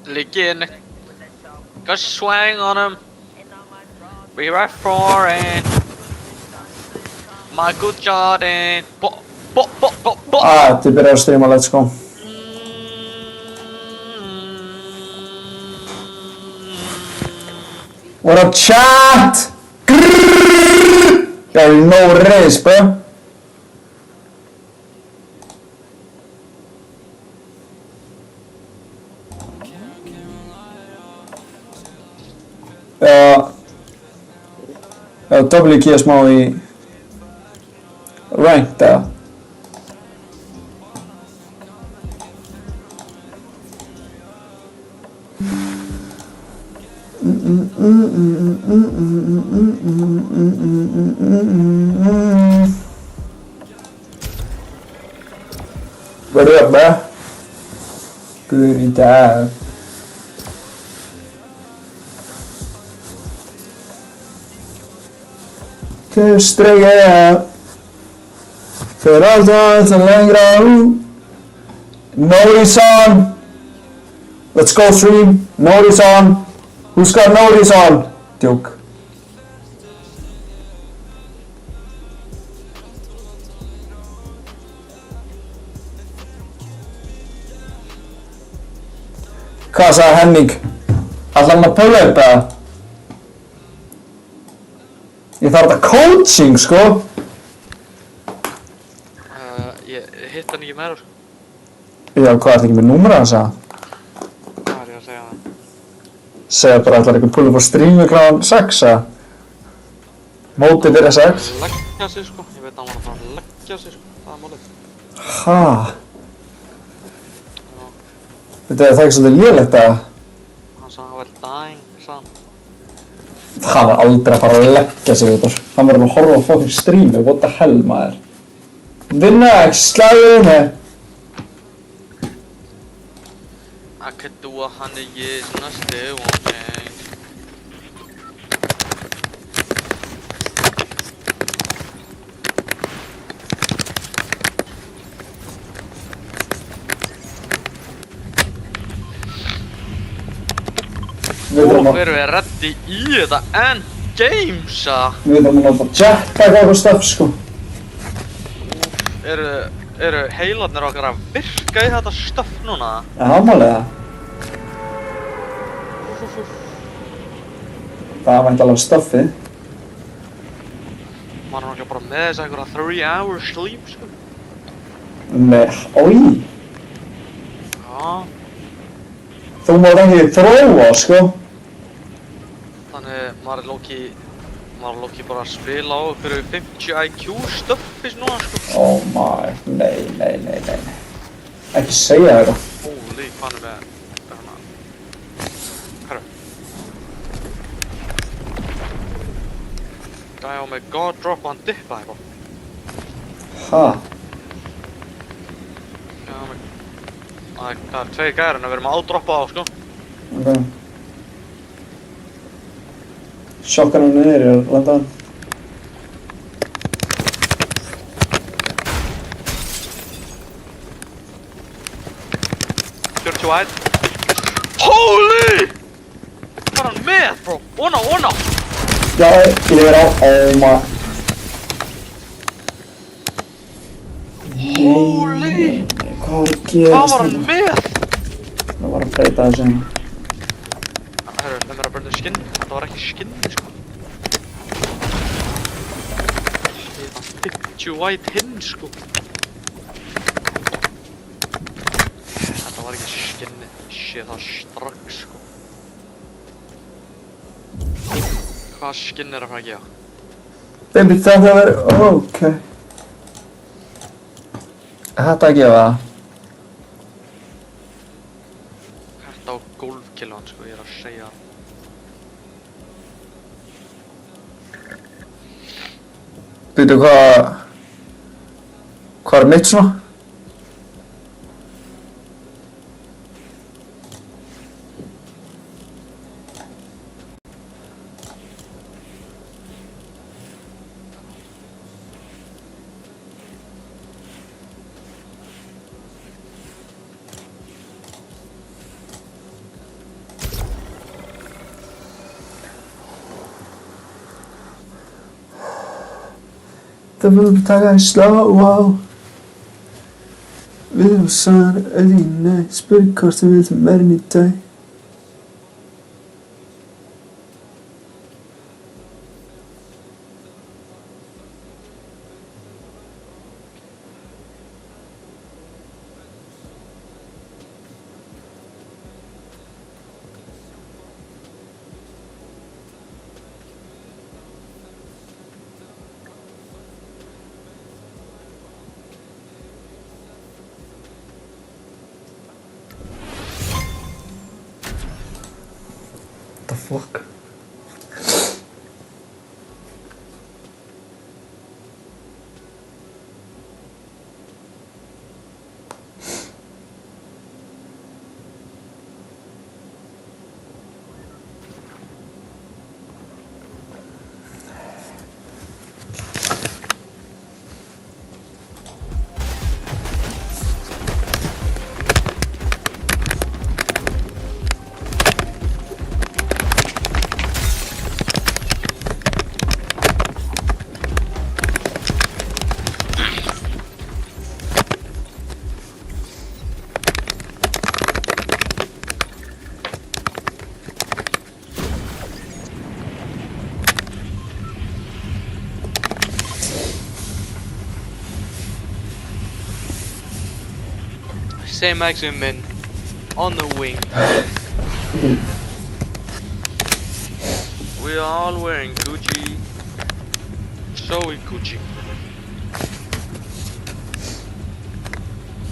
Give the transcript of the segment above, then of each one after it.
Ligger in. Go swing on him. Be right for it. Michael Jordan. Typ börjar streama, let's go. What up, chat? There is no race, bro. Já, double-kíja smá í ranked, eða? What up, bro? Good í dag. Kuststräcka för allt annat längre ut. Notice on. Let's go stream. Notice on. Who's got notice on? Joke. Hvað sagði Henning? Ætlar hann að pöla upp eða? Ég þarf þetta coaching, sko. Ég hitt hann ekki meira, sko. Já, hvað, ertu ekki með númur hans, eða? Hvað ég að segja það? Segja bara, ætlar ekki að púla upp á streamu kláðan 6, eða? Mótið byrja 6. Leggja sig, sko. Ég veit að hann var að fara að leggja sig, sko. Það málið. Ha? Þetta er það ekki svolítið lélegt, eða? Hann sagði að hann var dying, sagði hann. Það var aldrei að fara að leggja sig út. Hann var alveg að horfa á fucking streamu, what the hell, maður. The next, slæðu mig. I could do 100 years and I still won't change. Nú erum við reddi í þetta endgamesa. Við þurfum að láta jetpack eitthvað stöf, sko. Eru heilarnir okkar að virka í þetta stöf núna? Já, ámálega. Það var ekki alveg stöfið. Maður er nokkað bara með þess að einhverja 3 hours sleep, sko. Nei, oi. Já. Þú mátt ekki þróa, sko. Þannig maður er lóki bara að spila á fyrir 50 IQ stöffis núna, sko. Oh my, nei. Ekki segja þetta. Holy, hvað er með hana? Herru. Gæði á mig god drop og hann dippaði bara. Ha? Gæði á mig. Það er 2 gæðir en við erum að ádroppa á, sko. Ok. Shotgun hann niður, ég er að landa hann. Holy! Hvað er hann með, bro? Ona! Já, ég lifir á. Oh my. Holy! Hvað var að gerast Hvað var hann með? Það var að breyta þessu hérna. Herru, þeim er að breyta skinn. Þetta var ekki skinni, sko. Ég var 50 white hinn, sko. Þetta var ekki skinni. Sé það strax, sko. Hvað skinn er að fara að gefa? Baby, þetta verður... ok. Þetta að gefa það. Hægt á gólfkilvan, sko, ég er að segja. Býtu hvað er mitt svona? Það vil taka í slá, wow. Við erum sann, öðru nei. Spurði hvort þið viljum meira í dag. What the fuck? Same maximum men on the wing. We are all wearing Gucci. So we Gucci.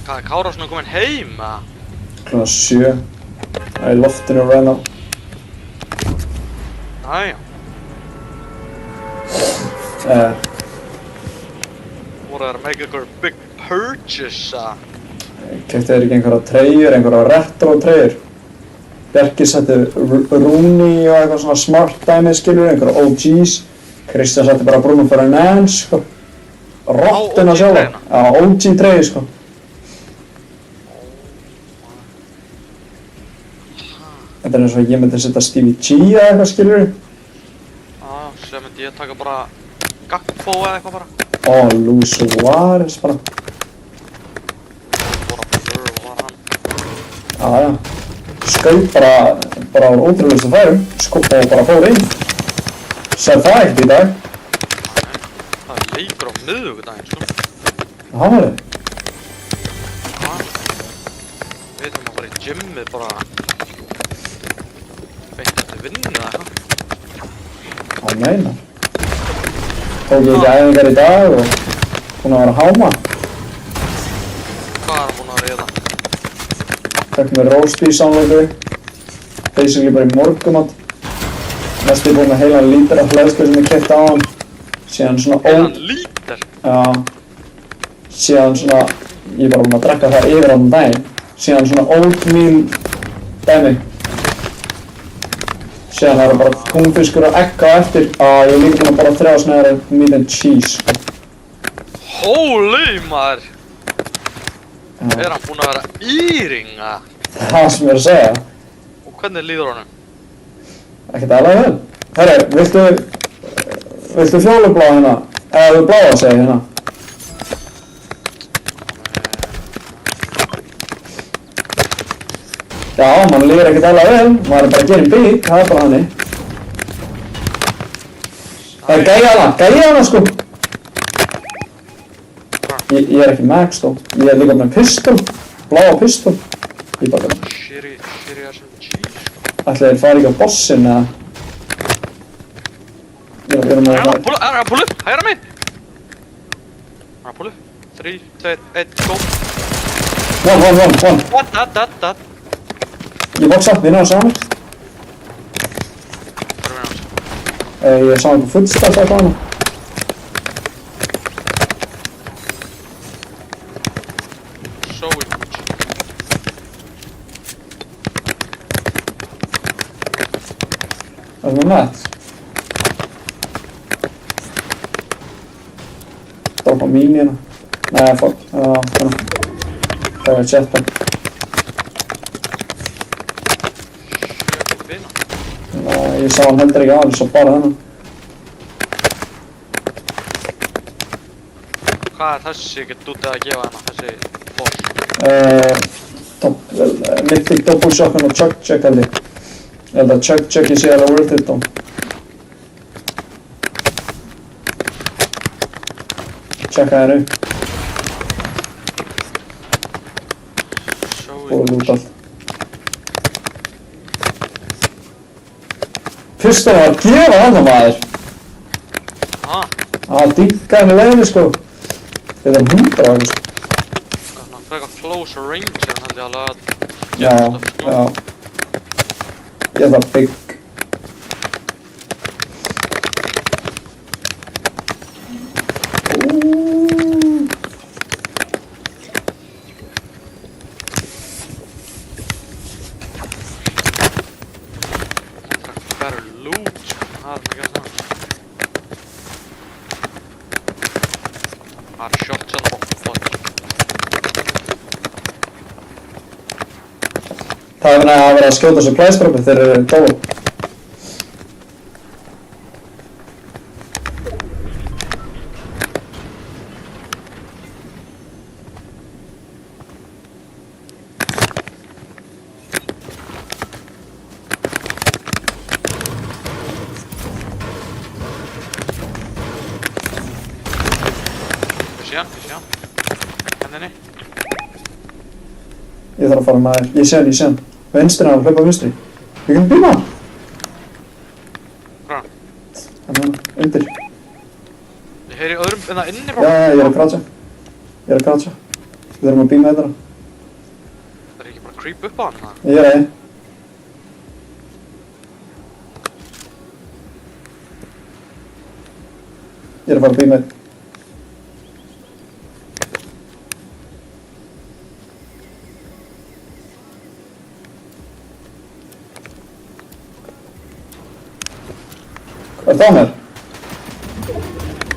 Hvað er Kára svona komin heim eða? Klukkan 7. Það er í loftinu right now. Næja. Voru þeir að make einhver big purchase Keypti þeir ekki einhverja treyjur, einhverja retro treyjur. Bjarki setti Rooney og eitthvað svona smart dæmið skilur, einhverja OGs. Kristján setti bara Bruno Fernandes sko. Rottina sjálfa. Já, OG treyju sko. Þetta er eins og ég myndi setja Stevie G eða eitthvað skilur. Svo myndi ég taka bara Gakpo eða eitthvað bara. Luis Suárez bara. Já. Skaut bara á ótrúlegustu færum og bara fór inn. Sér það ekkert í dag. Það er leikur á miðvikudaginn sko. Það var þið. Við þurfum að fara í gymmið bara beint eftir vinnu eða eitthvað. Það meinar. Tók ég ekki æfingar í dag og búinn að vera að háma. Hvað er hann búinn að reyða? Fekk mér roastbeef samloku. Basically bara í morgumat. Næst ég búinn með heilan lítra af hleðslu sem ég keypti á hann. Síðan svona Heilan lítur? Já. Síðan svona, ég var búinn að drekka það yfir á þann daginn. Síðan svona oatmeal dæmi. Síðan það bara túnfiskur og egg á eftir. Ég er líka búinn að borða 3 sneiðar meat and cheese. Holy maður! Er hann búinn að vera íringa? Það sem ég er að segja. Og hvernig líður honum? Ekkert alveg vel. Herri, viltu fjólublá hérna? Eða bláa segi hérna? Já, mann líður ekkert alveg vel. Maður er bara að gera í bík, það er bara hannig. Gæja hana sko! Ég er ekki max þó. Ég er líka með pistol. Bláa pistol. Ég bara... Sherry SMG sko. Ætli þeir fara ekki á bossinn eða? Ég er með það. Er hann pull upp? Hægra megin! Er hann pull upp? 3, 2, 1, go! One. What? Ég boxa, vinna það saman. Hvað er hann? Ég sá einhver footsteps eitthvað hana. So we Gucci. Það er með Matt. Droppa mín hérna. Nei, fuck. Þannig. Það er jetpack. Ég sá hann heldur ekki á, ég sá bara þennan. Hvað er þessi ekki dútið að gefa hana, þessi boss? Mythic Double Shotgun og Chug Check held ég. Ég held að Chug Check sé alveg worth it þá. Checka henni. Og lúta allt. Fyrst var að gefa hana maður. Það dýkka henni leiðinni sko. Þetta er 100 sko. Þannig að frekar close range en held ég alveg að... Já. Ég þarf big. Hvað er loot? Það er mikið að það. Það er shots and box. Það er verið að skjóta supply dropið þegar þeir eru dói. Ég sé hann. Henninni. Ég þarf að fara maður. Ég sé hann. Vinstri hann, hlaupa vinstri. Við getum býma hann. Hvað? Hann undir. Ég heyri öðrum en það inni frá. Já, ég er að kratsa. Við þurfum að býma þetta. Það er ekki bara að creep upp á hann það? Ég er að Ég er að fara að býma þetta. Hvað er það með?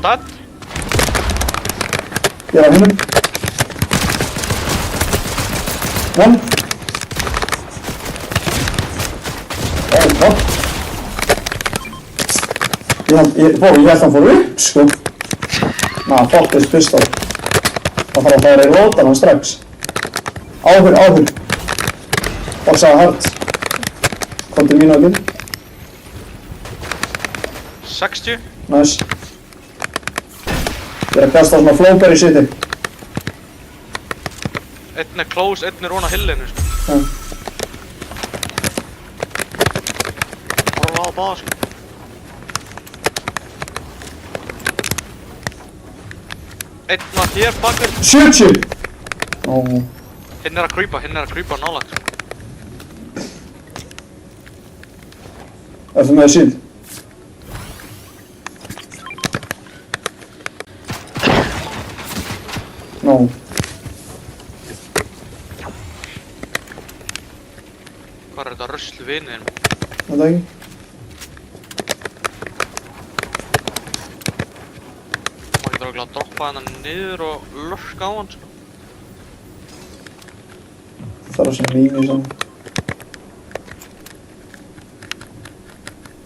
Dead? Ég er á hinnum. One. Hvað? Ég held að hann fór upp, sko. Fuck this pistol. Það þarf að fara í rótan hann strax. Áhur. Baksaði hard. Kom til mínu að byrja. 60? Nice. Ég er að kasta svona flowberry shiti. Einn er close, einn er ón á hillinu sko. Horfa á báða sko. Einn var hér bakur. 70! Hinn er að creepa nálægt sko. Ertu með shield? No. Hvað er þetta rusl vininn? Þetta ekki? Má ekki örugglega að droppa hennar niður og lurka á hann sko. Það er að segja mínu saman.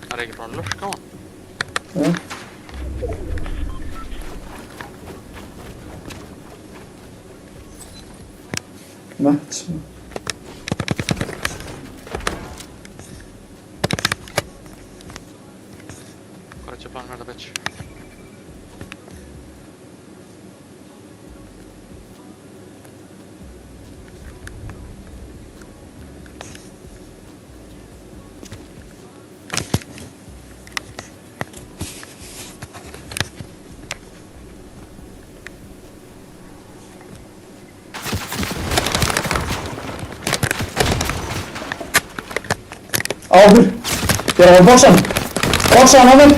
Það er ekki bara að lurka á hann. Já. Mett. Hvað er þetta plan með þetta bitch? Áhur. Ég er að boxa hann. Boxa hann á mig.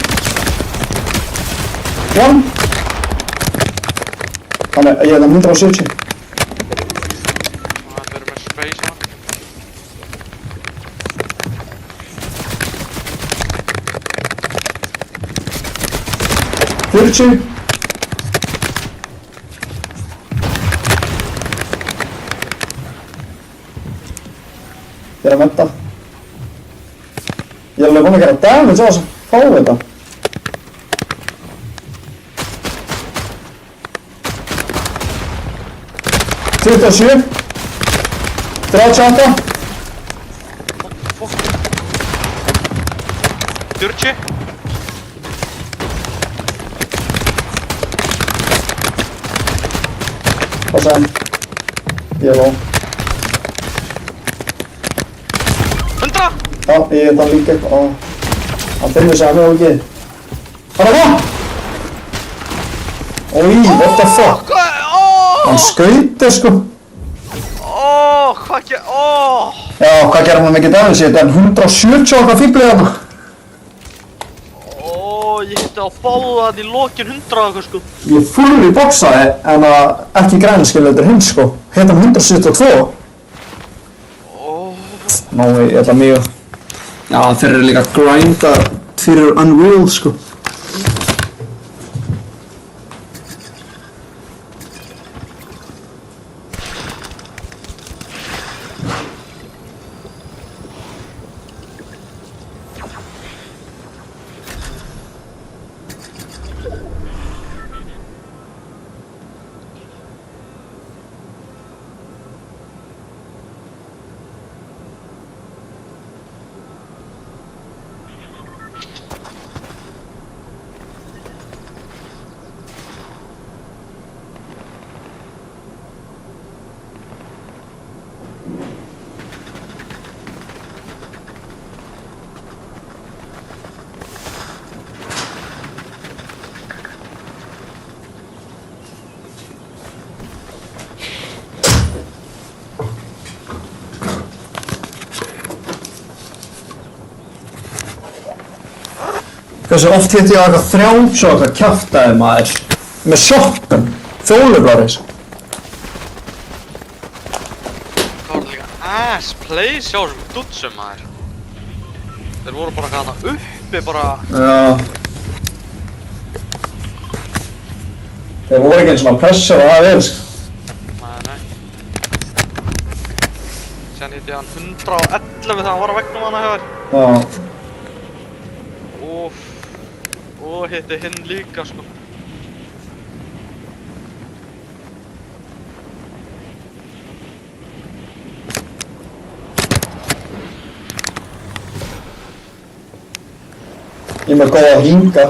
One. Þannig, ég er það 170. Það verður með space hann. Fyrtjú. Ég er að metta. Ég er alveg búinn að gera damage á þess að fá þetta. 27 38 Fuck. 40. Passaði. Ég er ló. 100. Já, ég er það líka eitthvað. Hann finnur sig að mjög ekki. Hann er það! Ói, what the fuck? Hann skauti sko. Hvað ekki? Já, hvað gerir hann mikið dæmis í þetta? En 170 okkar fíblið hann. Ég hitti á báðan í lokin 100 okkar sko. Ég fulli boksaði en ekki grænskilur þetta er hinn sko. Hitt hann 172. Nói, ég ætla mjög. Já, þeir eru líka grinda fyrir Unreal sko. Hversu oft hitti ég eitthvað 30 okkar kjaftaði maður með shotgun, fjólublaris. Það var líka ass play sjá þessum dutsum maður. Þeir voru bara hana uppi bara. Já. Þeir voru ekki eins og pressur og það vel sko. Nei. Síðan hitti ég hann 111 þegar hann var á veggnum hana hefur. Já. Og hitti hinn líka sko. Ég er með góða að hinga.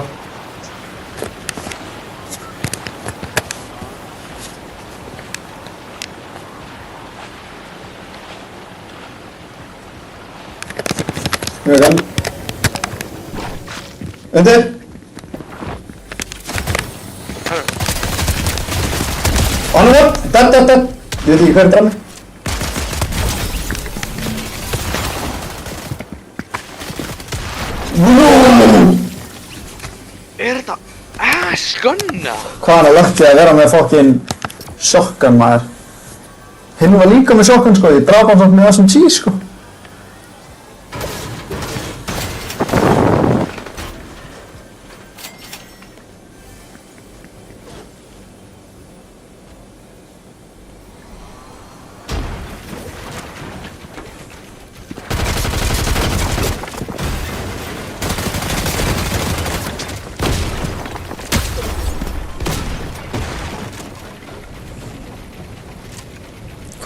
Mjög gann. Undir. Og hann er það. Dead. Ég veit ekki hver er drammi. Þetta gunna? Hvað hann er lucky að vera með fokkin shotgun maður. Hinn var líka með shotgun sko, ég draf hann samt með SMG sko.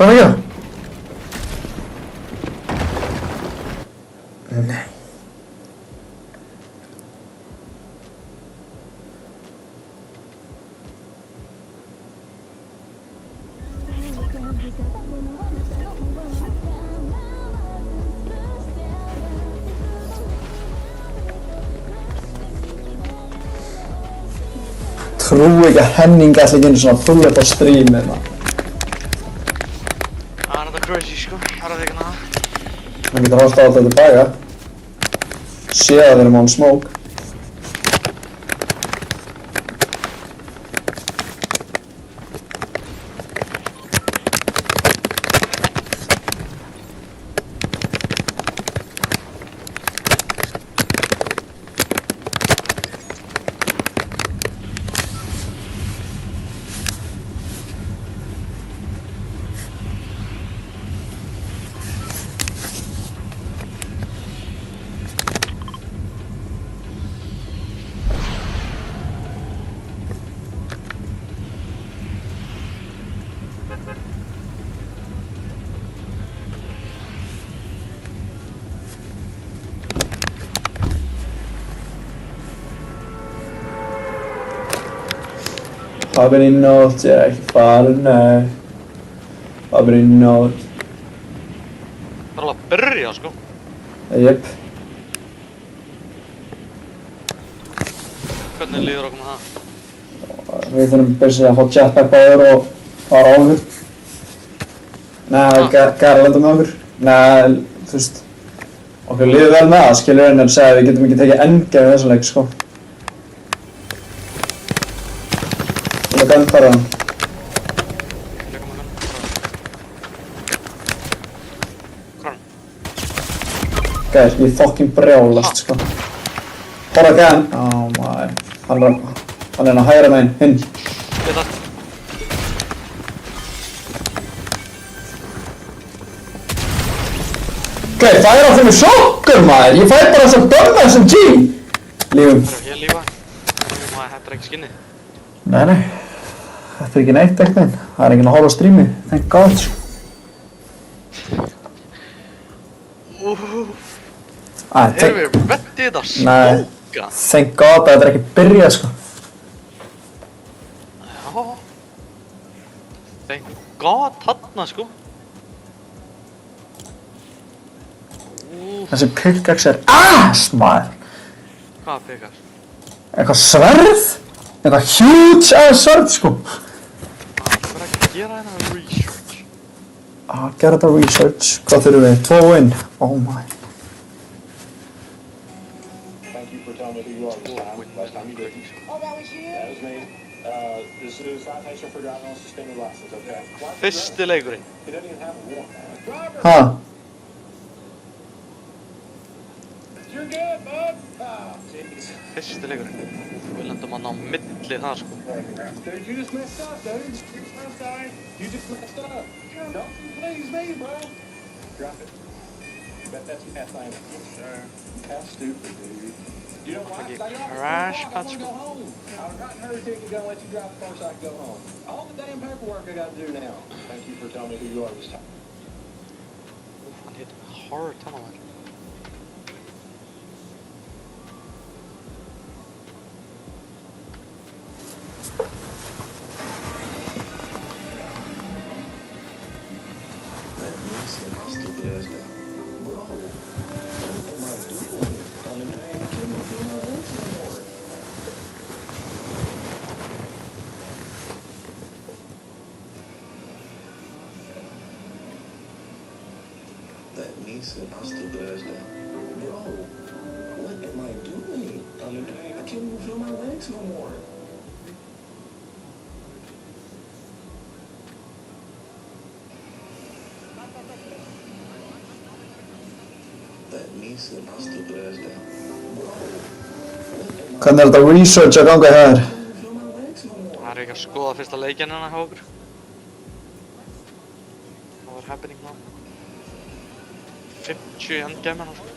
Hvað er það? Nei. Trúi ekki að Henning ætla ekki einu svona full up á streamið maður. Crazy sko, það er ekki náða. Hann getur hálft á þetta tilbaka. Sé að við erum án smoke. Pappin í nótt, ég er ekki farin, nei. Pappin í nótt. Það er alveg að byrja, sko. Jep. Hvernig líður okkur með það? Við þurfum byrjað að fá jetpack báður og fara á okkur. Nei, gæra lenda með okkur. Nei, þú veist. Okkur líður vel með það, skilur en segja að við getum ekki tekið endgame í þessum leik, sko. Ég vil enda það. Gæðir, ég fucking brjálast, sko. Horra gæðan. Oh my. Hann er að hægra meginn, hinn. Við það. Gæðir, það er á þeim sjokkur, maður. Ég fæ bara þess að döma SMG. Lífum. Ég lífa. Maður hættir ekki skinnið. Nei. Þetta er ekki neitt ekkert. Það er enginn að horfa á strími. Thank God, sko. Erum við vettið þetta snóka? Thank God að þetta er ekki byrjað, sko. Já. Thank God þarna, sko. Þessi pickaxe er ass, maður. Hvað pickaxe? Eitthvað sverð? Eitthvað huge ass sverð, sko. Það er ekki að gera hérna research. Gera þetta research. Hvað þurfum við? 2 win. Oh my. Fyrsti leikurinn. Ha? Fyrsti leikurinn. Við lendum hann á milli það, sko. Ekki crash pad, sko. Hann hit hard hann á þér. I still does that. Bro, what am I doing? I can't even feel my legs no more. That Nisa I still does that. Hvernig er þetta research að ganga hér? Það er ekki að skoða fyrsta leikinn hérna hjá okkur. Hvað var happening now? 50 endgame hérna, sko.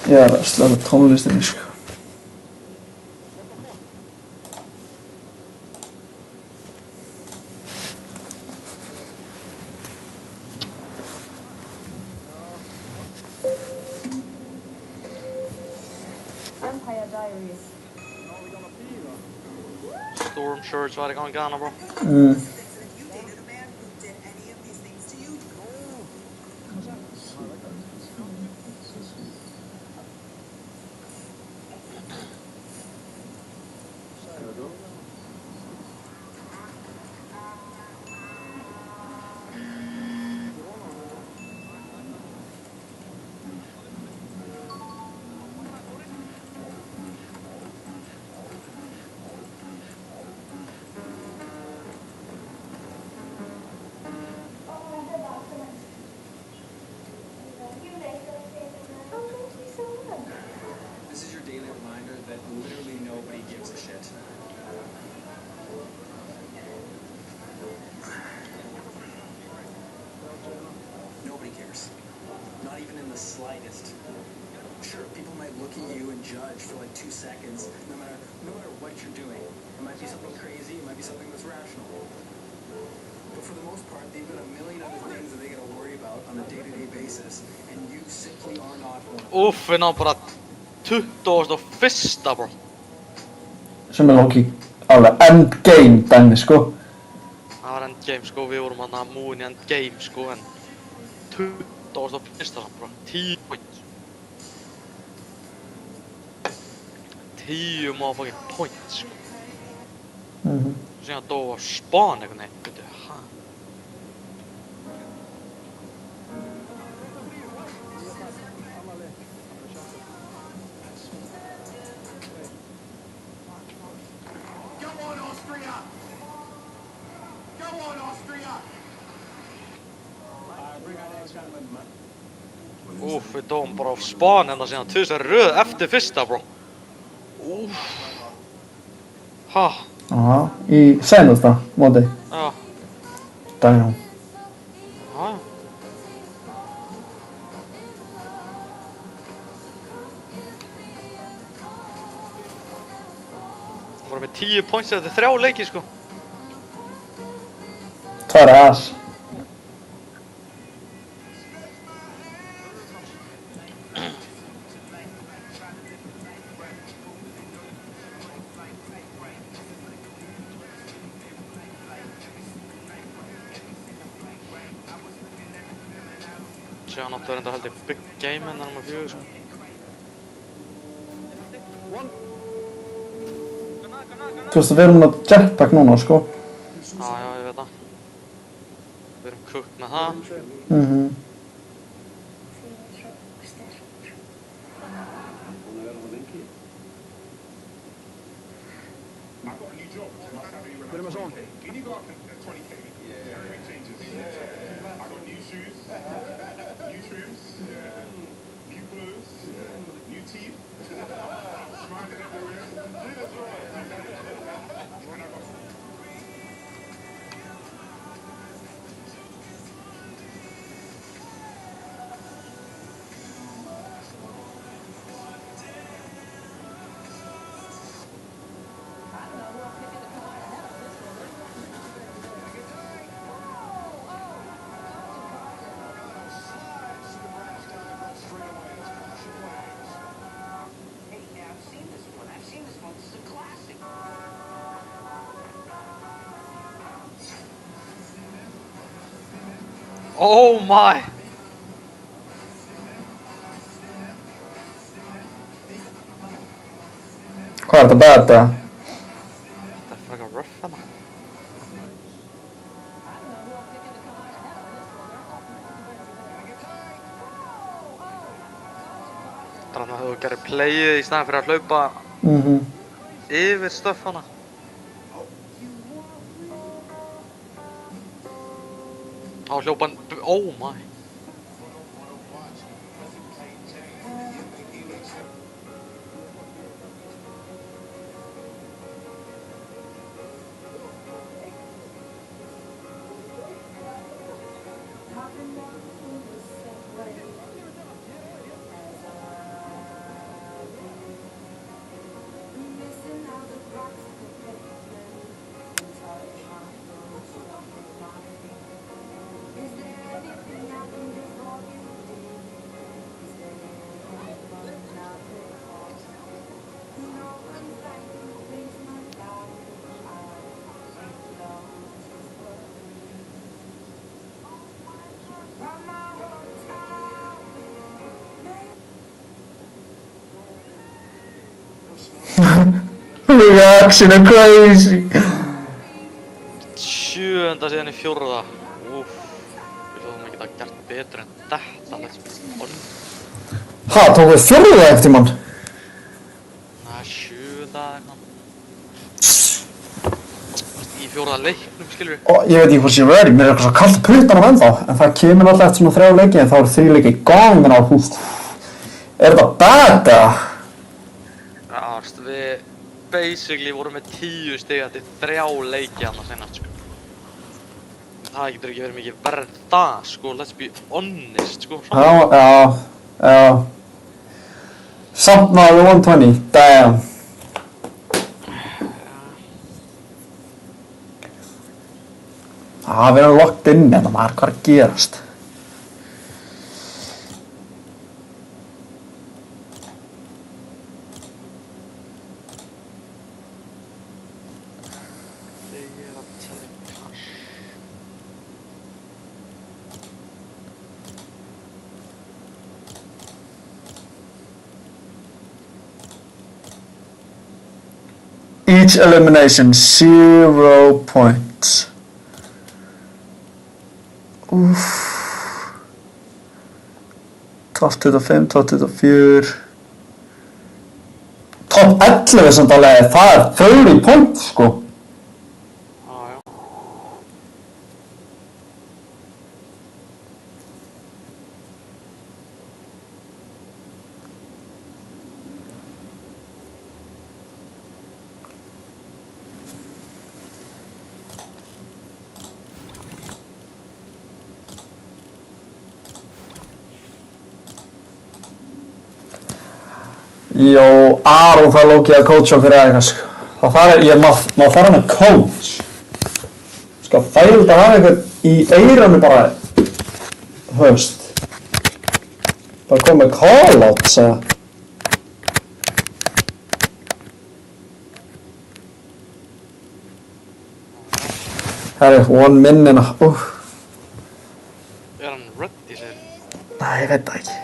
Ég er að slöka tónlistinni, sko. Vampire Diaries. Storm Surge var i gang gana, bro. This is your daily reminder that literally nobody gives a shit. look at you and judge for like 2 seconds, no matter what you're doing. It might be something crazy, it might be something that's rational. But for the most part, they've got a million other things that they gotta worry about on a day-to-day basis, and you simply are not one of them. Úff, við náum bara 21. bro. Sem er Loki alveg endgame dæmi, sko. Það var endgame sko, við vorum hann að múin í endgame sko, en 21. bro, 10 points. 10 motherfucking points sko. Síðan dó á Spawn einhvern veginn, veitu, ha? Úff, við dóum bara á Spawn hérna síðan 2 sinni í röð eftir fyrsta, bro. Úff. Ha? Aha, í seinasta móti. Já. Dæmi. Ha? Voru með 10 points eftir 3 leiki, sko. Það er ass. Síðan áttu að reynda held ég big game en það 4, sko. Þú veist að við erum að jetpack núna, sko. Já, ég veit það. Við erum cooked með það. Oh my! Hvað er þetta beta? Þetta er frekar rough hérna. Þannig að þú gerir playið í staðinn fyrir að hlaupa yfir stöff hana. Á hljópan, oh my. Reaction er crazy. 7. síðan í 4. Úff. Við hljóðum ekki að gert betur en þetta. Let's be honest. Ha, tók við 4. eftir mann? Næ, 7. eitthvað. Í 4. leiknum, skilur við. Og ég veit ekki hvað sé verið, mér er eitthvað svo kallt puttanum ennþá. En það kemur alltaf eftir svona 3 leiki en þá eru 3 leiki í gang en á húst. Er þetta beta? Já, við basically vorum með 10 stig eftir 3 leiki hana seinast, sko. Það getur ekki verið mikið verð það, sko, let's be honest, sko. Já. Samt náðu 120, damn. Við erum locked inn hérna maður, hvað er að gerast? Each elimination, 0 points. Úff. Top 25, top 24. Top 11 samt alveg, það er 30 points sko. Já, já. Jó, Aron fær lókið að coacha fyrir eitthvað sko. Má fara hann að coach. Sko, þægild að hafa eitthvað í eyranu bara, höfst. Bara koma með call-out, segja. Herri, 1 minute, Er hann ready, segir? Nei, ég veit það ekki.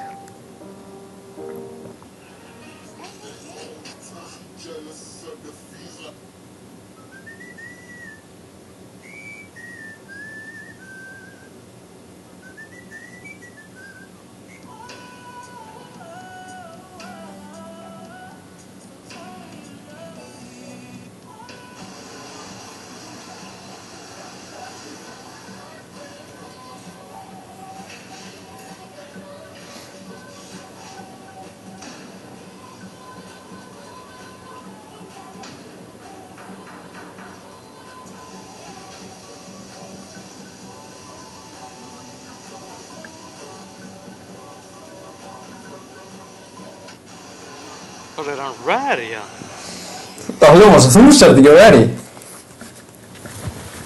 Hvað segir hann ready, já? Það hljómar sem þú sért ekki að veri.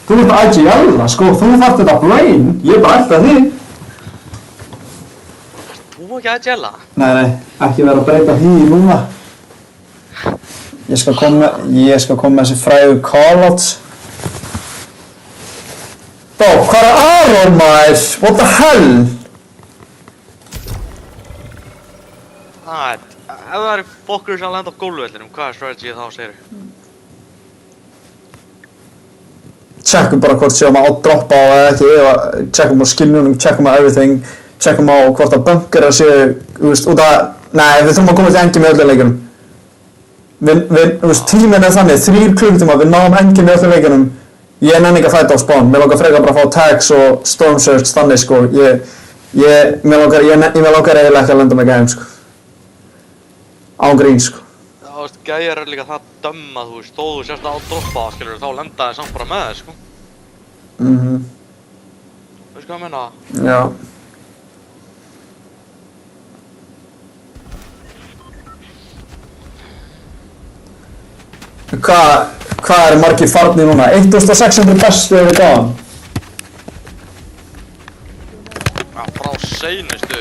Þú ert IGL-a, sko, þú þarft þetta brain, ég bara ætla þig. Þú ekki að gela? Nei, ekki vera að breyta því núna. Ég skal koma með þessi frægu call-outs. Bó, hvað er Aron maður? What the hell? Ef það er fokkur sem lenda á gólfvellinum, hvað er strategy þá, segir þú? Tjekkum bara hvort séum að droppa á eða ekki, tjekkum á skilnunum, tjekkum á everything, tjekkum á hvort að bunkerar séu, þú veist, út að, nei, við þurfum að koma til engi með öllum leikjunum. Þú veist, tíminn er þannig, 3 klukkutíma, við náum engi með öllum leikjunum. Ég nenni ekki að fæta á spawn, mér langar frekar bara að fá tags og storm search þannig, sko. Mér langar eiginlega ekki að lenda með gæðum, sko. Án grín, sko. Þú veist, gæjar er líka það dömm að þú veist, þó þú sérst að droppa, skilur, þá lenda þið samt bara með þið, sko. Þú veist hvað ég meina? Já. Hvað eru margir farnir núna? 1600 bestu við gáðan. Já, frá seinustu.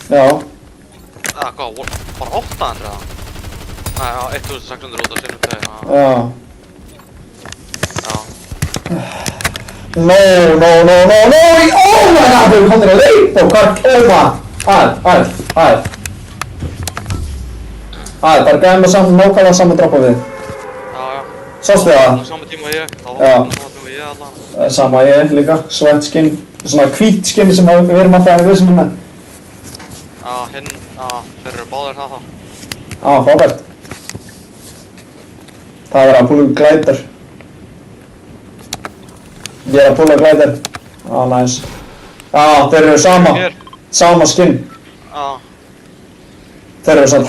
Já. Hvað, bara 800 eða? Nei, já, 1600 út af seinustu, já. Já. Já. No, oh my god, við komum til að leita og hvað, það er gæðum að nákvæmlega saman droppa við. Já. Sástu það? Sama tíma og ég, þá var Já. sama tíma og ég allan. Sama ég líka, sweat skin, svona hvít skin sem við erum alltaf að við sem með. Já, þeir eru báðir það þá. Já, frábært. Það er að púla glætar. Ég er að púla glætar. Já, nice. Já, þeir eru sama skin. Já. Þeir eru svona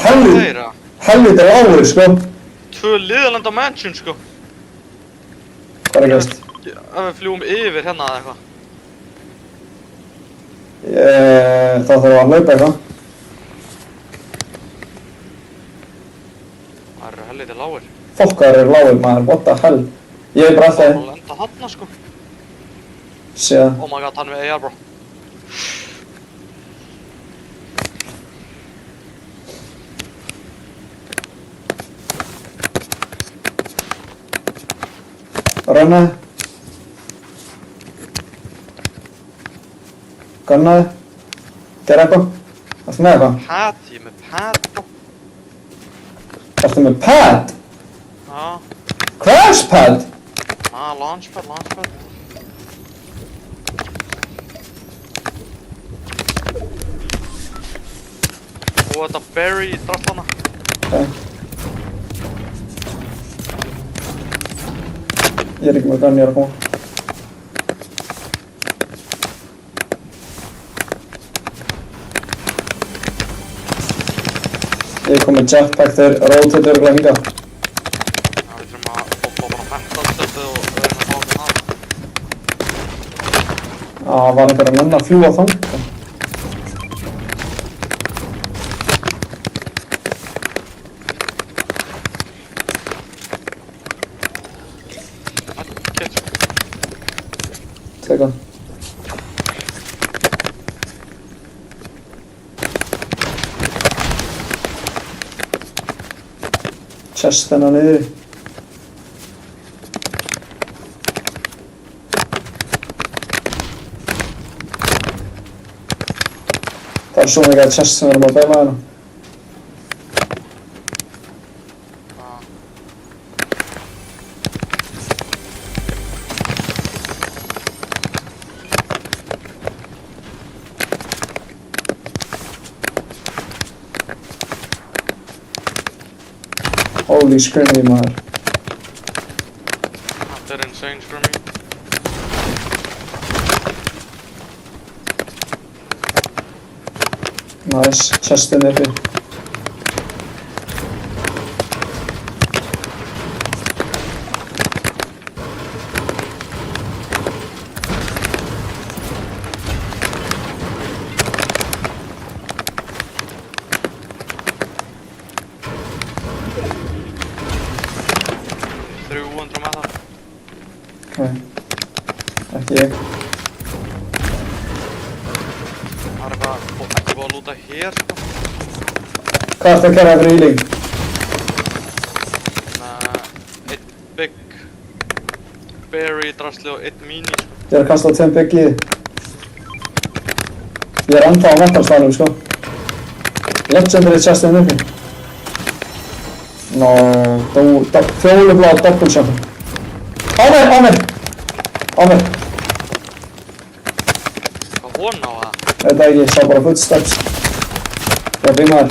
helvítið áður, sko. 2 liðalenda mansion, sko. Hvað er að gerast? Ef við fljúum yfir hérna eða eitthvað. Þá þurfum við að hlaupa eitthvað. Það eru helviti lágir. Fokkar eru lágir maður, what the hell. Ég er bara Það er alltaf að lenda þarna sko. séð. Oh my god, hann er með AR bro. Rennaði. Gunnaði. Gerði eitthvað. Ertu með eitthvað? Pad, ég er með pad bro. Ertu með pad? Já. Crash pad? Launchpad. Og þetta berry í draftlana. Ok. Ég er ekki með gunn, ég er að koma. Ég kom með jetpack, þeir rotate örugglega hingað. Já, við þurfum að poppa bara metalstöfið og reyna að fá okkur það. Það var einhver að nenna að fljúga þangað. Teka. Chest hennar niðri. Það er svo mikið að chest sem við erum að beila hérna. Holy scrimmy maður. Þetta er insane for me. Nice, chestin uppi. Okay. Ekki ég. Það er bara ekki búið að lúta hér sko. Hvað ertu að gera fyrir healing? Eitt big berry drasli og eitt mini sko. Ég er að kasta á 2 bygg í þið. Ég er ennþá á metalstælum sko. Legendary chestin uppi. No, fjólublá double jump. Á mér! Á mér! Hvað hún á það? Þetta ekki, ég sá bara footsteps. Ég er bímaður.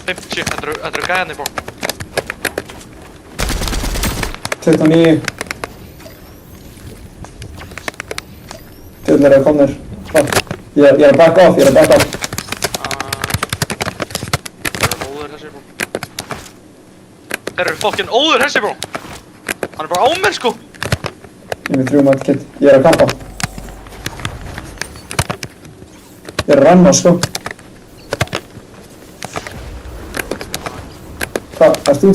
50, þetta eru gæðinni bro. 29. Tjóðlega eru komnir. Hvað? Ég er að back off. Það eru óður þessi bro. Þeir eru fokkin óður þessi bro. Hann er bara á mér sko. Ég er með 3 medkit. Ég er að kampa. Ég er að renna sko. Hvað? Erst þú?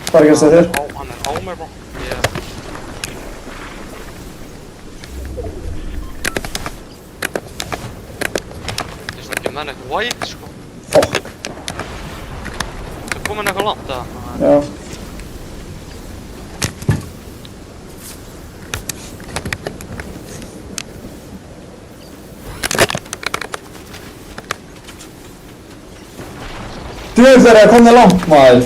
Hvað er að gerast þetta þér? Hann er á mér bro. Ég er ekki með neitt white sko. Fuck. Það komin eitthvað langt eða? Já. Djöfull þeir eru komnir langt maður.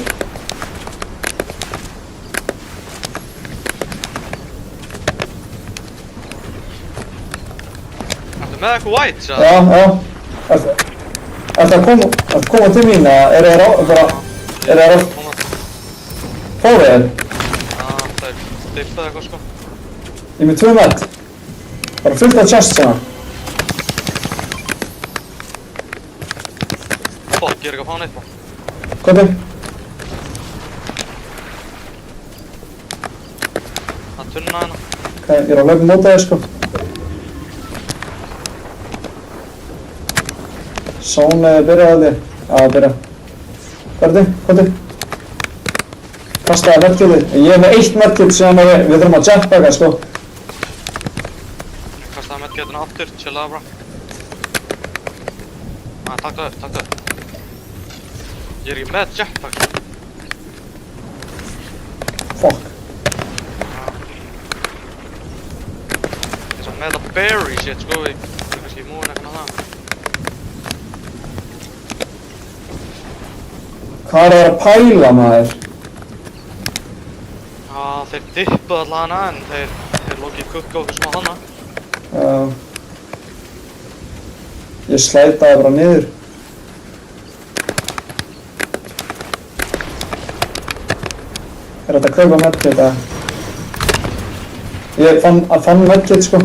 Ertu með eitthvað white sagði? Já. Ertu að koma til mín eða eru þeir bara... Eru þeir að... Fóru þeir? Já, þeir stiftaði eitthvað sko. Ég er með 2 med. Bara fullt af chest hérna. Fuck, ég er ekki að fá neitt bro. Hvað er? Það tunna hérna. Ok, ég er að hlaupa móta þér sko. Sónið byrjaði allir. Já, byrja. Hvernig? Kastaði medkitið. Ég er með 1 medkit sem við þurfum að jetpacka, sko. Kastaði medkitinu aftur, chillaði bara. Takk það. Ég er ekki með jetpack. Fuck. Ég er svo með það berry shit, sko, við kannski múin eitthvað það. Hvað er að pæla, maður? Já, þeir dippuðu allan en þeir lokið kukka okkur smá hana. Já. Ég slætaði bara niður. Er þetta að kaupa medkit, eða? Ég fann medkit, sko.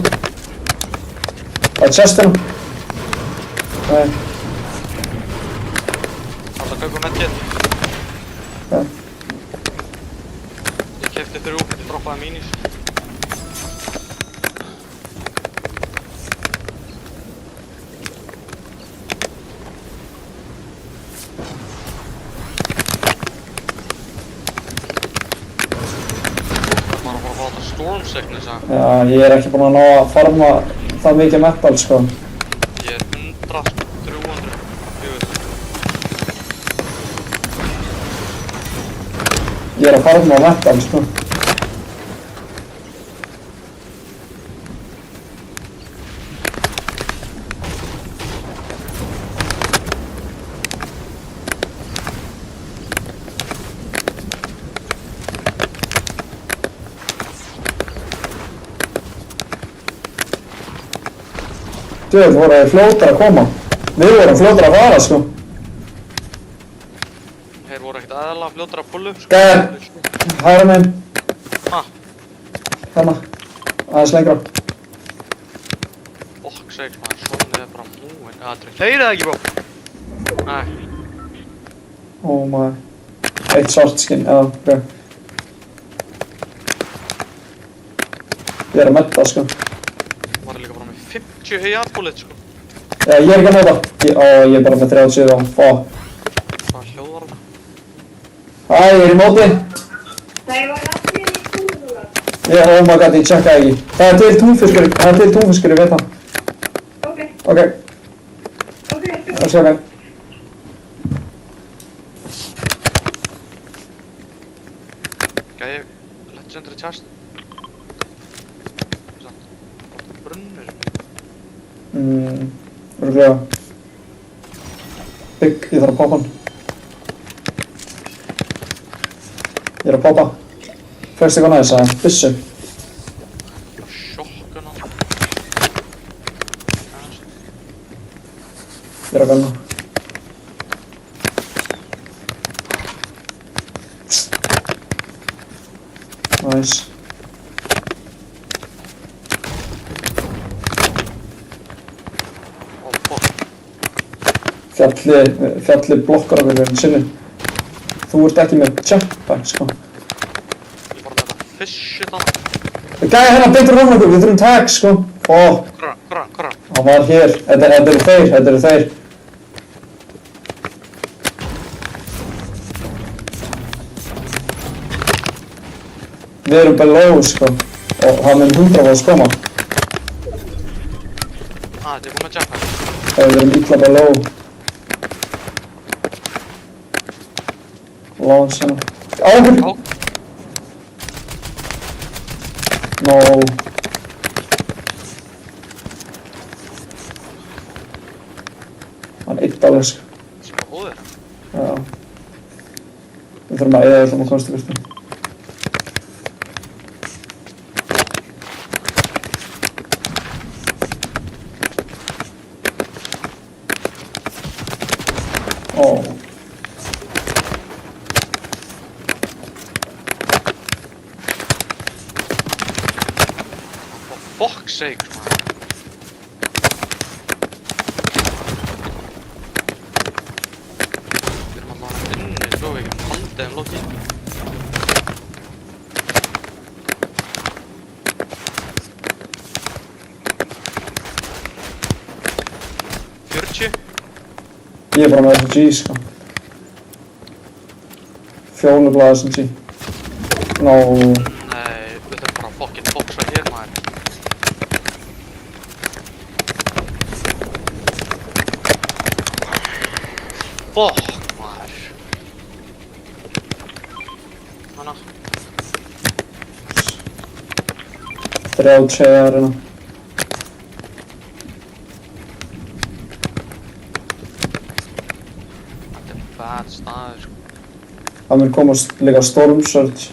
Það er chestina. Nei. Alltaf kaupa medkit. Já. Ég keypti 3, ég droppaði minis. Storm sickness, Já, ég er ekki búinn að ná að farma það mikið metal, sko. Ég er 100, 300, 400. Ég er að farma metal, sko. Djöfull voru þeir fljótar að koma. Við vorum fljótar að fara, sko. Þeir voru ekkert aðalega fljótar að pullu upp, sko. Gæði, hægra meginn. Þarna. Aðeins lengra. Fuck sake, maður, svonið er bara múinn. Þeir eða ekki, bro. Nei. Oh my. 1 svartskinn, já, ok. Ég er að metta, sko. Var líka bara með 50 AR bullet, sko. Já, ég er ekki að nota. Ég er bara með 37 og fuck. Hvað hljóð var þetta? Hæ, ég er í móti. Það var allir í túnúra. Oh my god, ég tjekkaði ekki. Það er til túnfiskur, ég veit það. Ok. Það sé ok. Gæði, legendary chest. Brunnur. Örugglega. Bygg, ég þarf að poppa hann. Ég er að poppa. Fyrst eitthvað næst að byssu. Sjokkuna. Ég er að gunna. Nice. Oh fuck. Fjalli blokkar af einhvern sinni. Þú ert ekki með jetpack, sko. Ég bara með það fish-shit á það. Gæði hérna betur ofan okkur, við þurfum tag, sko. Hvar? Hann var hér. Þetta eru þeir. Við erum below, sko. Og hann mun 100 volts koma. Þetta er búin að jumpa. Við erum illa below. Launch hérna. Á okkur! No. Hann eitt alveg, sko. Svo hóður. Já. Við þurfum að eða öllum að komast í burtu. For fuck's sake, man. Við erum alltaf inni, sko, við getum haldið þeim loki. Ég er bara með SMG, sko. Fjólublaða SMG. Nó, Nei, við þurfum bara að fucking boxa hér, maður. Fuck, maður. Hanna. 3 treiðar hérna. Þetta er bad staður, sko. Það mun komast líka Storm Surge.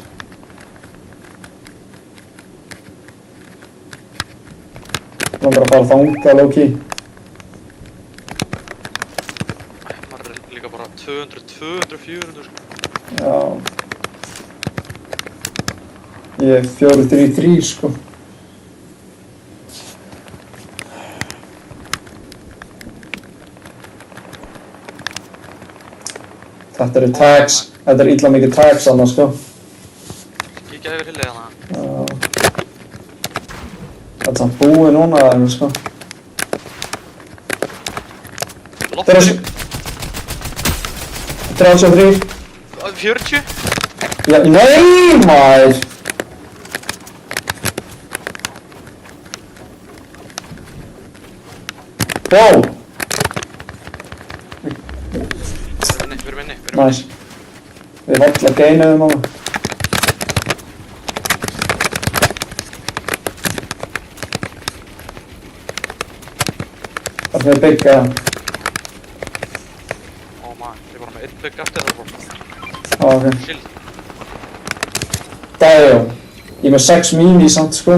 Langar að fara þangað, low-key. Maður er líka bara 200, 400, sko. Já. Ég er 4-3-3, sko. Þetta eru tags. Þetta er illa mikið tags annars, sko. Kíkja yfir hillið hana. Já. Þetta er samt búið núna, sko. Loftbyrg. 33. 40. Já, nei, maður! Wow! Við erum inni. Nice. Við erum alltaf geinuðum á það. Það er með byggja. Ó maður, ég er bara með 1 bygg eftir það bara. Já, ok. Shield. Dæjó. Ég er með 6 mini samt, sko.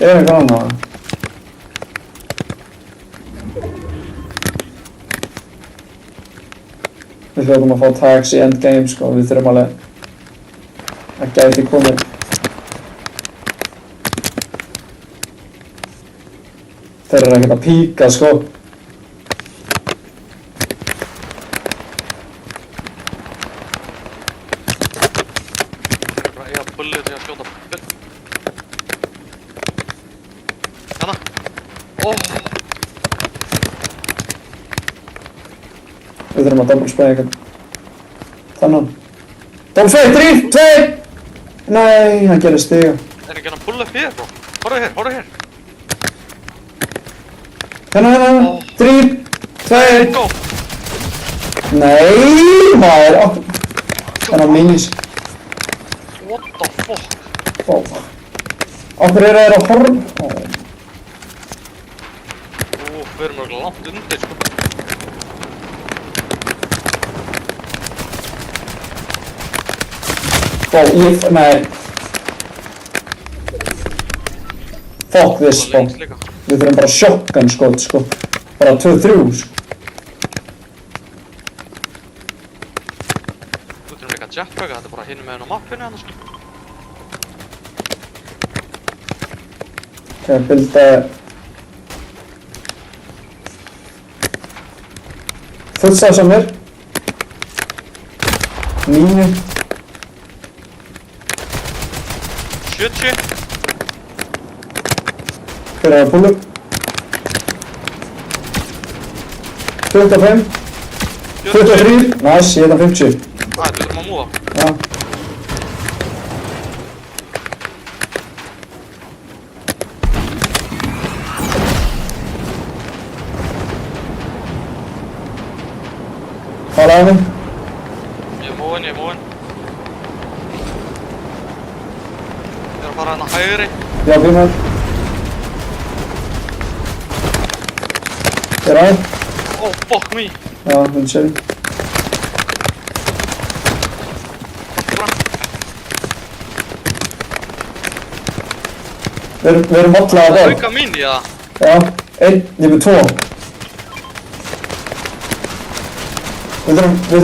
Ég er eitthvað annað. Við hljóðum að fá tags í endgame, sko. Við þurfum alveg að gæti komið. Þeir eru ekkert að píka, sko. Ég er bara að eiga bullu til að skjóta bull. Hanna. Ó. Við þurfum að double-spray eitthvað. Þannig. Double-spray, 3, 2! Nei, hann gerir stiga. Er ekki hann að bulla upp hér, bro? Horfðu hér. Hérna, 3, 2... Go! Nei, maður! Þannig að minis. What the fuck? Okkur eru þeir að horfa? Við erum örgulega langt undir, sko. Nei. Fuck this, sko. Lengst líka. Við þurfum bara shotgun skot, sko. Bara 2-3, sko. Við þurfum líka að jetpacka, þetta er bara hinum meginn á mappinu hann, sko. Ok, bilda... Fullstafs á mér. 9. 70. Hver er að pull up? 25. 23. Nice, ég er það 50. Við þurfum að múa. Já. Fara á mig. Ég er móin. Ég er að fara hérna hægri. Já, býmur. Ég er á. Oh, fuck me. Já, hún sér. Við erum alltaf að Það börn. auka mín, já. Já, 1, ég er 2. Við þurfum... Við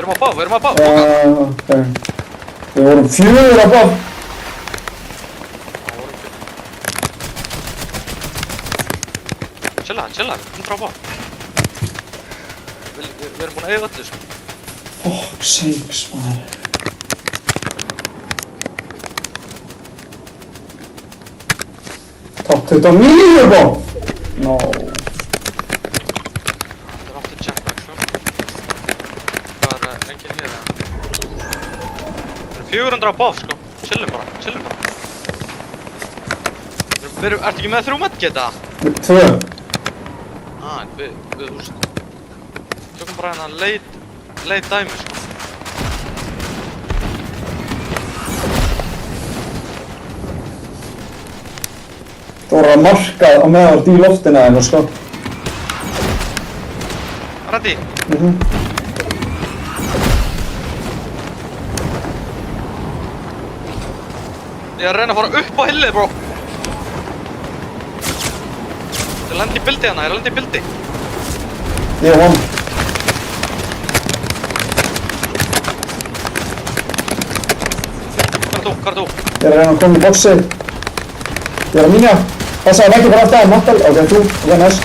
erum að bá. Já, ok. Við vorum 4 að börn. Chilla, 100 á bá. Við erum búin að eiga öllu, sko. Fuck sakes, maður. Top 29, bó! No. Það er aftur jetpack, sko. Það er enginn hér, eða? Það er 400 above, sko. Chillum bara. Ertu ekki með 3 medgeta? 2. Við úst. Tökum bara hérna leit dæmi, sko. Þú voru að marka á meðvart í loftina eitthvað, sko. Ready? Ég er að reyna að fara upp á hillið, bro. Ég lendi í bildi hérna, Ég er von. Hvað er þú? Ég er að reyna að koma í boxið. Ég er að minja. Passaði ekki bara aftur að Mattal. Ok, þú. Ok, nice.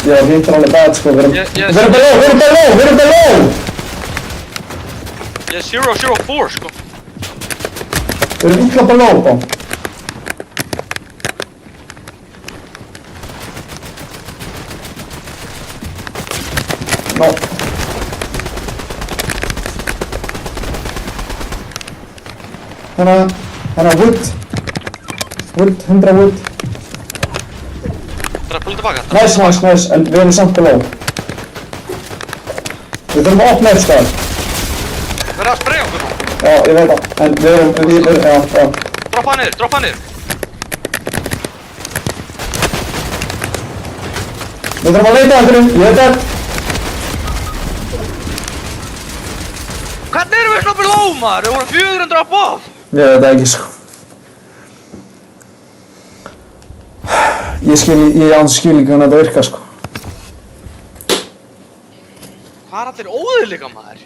Ég er hittir alveg bad, sko. Við erum below! Ég er 004, sko. Við erum illa below, bó. No. Hérna wood. 100 wood. Það er að púla tilbaka. Nice, en við erum samt below. Við þurfum að opna eitt stað. Við erum að sprayja okkur, bro. Já, ég veit það, en við erum, já. Droppa niður. Við þurfum að leita eftir ég veit það. Hvernig erum við svona below, maður? Við vorum 400 above. Ég veit það ekki, sko. Ég án skil ekki hvernig þetta virkar, sko. Hvað er allir óðið líka, maður?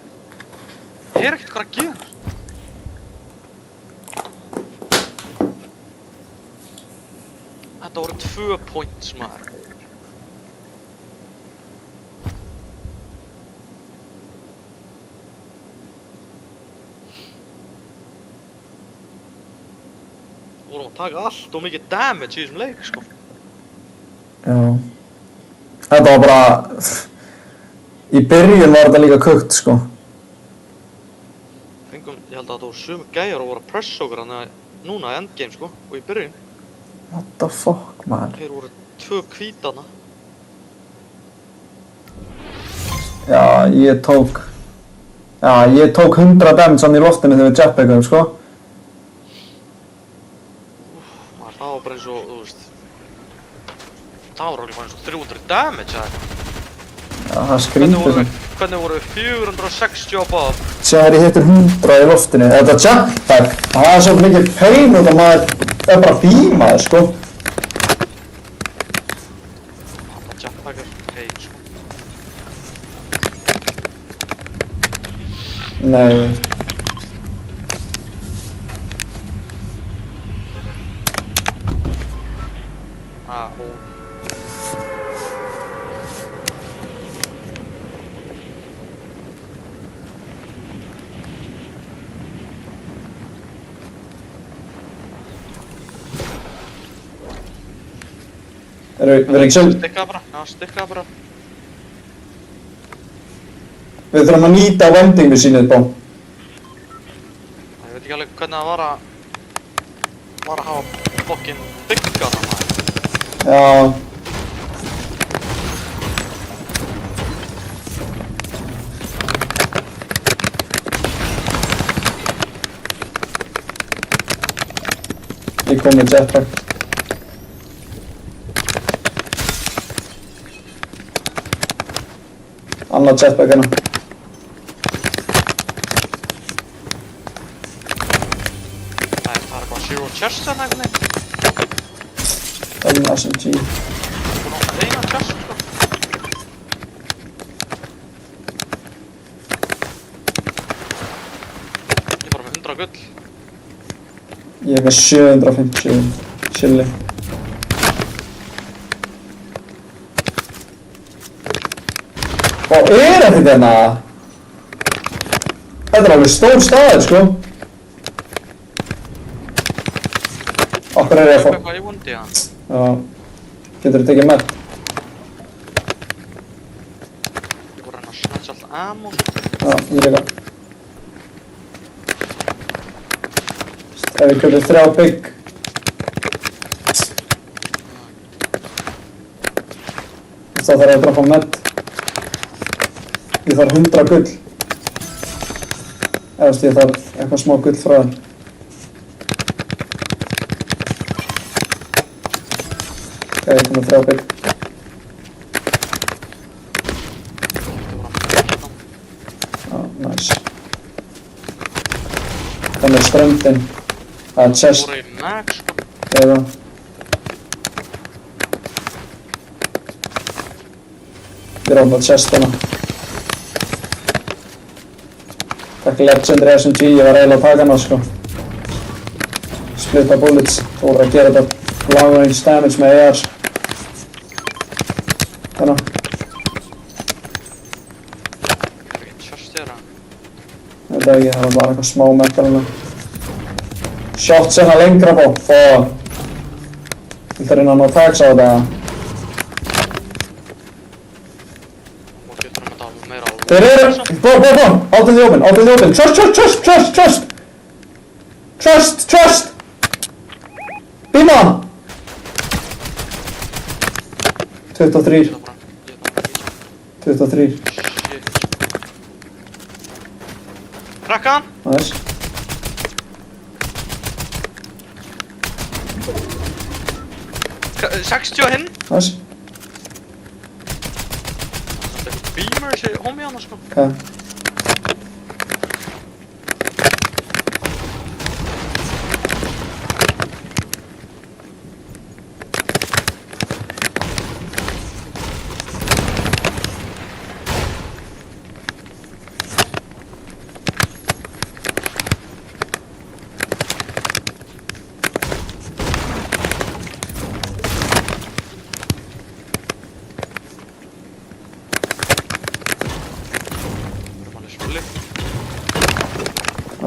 Ég er ekkert hvað að gera. Þetta voru 2 points, maður. Við vorum að taka allt og mikið damage í þessum leik, sko. Já. Þetta var bara... Í byrjun var þetta líka kukt, sko. Ég held að þetta voru sömu gæjar og voru að pressa okkur hann núna í endgame, sko, og í byrjun. What the fuck, man? Þeir voru 2 hvítana. Já, ég tók 100 damage hann í loftinu þegar við jetpackum, sko. Það var bara eins og, þú veist... Það var bara eins og 300 damage, eða? Já, það skrýtur sem. Hvernig voru 460 above? Sér þegar ég hittir 100 í loftinu. Þetta jetpack, það er svo mikið pain út og maður er bara bímaður, sko. Þetta jetpack er pain, sko. Nei. Hún... Við erum ekki Stikkaða bara. Við þurfum að nýta vendingu sínið, bó. Ég veit ekki alveg hvernig það var að hafa fokkin bygga það, maður. Já. Ég kom með jetpack. Annað jetpack hérna. Það er bara zero chest þarna einhvern veginn. Það er með SMG. Það er búin að opna eina chest, sko. Ég er bara með 100 gull. Ég er með 750 chili. Og ekkert hérna? Þetta alveg stór staður, sko. Okkur ég að fá... Eitthvað í vundi hann. Já. Getur þú tekið með? Ég voru hann að snatcha allt ammo. Já, ég líka. Ef við köpum 3 bygg. Þá þarf ég að droppa med. Ég þarf 100 gull. Eða ég þarf eitthvað smá gull frá þeim. Ok, ég kom með 3 bygg. Já, nice. Þannig ströndin. Það er chest. Voru í mag, sko. Eða. Ég er ofnað chestina. Takk Legendary SMG, ég var eiginlega að taka hana, sko. Splitta bullets. Þú voru að gera þetta long range damage með ARs. Þannig. Ekki tjörst ég það. Ég veit ekki, það var bara eitthvað smá metal hana. Shots hérna lengra bó. Viltu reyna að ná tags á þetta? Og getur hann að tala meira á. Þeir eru! Bó! Out in the open! Trust! Bíma! 23. 23. Shit. Krakka hann! Nice. Ka- 60 á hinn. Nice. Þetta er beamer sér homie hann, sko. Ok.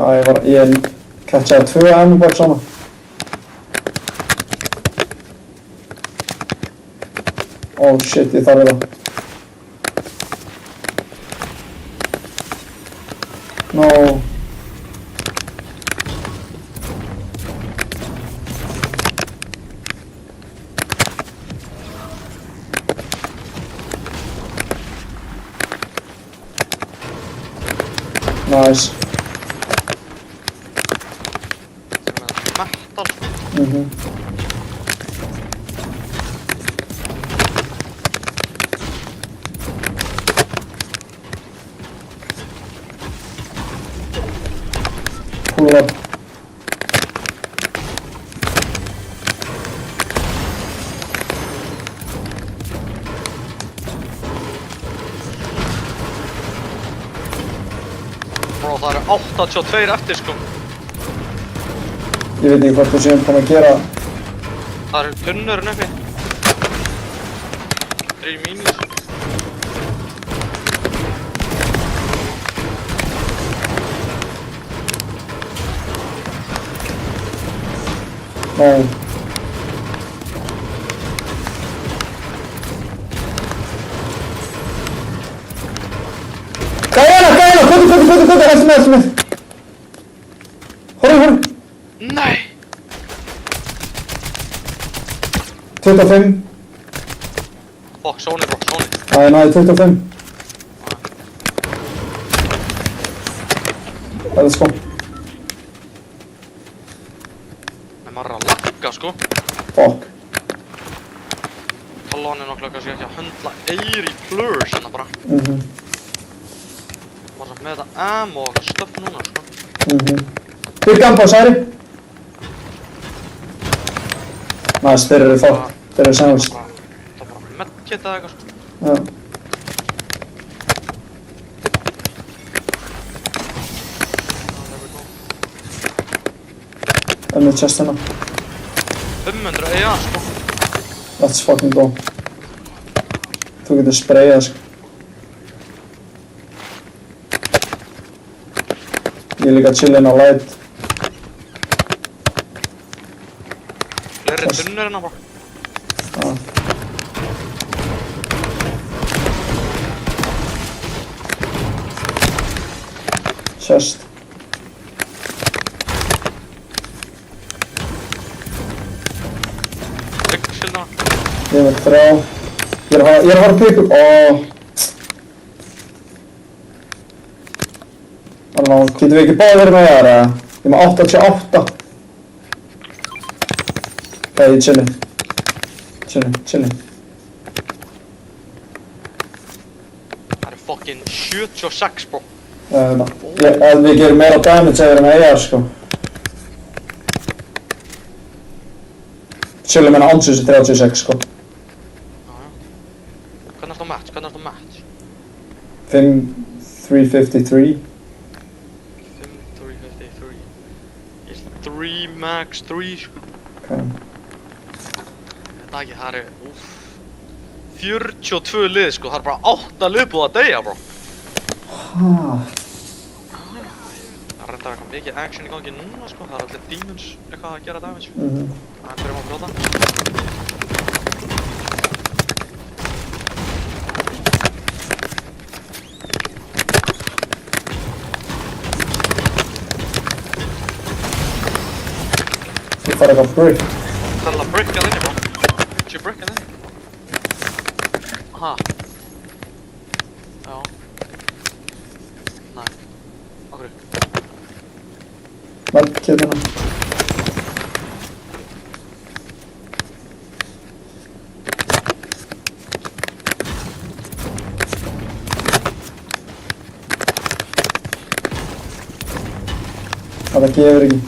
Já, ég catchaði 2 ammo box á hana. Oh shit, ég þarf það. No. Nice. Metal. Pull up. Bro, það eru 82 eftir, sko. Ég veit ekki hvort þú séum búin að gera. Það eru tunnurinn uppi. 3 mínus. No. Gæjana, hvað, heldur með. Horri. Nei! 25. Fuck, Sony, bro, Sony. Það er náði 25. Það er sko. Nei, maður er að lagga, sko. Fuck. Tallan er nokkla kannski ekki að höndla Eyri Plurs hérna bara. Maður er með þetta ammo og eitthvað stöff núna, sko. Byggan på, Sari. Nice, þeir eru fuck. Þeir eru sandwich. Það er bara medkit eða eitthvað, sko. Já. Önnur chestina. 500 EA, sko. Let's fucking go. Þú getur sprayað, sko. Ég líka chillin á light. Fleiri tunnur hérna bara. Já. Chest. Ryggskildana. Ég er með 3. Ég er að fara að pick up. Getum við ekki báðið verið með það, eða? Ég er með 88. Ok, chillin. Chillin. Það eru fucking 76 bro. Ef við gerum meira damage eða við erum með AR, sko. Chillin meina ansvisi 36, sko. Hvernig ertu á match? 5-3-53. 5-3-53. Ég er 3 max 3 sko. Ok. Þetta ekki, það eru 42 lið sko, það er bara 8 lið búið að deyja bro. Það er reyndar eitthvað mikið action í gangi núna sko, það er allir demons eitthvað að gera damage. Það er byrjum að brjóta. Ég fara eitthvað brick. Það er alveg brick að inni bro. Ekki brick að inni. Aha. Já. Nei. Okkur. Merkjöðina. Það gefur ekki.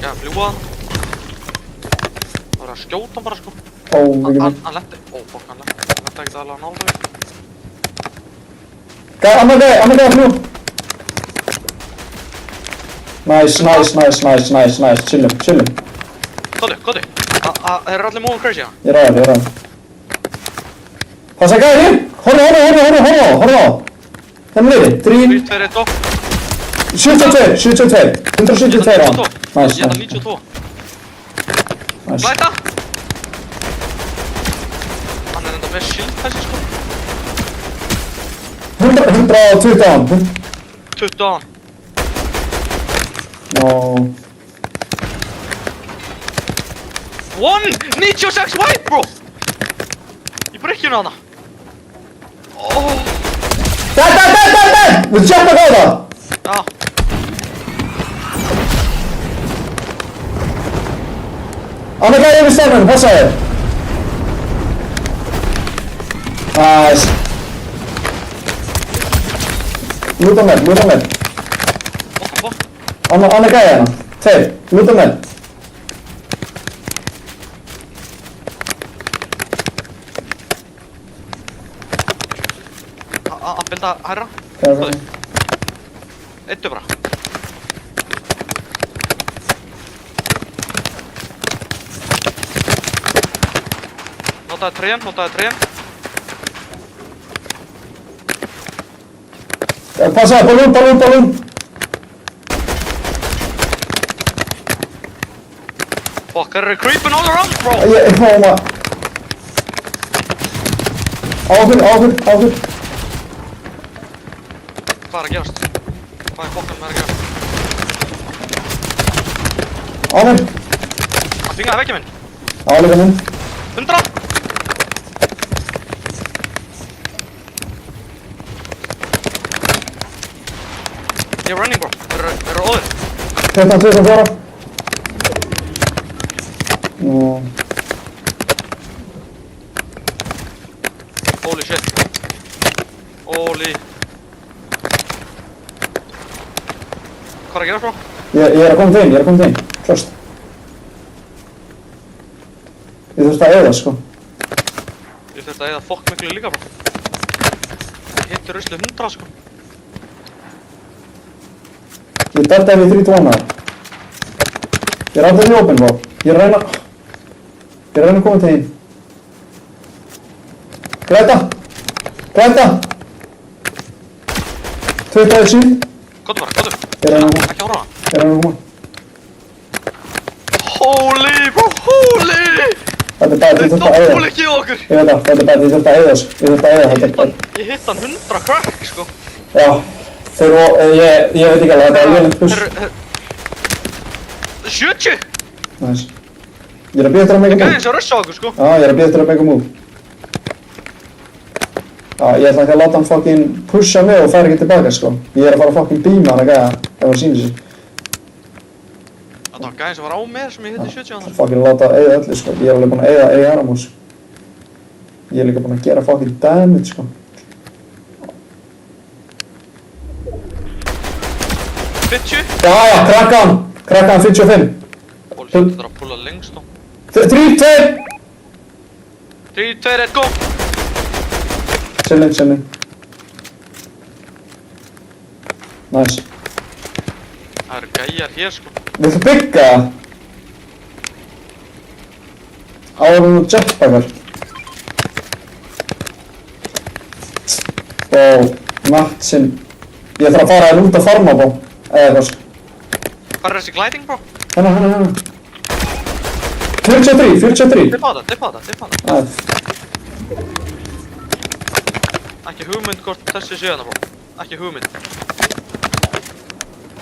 Já, fljúa hann. Það var að skjóta hann bara sko. Hann lendi. Fuck, hann lendi ekkert aðlega nálega. Annar gæði, fljú. Nice. Chillum. Góði. Þeir eru allir moving crazy, já? Ég ræði. Passa gæði hér! Horfa á! Þeim liði, 3, 3, 2, 1, 72, 172 á hann. Ég er 92. Glæta! Hann er enda með shield þessi sko. 120 á hann. 20 á hann. No. 96 white bro! Í brikkjunu hana. Dead! Við jumpa góða! Já. Annar gæði yfir stefnum, passa þér. Nice. Lúta með. Annar gæði hérna. 2, lúta með. Að bilda herra. Ok. Eittu bara. Notaði trén. Passa þér, ballún. Fuck, þeir eru creeping all around bro. Ég hóma. Áfyr. Hvað er að gerast? Hvað er fokkan með að gerast? Áfyr. Hann fingaði vekkja minn. Áleika minn. 100! Ég er running bro. Þeir eru óður. 14, Nú. Holy shit. Holy. Hvað er að gerast bro? Ég er að koma til þín, Trust. Ég þurfti að eyða, sko. Ég þurfti að eyða fokk miklu líka bro. Ég hittur ruslu 100 sko. Ég deltaði við 3 tónar. Ég er aldrei í open, bro. Ég er að reyna að koma til þín. Græta! Græta! 20 sín. Kottu bara, kottu. Er hann að koma? Ekki horfa á hann. Er hann að koma? Holy bro, holy! Þetta er bæði, ég þurfti að Þeir eyða. doppul ekki okkur. Ég veit það, þetta er bæði, ég þurfti að eyða þessu. Ég þurfti að eyða þetta. Ég hitt hann 100 crack, sko. Já, þeir voru, ég veit ekki alveg, þetta er lélegt push. 70! Nice. Ég er að býða eftir að make a Gæðin move. sem rössa okkur, sko. Já, ég er að býða eftir að make a move. Já, ég ætla ekki að láta hann fucking pusha mig og fara ekki tilbaka, sko. Ég er að fara að fucking beama hann að gæða, ef það sýnir sig. Það var gæðin sem var á mér sem ég hitti 70 á hann. Fucking láta eyða öllu, sko. Ég er alveg búinn að eyða AR-ammo, sko. Ég er líka búinn að gera fucking damage, sko. 50? Já, krakka hann! Krakka hann 55. Holy shit, þetta er að pulla lengst á. 3, 2! 3, 2, 1, go! Chillin. Nice. Það eru gæjar hér, sko. Viltu bygga það? Áður nú jetpackar. Mattsinn. Ég þarf að fara að lúta farma bó. Eða eitthvað sko. Hvað er þessi gliding, bro? Hérna. 43. Dippa á það. Æ, Ekki hugmynd hvort þessi sé hana, bro. Ekki hugmynd.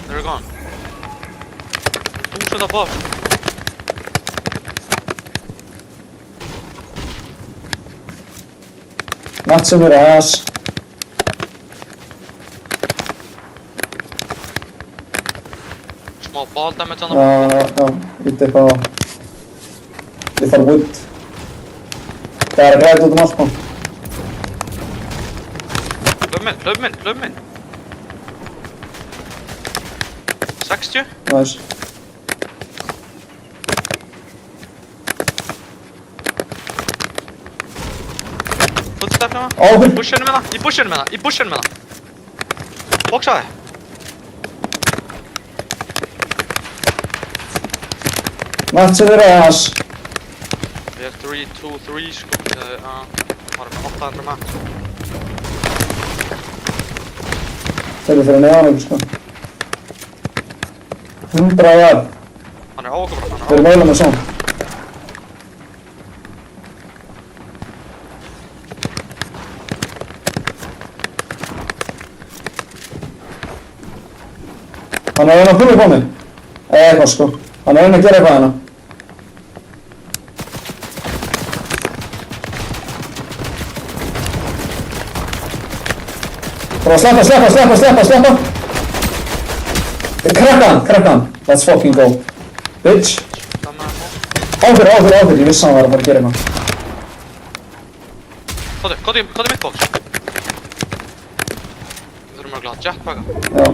They're gone. 1000 above. Mattsinn er ass. Smá ball damage hana. Já, ég dippa á. Ég þarf wood. Það er að græða út allt, man. Hlaupum inn. 60? Nice. Footstep hérna. Áður. Í bushinum með það. Boksaði. Mattsinn er ass. Við erum 3, 2, 3, sko. Það var 800 max. Þeir eru fyrir neðan, sko. 100 var. Hann er á okkur, bara. Þeir eru meila með svona. Hann er að reyna að púla upp á mig. Eða eitthvað, sko. Hann er að reyna að gera eitthvað hérna. Bara sleppa. Krakka hann. Let's fucking go. Bitch. Áfyrir. Ég vissi hann var að fara að gera eitthvað. Kóti í mitt box. Við þurfum að gláða jetpacka. Já.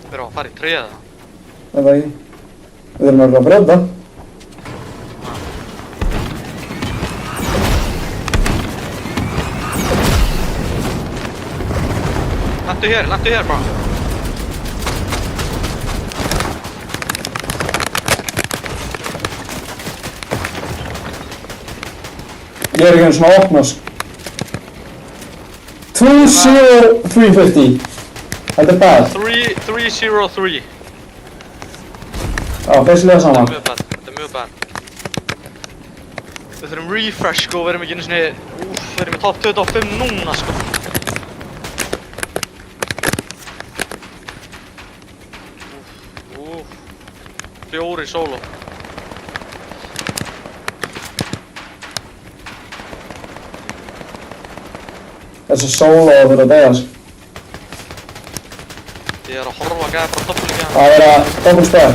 Við erum að fara í tríða það. Það var ekki. Við þurfum að brjóta. Lentu hér bara. Ég er ekki einu svona að opna, sko. 20350. Þetta er bad. 303. Já, basically það sama. Þetta er mjög bad. Við þurfum refresh, sko. Við erum ekki einu svona... Við erum í top 25 núna, sko. Fjóri solo. Þessi solo að vera að deyja, sko. Ég er að horfa að gæða bara doppelíkja. Það er að doppelspæða.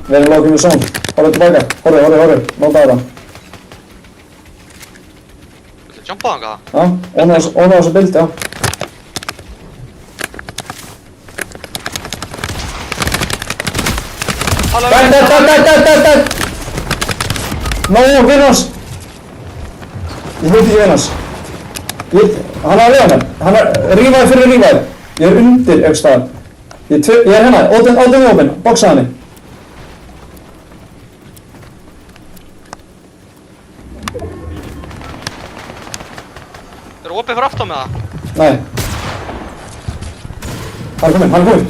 Við erum lókið með són. Horfðu tilbaka. Horfðu. Nóta þetta. Viltu jumpa þangað? Já, ofna á þessu bild, já. Dead! No, Vinnars! Ég veit ekki Vinnars. Hann er að lifa mér. Hann er revive fyrir revive. Ég er undir ykkur stað. Ég er hérna, ótinn opinn, boxa hann. Er opið fyrir aftan með það? Nei. Hann er kominn.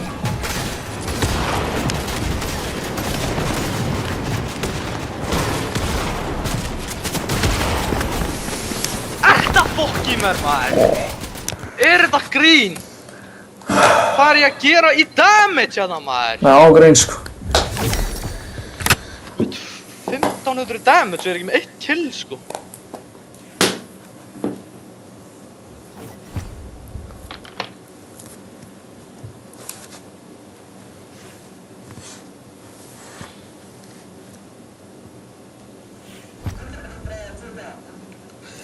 Þetta fokk í mér, maður! Er þetta grín? Hvað er ég að gera í damage hérna, maður? Nei, ágrein sko. 1500 damage og ég er ekki með 1 kill, sko.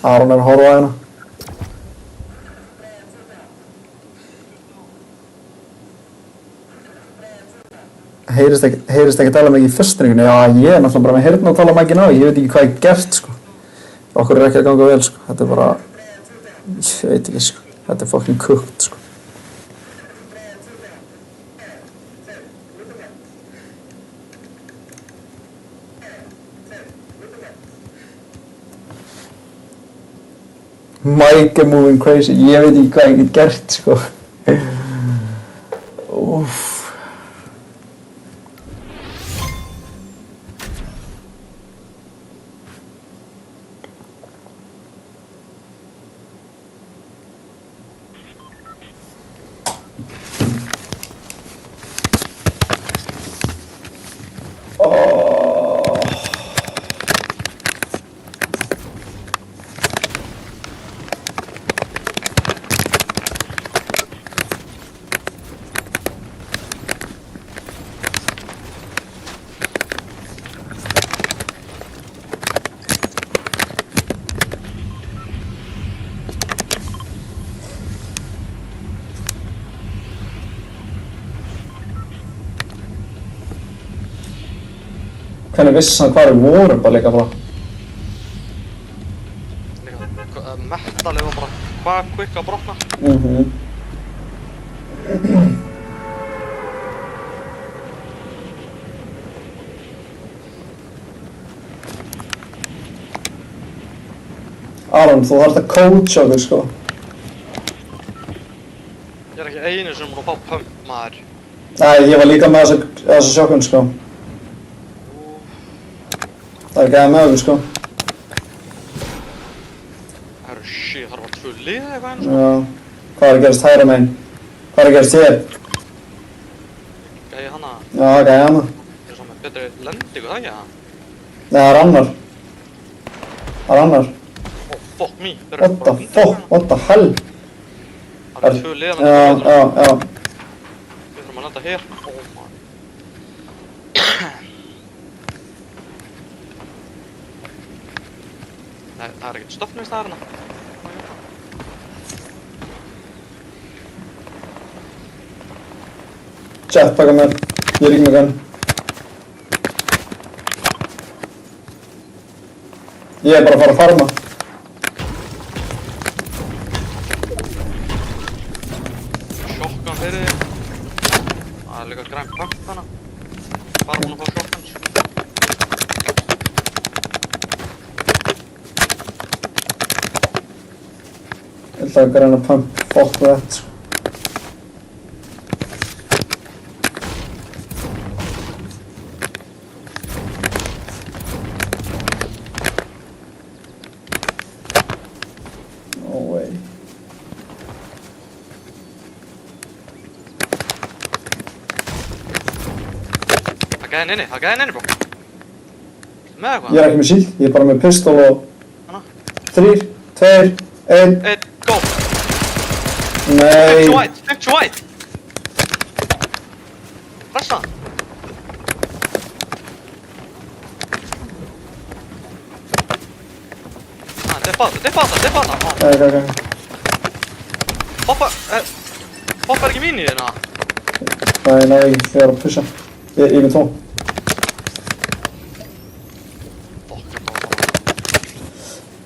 Aron er að horfa á hérna. Heyrist ekki tala mikið í föstringunni. Já, ég er náttúrulega bara með heyrnartalamækin á. Ég veit ekki hvað ég gert, sko. Okkur er ekki að ganga vel, sko. Þetta er bara... Ég veit ekki, sko. Þetta er fucking cooked, sko. Mike er moving crazy. Ég veit ekki hvað ég get gert, sko. Úff. Hvernig vissi hann hvað við vorum bara líka bara? Metalið var bara hvað quick að brotna. Aron, þú þarft að coacha þig, sko. Ég er ekki einu sem múin að fá pump, maður. Nei, ég var líka með þessa sjokkun, sko. Það er gæða með okkur, sko. Shit, það var 2 lið eða eitthvað enn, sko. Já. Hvað er að gerast hægra megin? Hvað er að gerast hér? Gæði hana. Já, gæði hana. Það er svo með betri lendingu, það ekki það? Nei, það er annar. Það er annar. Oh, fuck me. What the hell? Það er 2 lið að Já. Við þurfum að lenda hér. Oh my. Nei, það er ekkert stöfnum í staðarina. Jetpacka mér. Ég er ekki með gunn. Ég er bara að fara að farma. Shotgun fyrir þig. Það er líka græn pump hana. Bara búin að fá shotguns. Ég ætla að græna pump. Fuck that. No way. Það gæði henni, bro. Með eitthvað? Ég er ekki með síld. Ég er bara með pistol og... Hana? 3, 2, 1. 1, go! Nei. 50 white! Pressa! Deppa þetta! Ok. Hoppar ekki mín í hérna? Nei, ég er að pusha. Ég er með 2.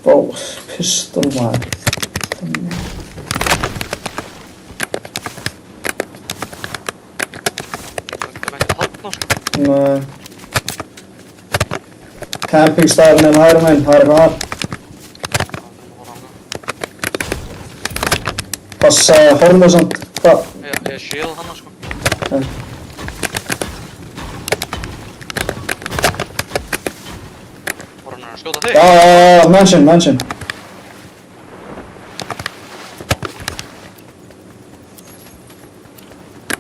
Bó, pistol maður. Nei. Campingstaðurinn er hægra megin, það er eitthvað þar. Pass horfðu samt. Hvað? Ég shield hana sko. Okay. Var hann að skjóta þig? Já, mansion.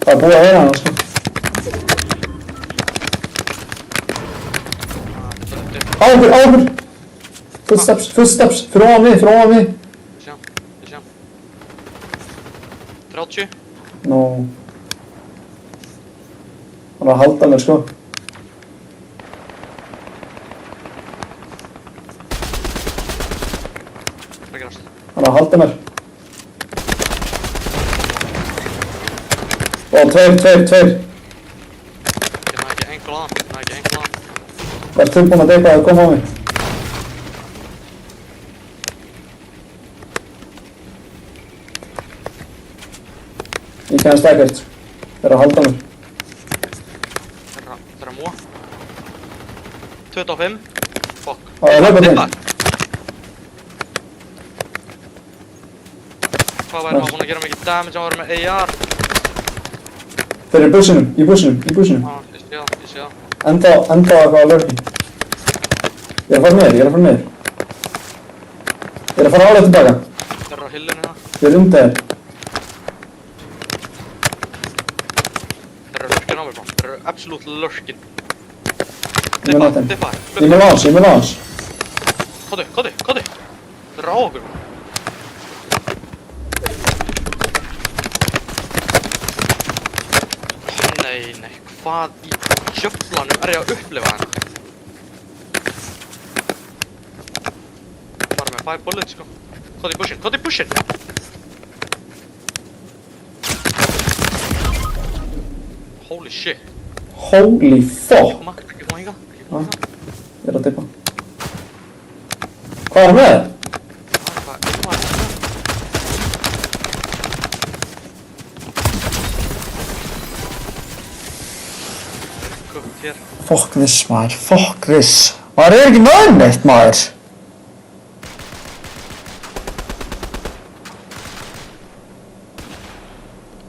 Það er búið að heyra hana sko. Áður! Footsteps, fyrir ofan mig. Ég sé hann. 30. Nó. Hann er að halda mér sko. Hvað gerast? Hann er að halda mér. Ó, tveir. Ég næði ekki engul á hann. Hvað er tilbúin að deypa að koma á mig? Ég kennast ekkert. Það er að halda mér. Þeir að múa. 25. Fuck. Það er að hlaupa til. Hvað væri maður búinn að gera mikið damage að vera með AR? Þeir eru í bussinum. Ég sé það. Enda eitthvað að lurki. Ég er að fara niður. Ég er að fara álega tilbaka. Þeir eru á hillinu það. Ég er undir þér. Þeir eru lurkin á mig bro. Þeir eru absolutt lurkin. Ég með náttúrulega. Diffa. Ég með lans. Kóti. Þeir eru á okkur. Nei. Hvað í jöfnlanum er ég að upplifa hérna? Bara með 5 bullets sko. Kóti bushin. Holy shit. Holy fuck. Ekki koma hingað. Ég er að deypa. Hvað er með? Hér. Fuck this maður. Maður er ekki með neitt maður.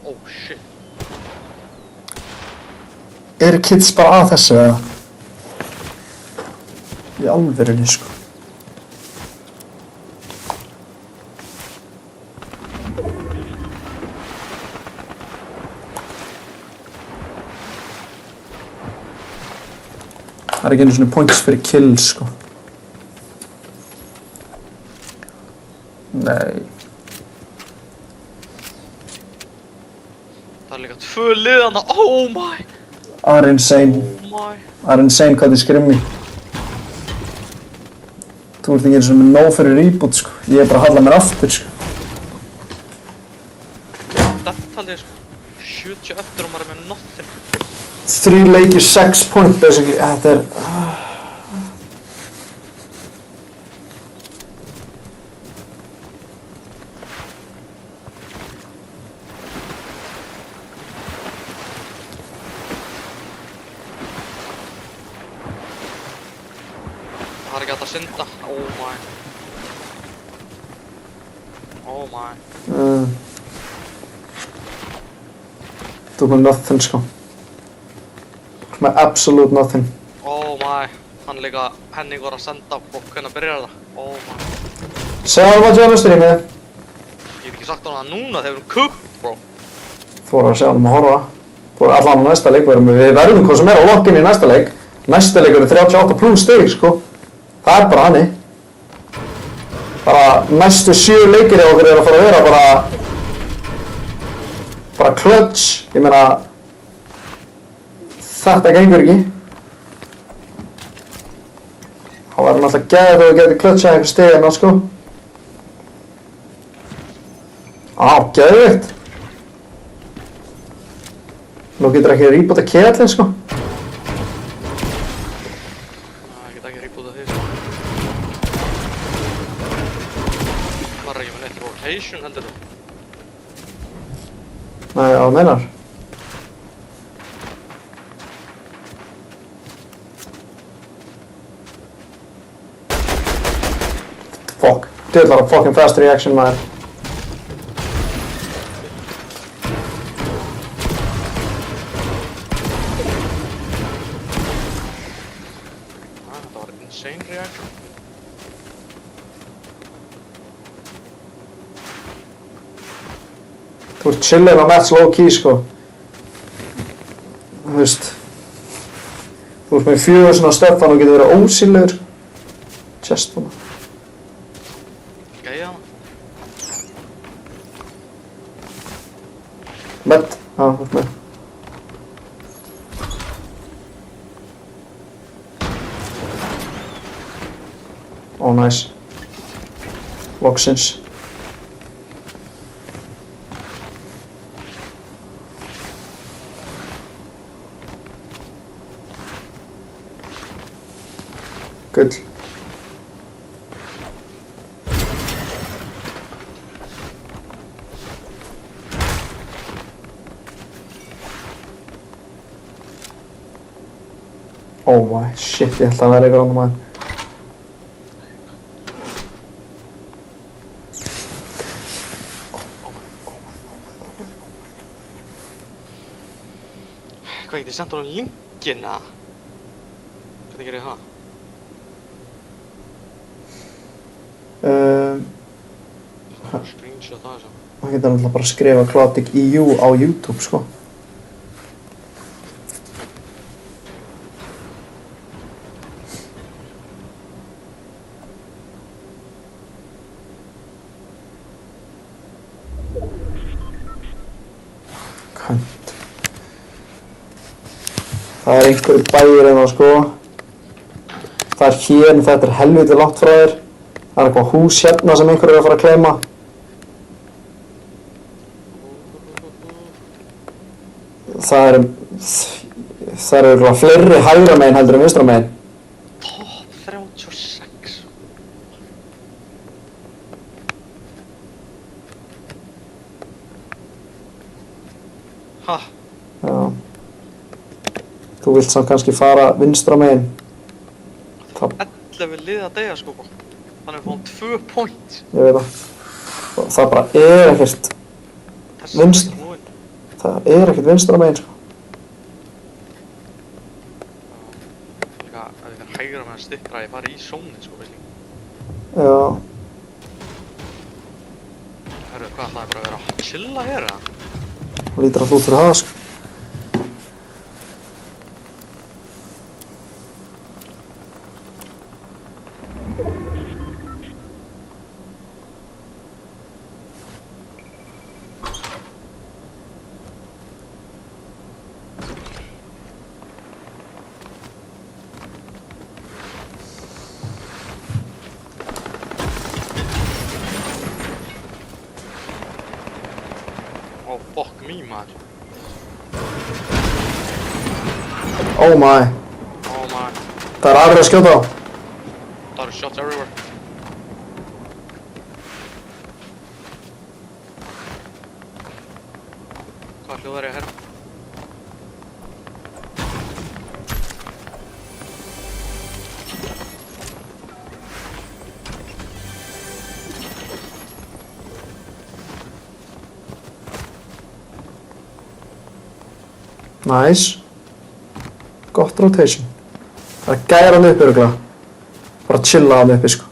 Oh shit. Eru kids bara að þessu eða? Í alvörunni sko. Það er ekki einu svona points fyrir kill sko. Nei. Það er líka 2 liðana. Oh my. Það er insane. Það er insane hvað þið skrimmi. Þú ert ekki einu svona með nóg fyrir reboot sko. Ég er bara að halla mér aftur sko. Þetta haldið sko. 70 eftir og maður er með nothing. 3 leikir 6 point basically. Þetta er... Það er ekki hægt að synda. Oh my. Þú með nothing sko. Með absolute nothing. Oh my. Hann líka, Henning var að senda og hvernig byrjar það? Oh my. Segðu hann hvað tjóðum streamið. Ég hef ekki sagt hann það núna, þeir eru cooked bro. Þú voru að segja hann að horfa. Þú voru allan á næsta leik. Við verðum hvað sem er á lokkinn í næsta leik. Næsta leik eru 38 plus stig sko. Það er bara hannig. Bara næstu 7 leikir hjá okkur eru að fara að vera bara clutch. Ég meina þetta gengur ekki. Það verður náttúrulega geðið þú getur clutchað einhver stig hérna sko. Geðvikt. Nú getur ekki reboota kjellin sko. Ég get ekki reboota því sko. Var ekki með neitt rotation heldur þú? Nei, á meinar. Fuck. Djöðlar á fucking fast reaction maður. Þú ert chillin á match low key sko. Þú veist. Þú ert með 4 svona stöffan og getur verið ósýnilegur. Chest svona. Gæja hana. Med. Já, þú ert með. Ó, nice. Loksins. Gull. Oh my shit, ég held að það væri ykkur annar maður. Hvað getið sendt á linkinn eða? Hvernig gerir það? Screenshot af þessu. Það getur náttúrulega bara að skrifa Clautic EU á YouTube sko. Könt. Það er einhver bæir hérna sko. Það er hérna, þetta er helviti langt frá þér. Það er eitthvað hús hérna sem einhver er að fara að claima. Það eru örugglega fleiri hægra megin heldur en vinstra megin. Top 36. Ha? Já. Þú vilt samt kannski fara vinstra megin. 11 liða að deyja sko. Hann er fóðan 2 point. Ég veit það. Og það bara er ekkert vinstra. Það er ekkert vinstra megin sko. Líka, ef ég fer hægra með að stikkra, ég fari í sónin sko, veist líka. Já. Hörru, hvað ætlaði bara að vera að chilla hér eða? Það lítur að þú fyrir það sko. Oh, fuck me, maður. Oh my. Oh my. Það er aðrir að skjóta á. Það eru shots everywhere. Hvað hljóð er ég að herra? Nice. Gott rotation. Það er gæra hann uppi örugglega. Bara chilla hann uppi sko.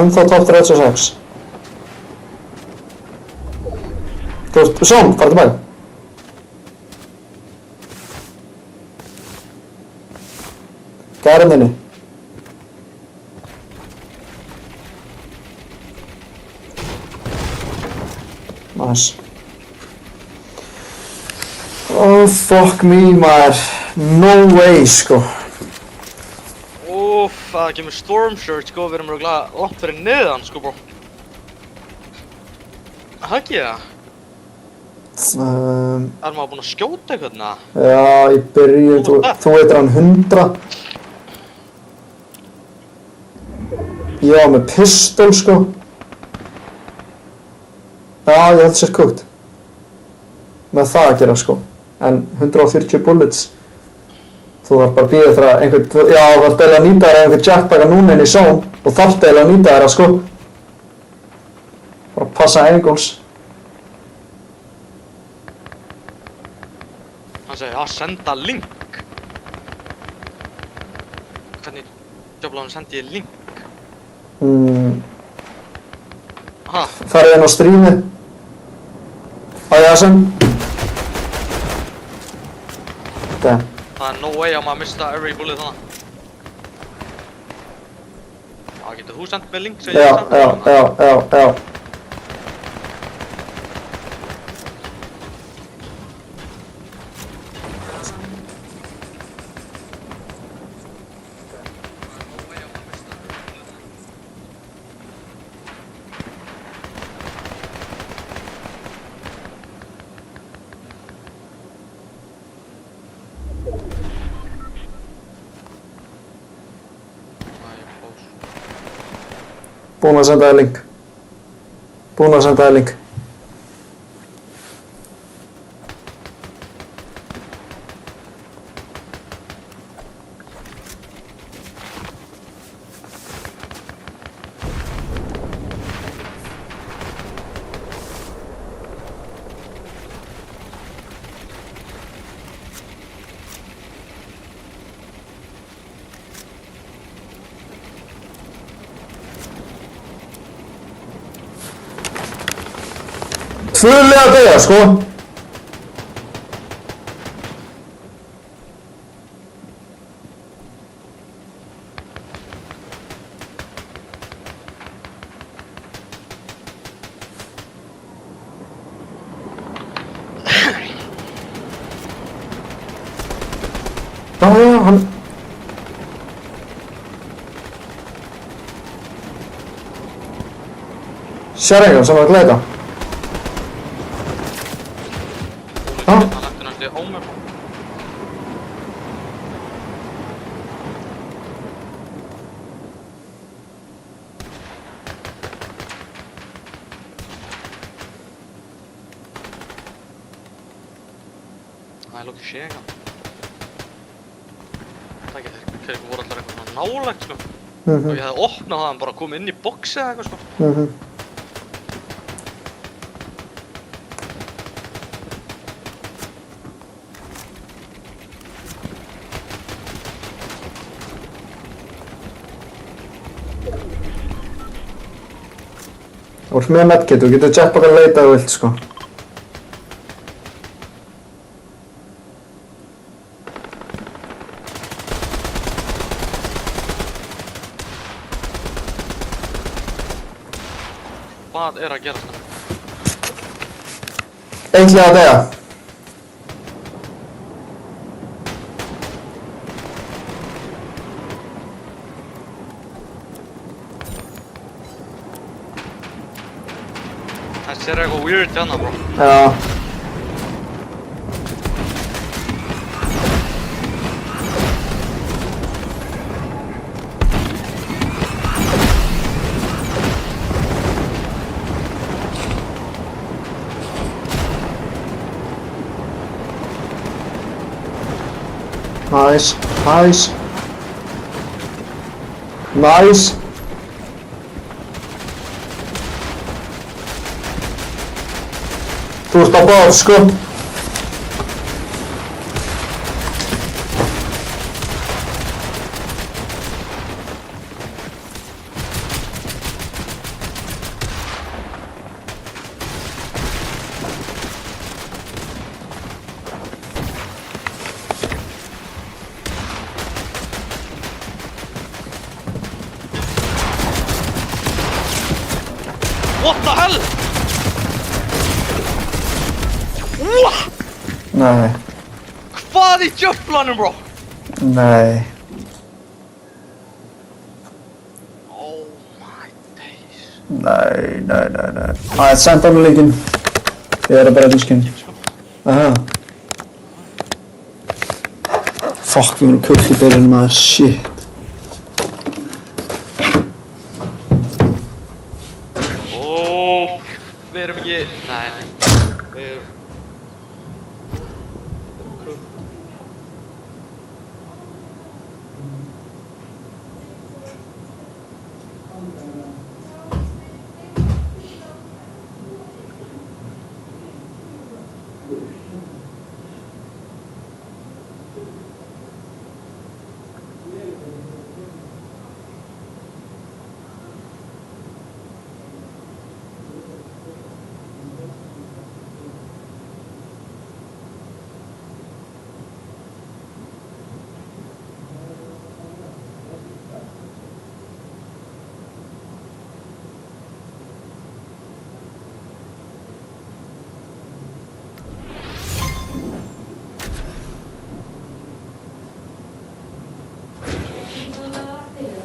Ennþá top 36. Þú veist, Són, fara tilbaka. Gærin þinni. Nice. Oh fuck me maður. No way sko. Úff, það kemur storm surge sko, við erum örugglega langt fyrir neðan sko, bro. Það ekki það? Er maður búinn að skjóta eitthvað na? Já, í byrjun, þú veitir hann 100. Ég var með pistol sko. Já, ég held sér kúkt. Með það að gera sko. En 140 bullets. Þú Þú þarf bara að bíða eftir að einhvern, já, þú þarf eiginlega að nýta þér einhvern jetpack að núna inn í zone og þarf eiginlega að nýta þér að sko. Bara passa angles. Hann segir að senda link. Hvernig djöflanum sendi ég link? Aha, Farið inn á streamið. Á Jason. Damn. það er no way að maður mista every bullet þannig. Já, getur þú sendt með link sem Já, ég sendi? já. Búinn að senda þér link. Búinn að senda þér link. Tvölega að deyja, sko. Já, hann... Sér engan sem var að gleita. Hann lendi næstu á mér. Það er lókið sé engan. Það ekki þeir voru allar eitthvað svona nálægt sko. Og ég hefði opnað það en bara komið inn í boxi eða eitthvað sko. Þú ert með medkit, þú getur jetpack að leita ef þú vilt, sko. Hvað er að gerast það? Einhlega að deyja. Það er eitthvað weird hérna bro. Já. Nice, nice. Nice. Þú ert á bát, sko. What the hell? What? Nei, Hvað í djöflanum bro? nei. Oh my days. Nei. Það er senda hann líkin. Ég er að bara diskinn. Aha. Fuck, við erum kull í byrjun maður, shit. Við erum ekki... Nei. Við erum...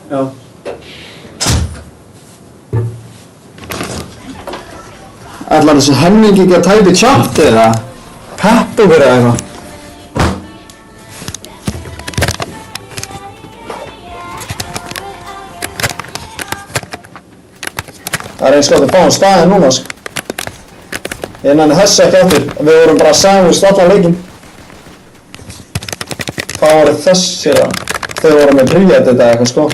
Já. Ætlar þessi Henning ekki að tæpa í tjattið eða? Pepp okkur eða eitthvað? Það er eins gott að fá staðinn núna, sko. Ég nenni þess ekki eftir. Við vorum bara sandwiched allan leikinn. Hvað voru þessir að? Þau voru með Bríett þetta eitthvað, sko.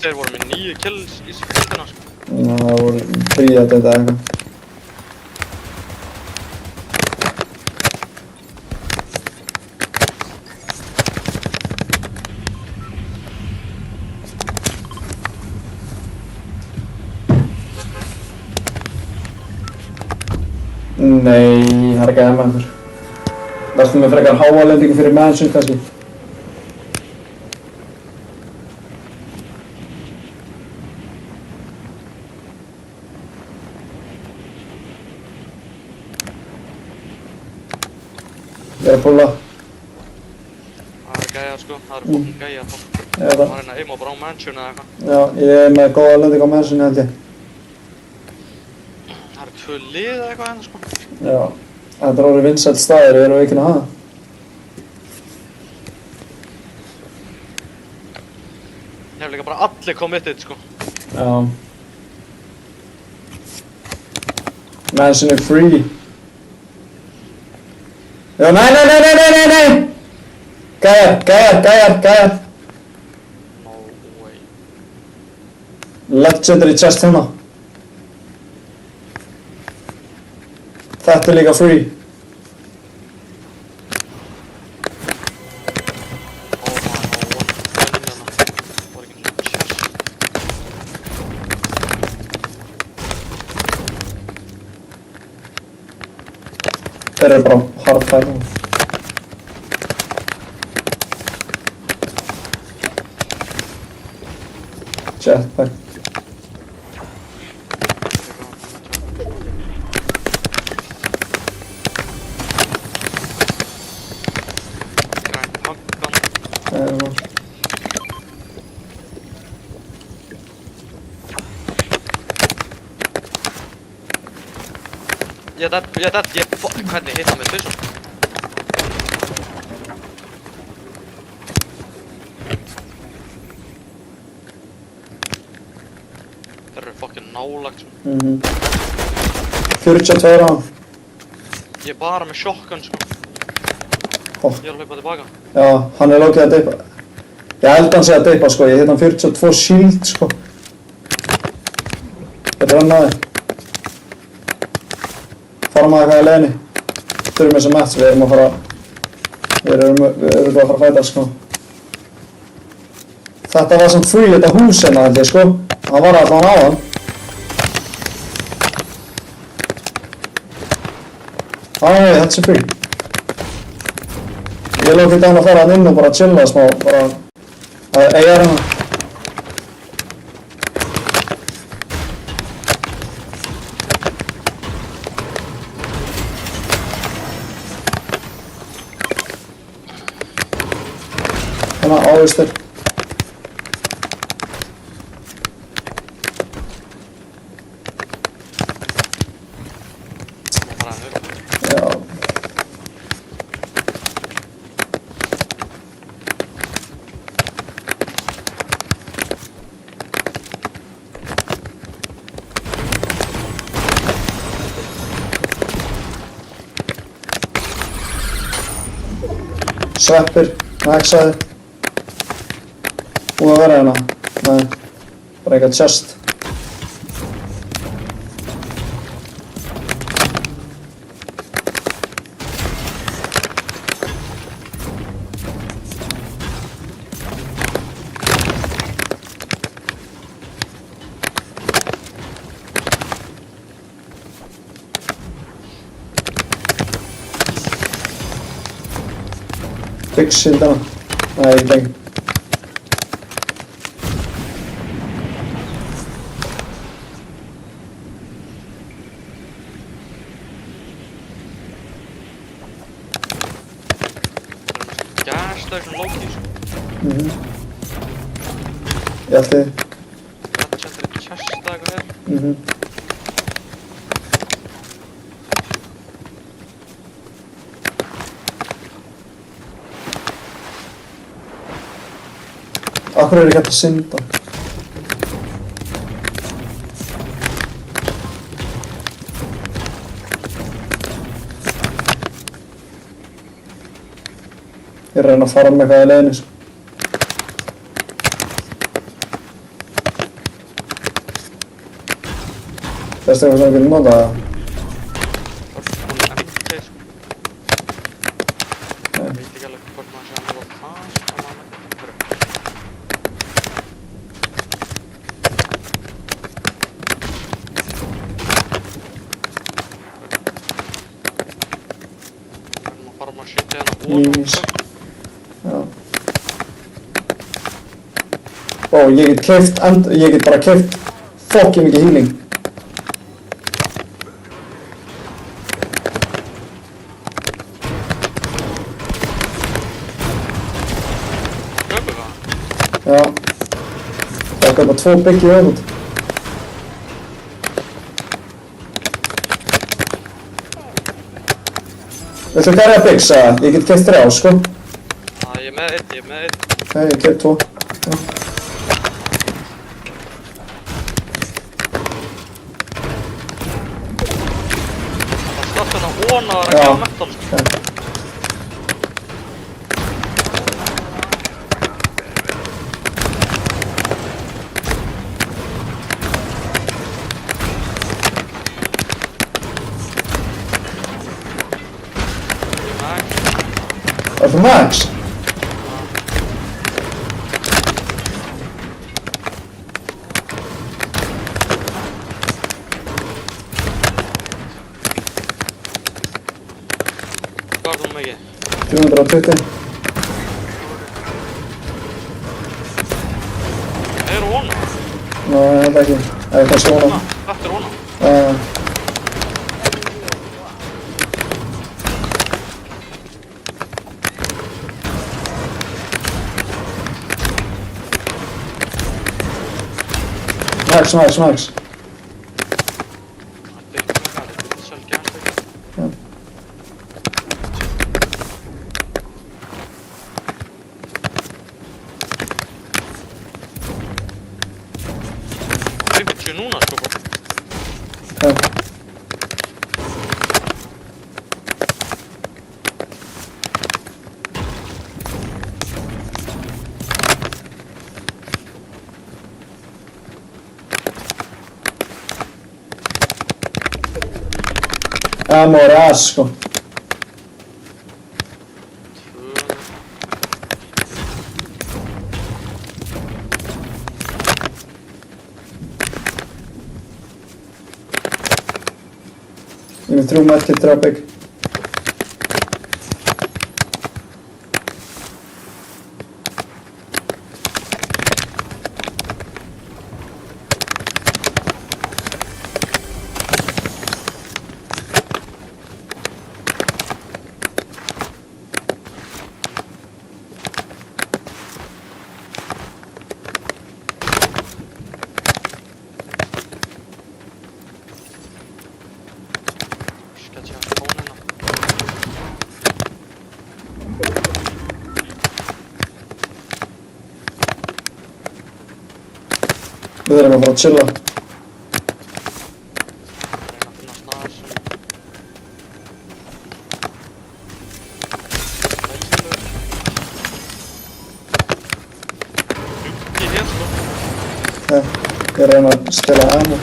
Þeir voru með 9 kills í skildina, sko. Það voru Bríett þetta eitthvað. Nei, það er ekki aðeins með einhver. Verðum við frekar háalendingu fyrir mansion kannski? Ég er að púla. Það er gæja, sko. Það eru fokkin gæja, fokkin. Ég veit Það það. var hérna aim á bara á mansion eða eitthvað. Já, ég er með góða lendingu á mansioni held ég. Það eru 2 lið eða eitthvað hérna, sko. Já, þetta er orðið vinsæll staðir, við erum ekki að hafa. Ég hef líka bara allir committed, sko. Já. Mansion er free. Já, nei! Gæjar! No way. Legendary chest hérna. Þetta er líka free. Oh my god. Var ekki einu sinni chest. Þeir eru bara hardfire. Jetpack. Græn pakkan. Hvernig hitt hann með tvisvar? Þeir eru fokkin nálagt, sko. 42 á hann. Ég er bara með shotgun, sko. Ó. Ég er að hlaupa tilbaka. Já, hann er lókið að deipa. Ég held hann sé að deipa, sko. Ég hitt hann 42 shield, sko. Þetta er hann aðeins. Fara maður eitthvað í leiðinni. Þurfum þessa match, við erum að fara að fæta, sko. Þetta var samt free, þetta hús hérna, held ég, sko. Hann var allan á hann. Æ, þetta er free. Ég lókið down að fara hann inn og bara chilla smá, bara að eiga hérna. Hérna, ávistir. Ég fara að höfða. Já. Sveppir, maxaði. Búið að vera hérna. Nei, bara eitthvað chest. Byggsildana. Nei, ég geng. Gas station low-key, sko. Ég ætti þið. Ratchet er chest eða eitthvað þeir. Akkur er ekki hægt að synda? Ég er að reyna að fara með eitthvað í leiðinni, sko. Þetta er eitthvað sem við getum notað það. Hún er empty sko. Ég veit ekki alveg hvort maður sé að nota það sko, maður með þetta. Við erum að fara með að setja hérna Nýs. Já. Ó, ég get bara keypt fucking mikið healing. Köpum það? Já. Það er bara 2 byggi í öðvöld. Viltu hverja byggs að ég get keypt 3 sko? Já, ég er með 1, Nei, ég keypt 2. Já. Það slapp hérna óna að Já. rækja á metal sko. Já. Er það max? Hvað er þú mikið? 320. Það eru óna? Ná, ég held ekki. Það er kannski óna. Þetta er óna. Max. Þetta er ekki með það, þetta er sjálfgefast ekki. Já. Það er 50 núna sko. Já. Amor sko. 2. Ég er með 3 medkit, 3 bygg. Skal jeg tage fónina? Við erum að fara að chilla. Reyna að finna staðar sem Ekki hér sko. Já. Ég er að reyna að stela ammo.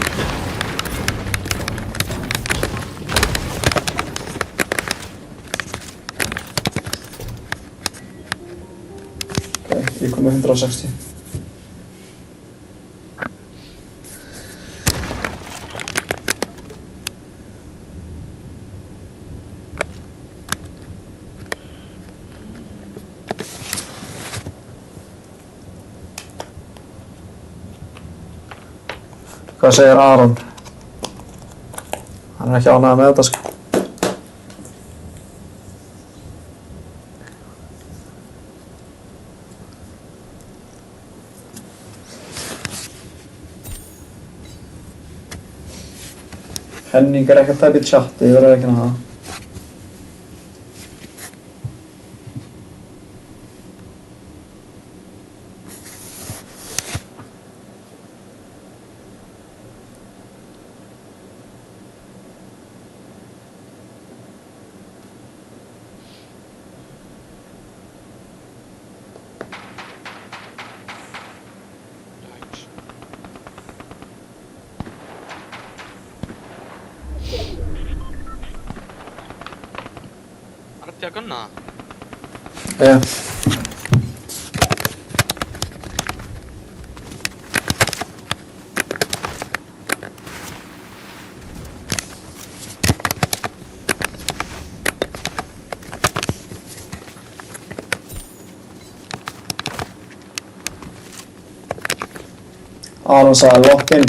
Ok, ég kom með 160. Hvað segir Aron? Hann er ekki ánægður með þetta sko. Henning er ekki að tæpa í chatti, ég verður ekki að það. Jæks. Arti að gunna það? Já. Aron sagði lock in.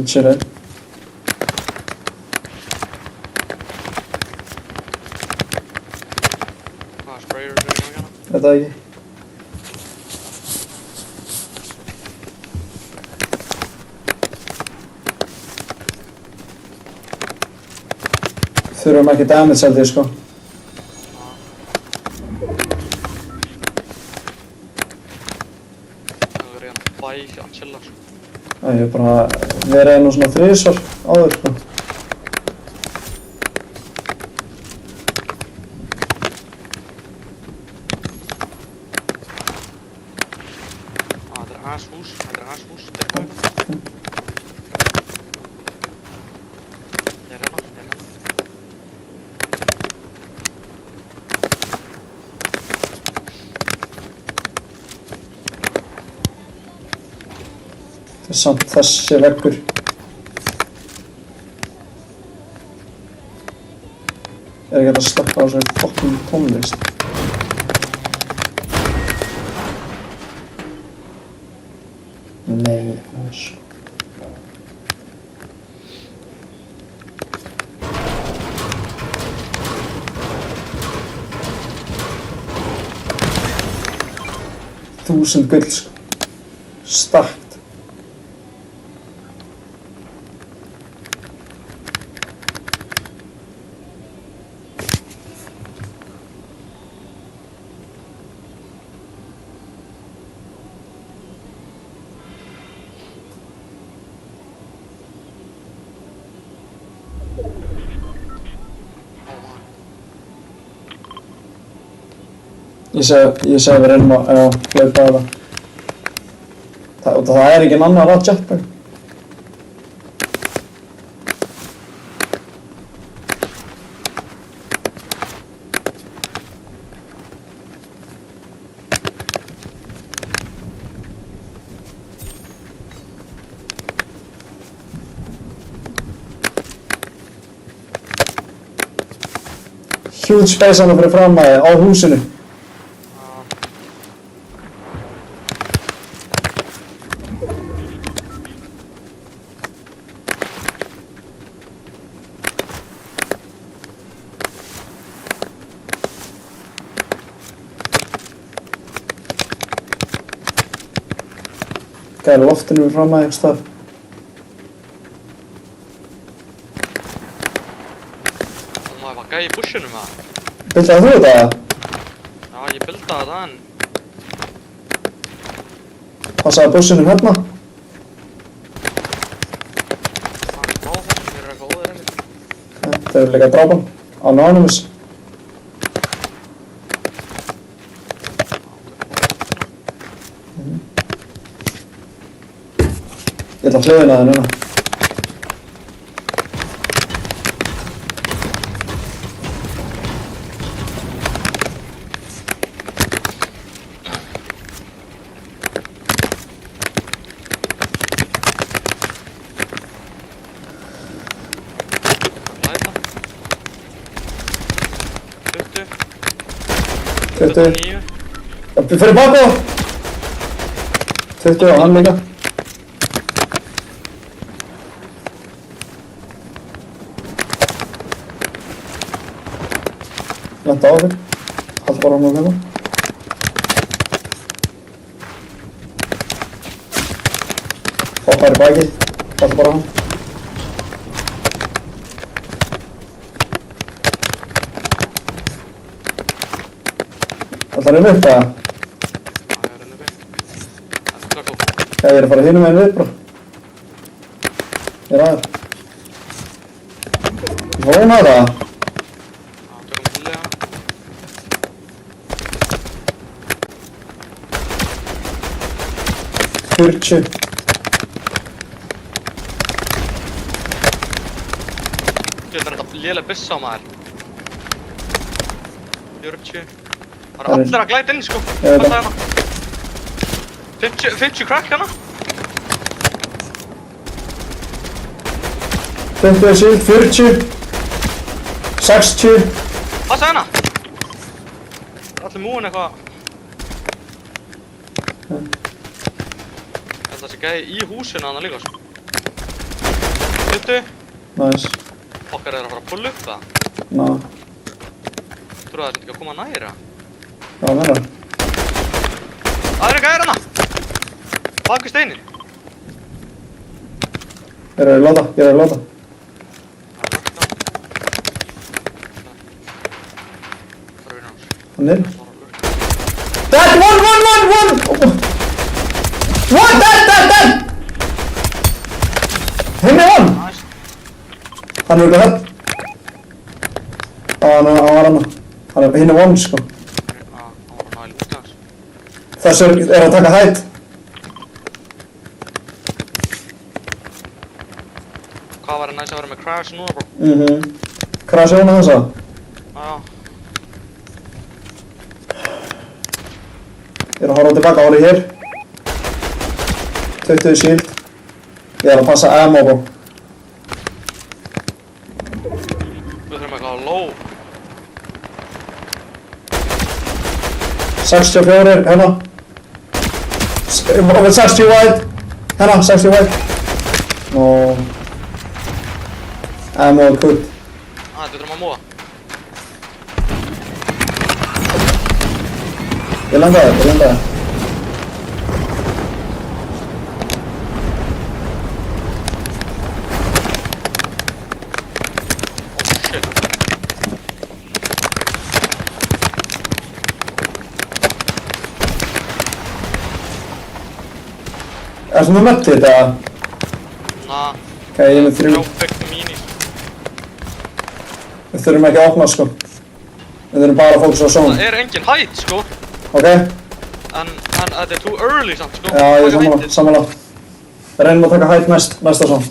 Chillen. Hvaða sprayer eru í gangi hana? Þetta ekki. Þurfum ekki damage held ég sko. Það er hérna bæ að chilla sko. Ég hef bara verið nú svona þrisvar áður sko. Þetta er hans hús, þetta er hans hús, þetta er bæ. Ég er hérna, ég er hérna. Það er samt þessi veggur. Er ekki hægt að slökka á þessari fucking tónlist. Nei, það er svo. Þúsund gull sko. Stakt. Ég segi við reynum að hlaupa á það. Og það er ekki annar að jetpack. Huge space hana fyrir fram að á húsinu. Gæði loftinu fyrir fram að einhvers stað. Það var gæi í bushinu með það. Bildaði þú þetta? Já, ég bildaði það en Passaði bussinum hérna? það er báð það sem eru eitthvað óður einnig. Þeir eru líka að drápa hann. Anonymous. Ég ætla að hliðina það núna. Læta. 20. 20. 9. Fyrir baka! 20 og hann líka. Lenta á þig. Haldur bara hann og hérna. Hoppar í bakið. Haldur bara hann. Ætlar henni upp eða? Já, ég er henni upp. Það er klart. Já, ég er að fara hinum meginn við, bror. Ég er aðeins. Ég fór hún að það. Já, tökum hillega. 40. Þetta er þetta léleg byssa á maður. 40. Það Það er- eru allir að glæta inn, sko. Ég veit Hvað það. sagði hana? 50 crack hana? 50 síld, 40. 60. Hvað sagði hana? Allir múin eitthvað. Þetta sé gæði í húsinu hana líka, sko. 20. Nice. Okkar er að fara að pulla upp það. Ná, Trúið það sem ekki að koma næra. já, meira. Það eru gæðir hana! Bak við steinin. Ég er að láta, ég er að láta. Það er hans. Hann er. Dead, one! What? Dead! Hinn er hann! Næst. Hann er ekki hætt. Hann var hann. Hann er hinn er one, sko. Já, hann var að ná í lúti hans. Þessur er að taka hætt. Hvað var það næst að vera með crash núna, bro? Krasja hún að þessa. Já. Ég er að horfa tilbaka, horfa hér. 20 shield. Ég er að passa ammo, bro. Við þurfum eitthvað á low. 64, hérna. 60 wide. Hérna, 60 wide. Nó. Ammo er kutt. Þetta þurfum að móa. Ég lenda það. Shit. Ertu með mötti þetta? Na. Ok, ég er með 3. Byggt minis. Við þurfum ekki að opna, sko. Við þurfum bara að fókusa á Það zone. er engin hætt, sko. Ok? En þetta er too early samt, sko. Já, ég er Taka sammála, heitið. sammála. Reynum að taka hætt næsta zone.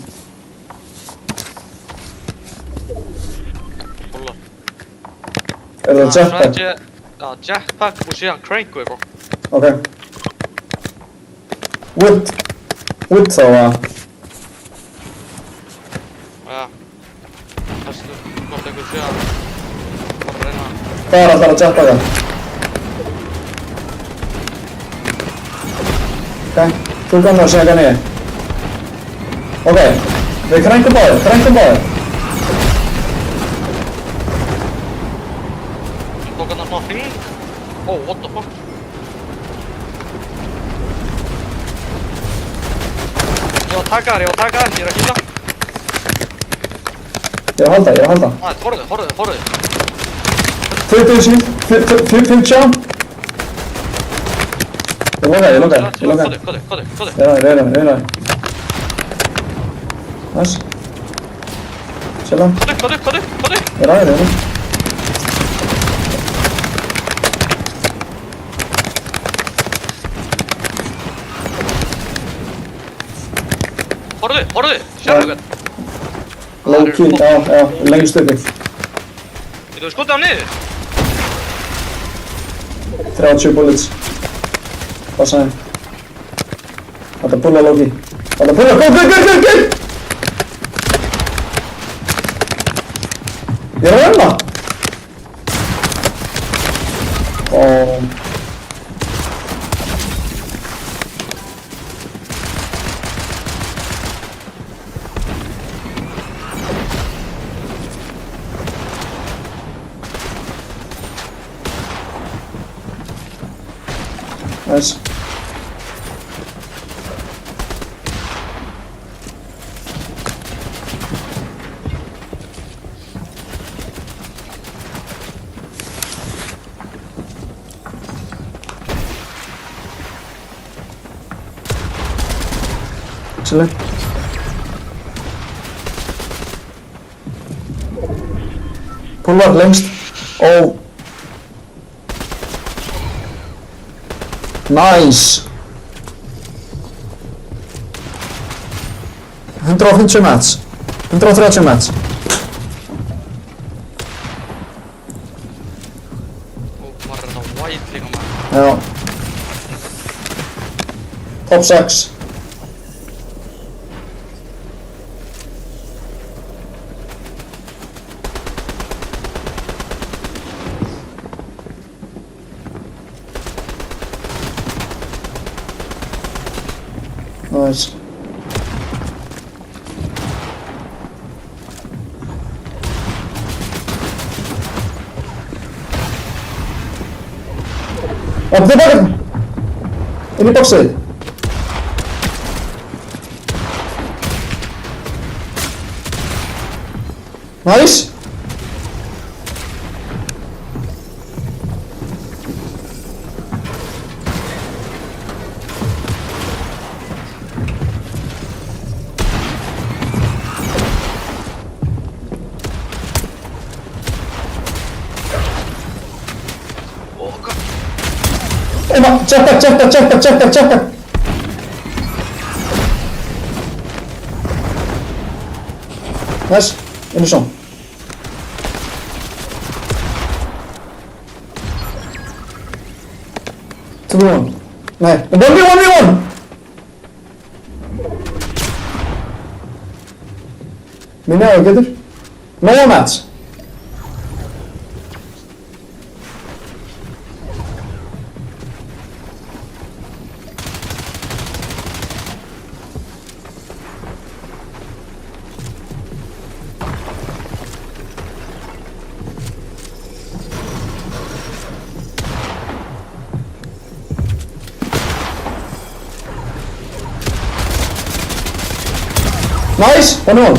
Búllar. Er það jetpack? Já, jetpack og síðan crankway, bro. Ok. Wood þá að. Já. Bestu, hvort einhver sé að bara reyna að... Hvað er alltaf að jetpacka? Ok, þú kannar að segja niður. Ok, við krænkum báðir. Ég tók hann smá hring. Oh, what the fuck? Ég var að taka þær, ég er að kýla. Ég er að halda. Horfðu. 20 síld, 50. Ég loka. Kóði. Ég er aðeins. Næs. Sjálf. Kóði. Ég er aðeins. Horfðu, sérðu hvað? Low key, já, lengst uppi. Getur við skotið á niður? 30 bullets. Passaði. Þetta pulla low key. Go! Ég er að renna! Nice. Excellent. Púlvar lengst. Oh. Nice. 150 mats. 130 mats. Og var þetta white líka maður. Já. Top 6. Nice. Upp tilbaka! Inn í boxið! Nice! Emma, jetpack! Nice, inn í zone. Two v one. Nei, 1v1! Minni á það getur. No more mats. Nice! 1v1.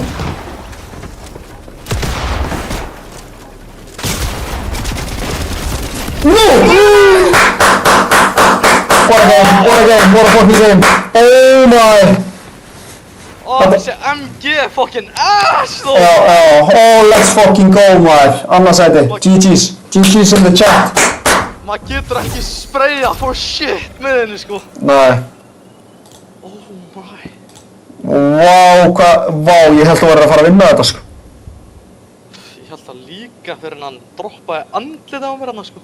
No! What a fucking game. Oh my! Ó, þessi MG fucking ass þó! Oh, let's fucking go maður. Annarsæti, GG's in the chat. Maður getur ekki sprayað for shit með henni sko. Nei. Oh my. Vá, ég held að þú verður að fara að vinna þetta sko. Ég held að líka fyrir hann droppaði andlið á mér hann sko.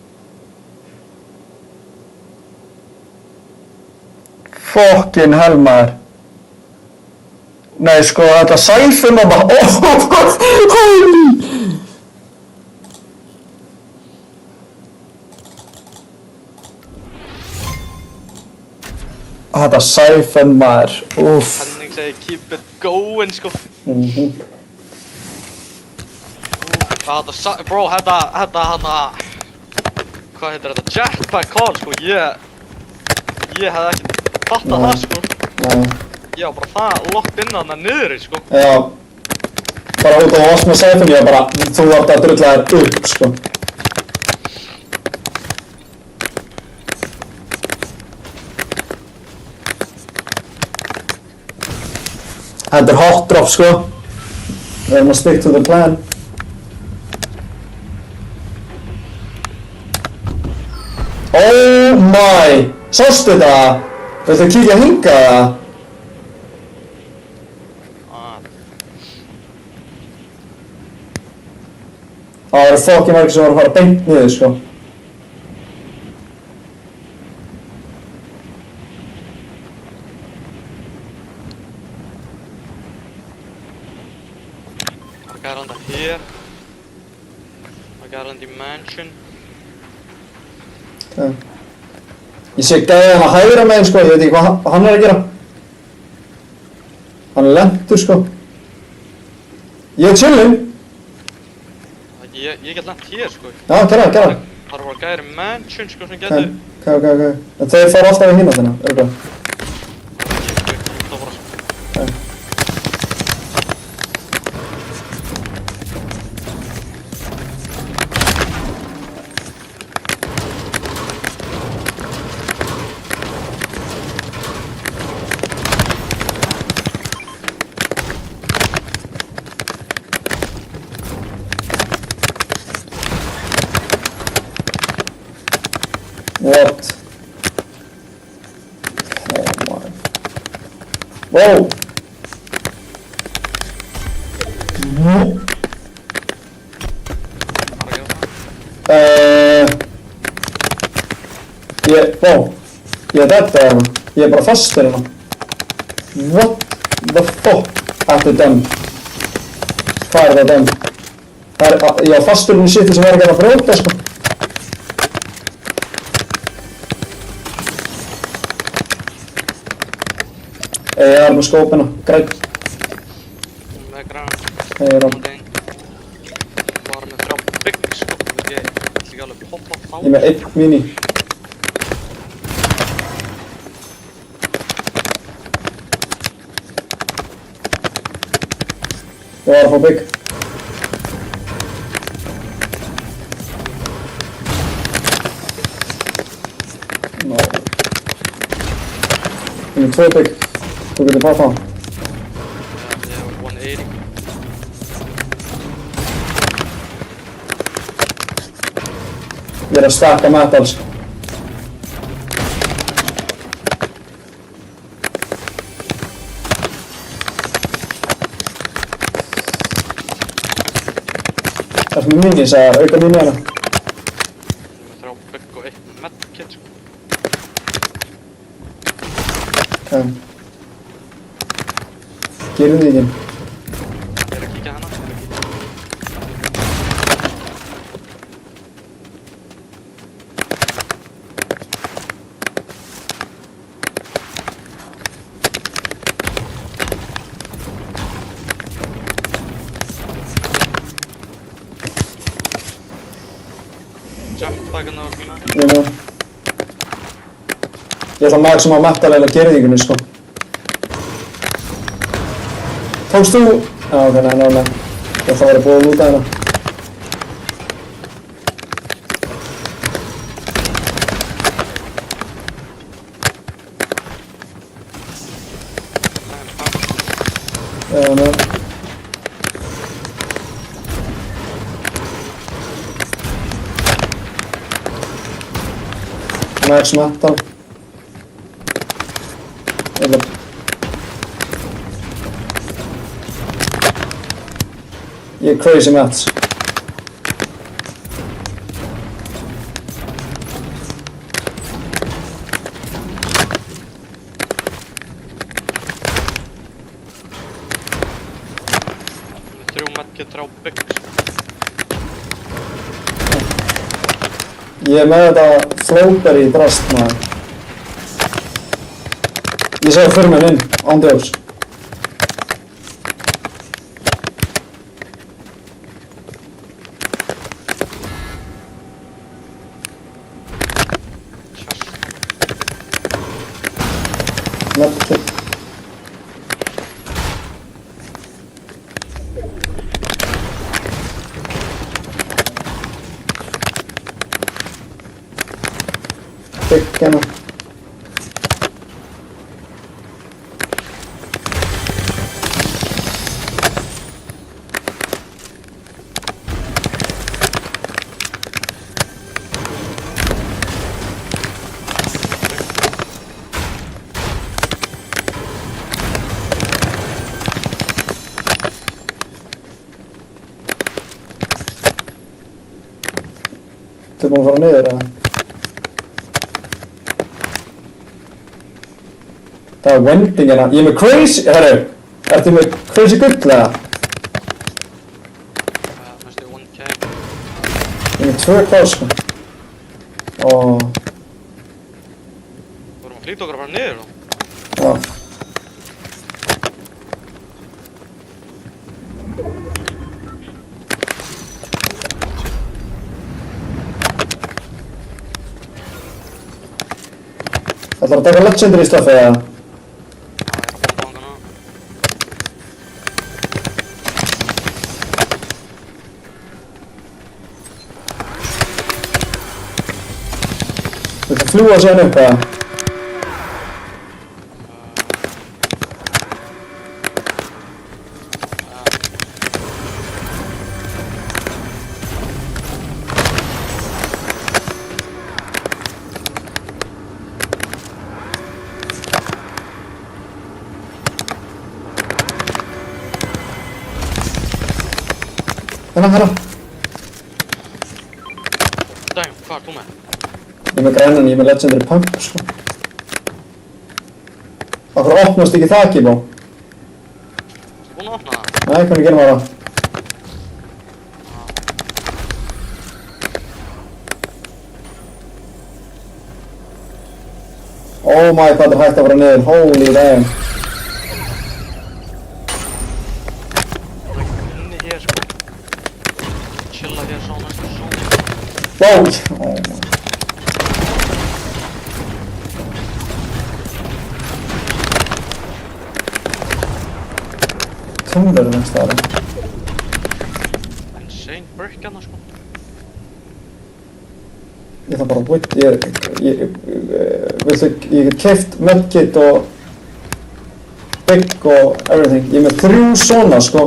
Fucking hell maður. Nei sko, þetta sæfum að bara, holy! Þetta sæfum maður, uff. Henning segi keep it going sko. Bro, þetta hana, hvað heitir þetta, jetpack call sko, ég hefði ekki fattað það sko. Nei. Ég var bara það lockt inn þarna niðri sko. Já. Bara út á oss með sæfum, ég bara, þú þarft að drulla þér upp sko. Þetta er hot drop sko. Við erum að stick to the plan. Oh my! Sástu þetta? Viltu kíkja hingað það? Það eru fokkin margir sem voru að fara beint niður sko. I got on the here. I got on the mansion. Okay. Ég sé gæði hann að hægra meginn sko, ég veit ekki hvað hann er að gera. Hann er lentur sko. Ég er chillin. Ég get lent hér sko. Já, gera. Það Það eru bara gæri mansion sko sem Ok, getur ok. En þeir fara alltaf í hina þina, örugglega. Það bara sko. Ok. What? Oh my. Wow! Wow. Ég dætti hana. Ég bara fastur hana. What the fuck? Þetta done. Hvað það done? Ég var fastur hana í shiti sem var ekki að brjóta sko. Ég er með skópina, græn. Með grann. Ég er á. Bara með 3 bygg sko. Ég ætla ekki alveg poppa á. Ég er með 1 mini. Ég var að fá bygg. No. Ég er með 2 bygg. Þú getur bara það. Ég hef 180. Ég er að stakka metals. Það er með mini, sagði auka mini hana. Með 3 bygg og 1 medkit sko. Ok. Gerum því ekki. Ég er að kíkja hana. Jetpackana og fína. Ég með. Ég ætla að maxima metalega gerðingunni sko. Tókst þú? Já, ok, nei. Ég ætla að vera búið að lúta hérna. Já, nei. Max metal. Eða. Ég er crazy mats. Með 3 medkit, 3 bygg sko. Ég er með þetta flowberry í drast maður. Ég sé það fyrir mér inn, ándjóðs. Medkit. Bygg hérna. Þú búinn að fara niður eða? Það er wending hérna. Ég er með crazy, herru. Ertu með crazy gull eða? Næstu 1k. Ég er með 2k sko. Og, Við vorum að flýta okkur að fara niður nú. já. Ætlar að taka legendary stuff eða? Það er að bomba hanga núna. Viltu fljúa síðan upp eða? Hérna. Damn, hvað er þú með? Ég er með grænan, ég er með legendary pump, sko. Akkur opnast ekki þakið, bó? Þú búinn að opna það? Nei, hvernig gerum við það? Oh my, hvað er hægt að fara niður, holy damn. Inni hér sko. Chilla hér sá næstu zone. Wow! Oh my. Tunglar næst það. Insane brick hérna sko. Ég þarf bara að wait, ég get keypt medkit og bygg og everything. Ég er með 3 svona sko.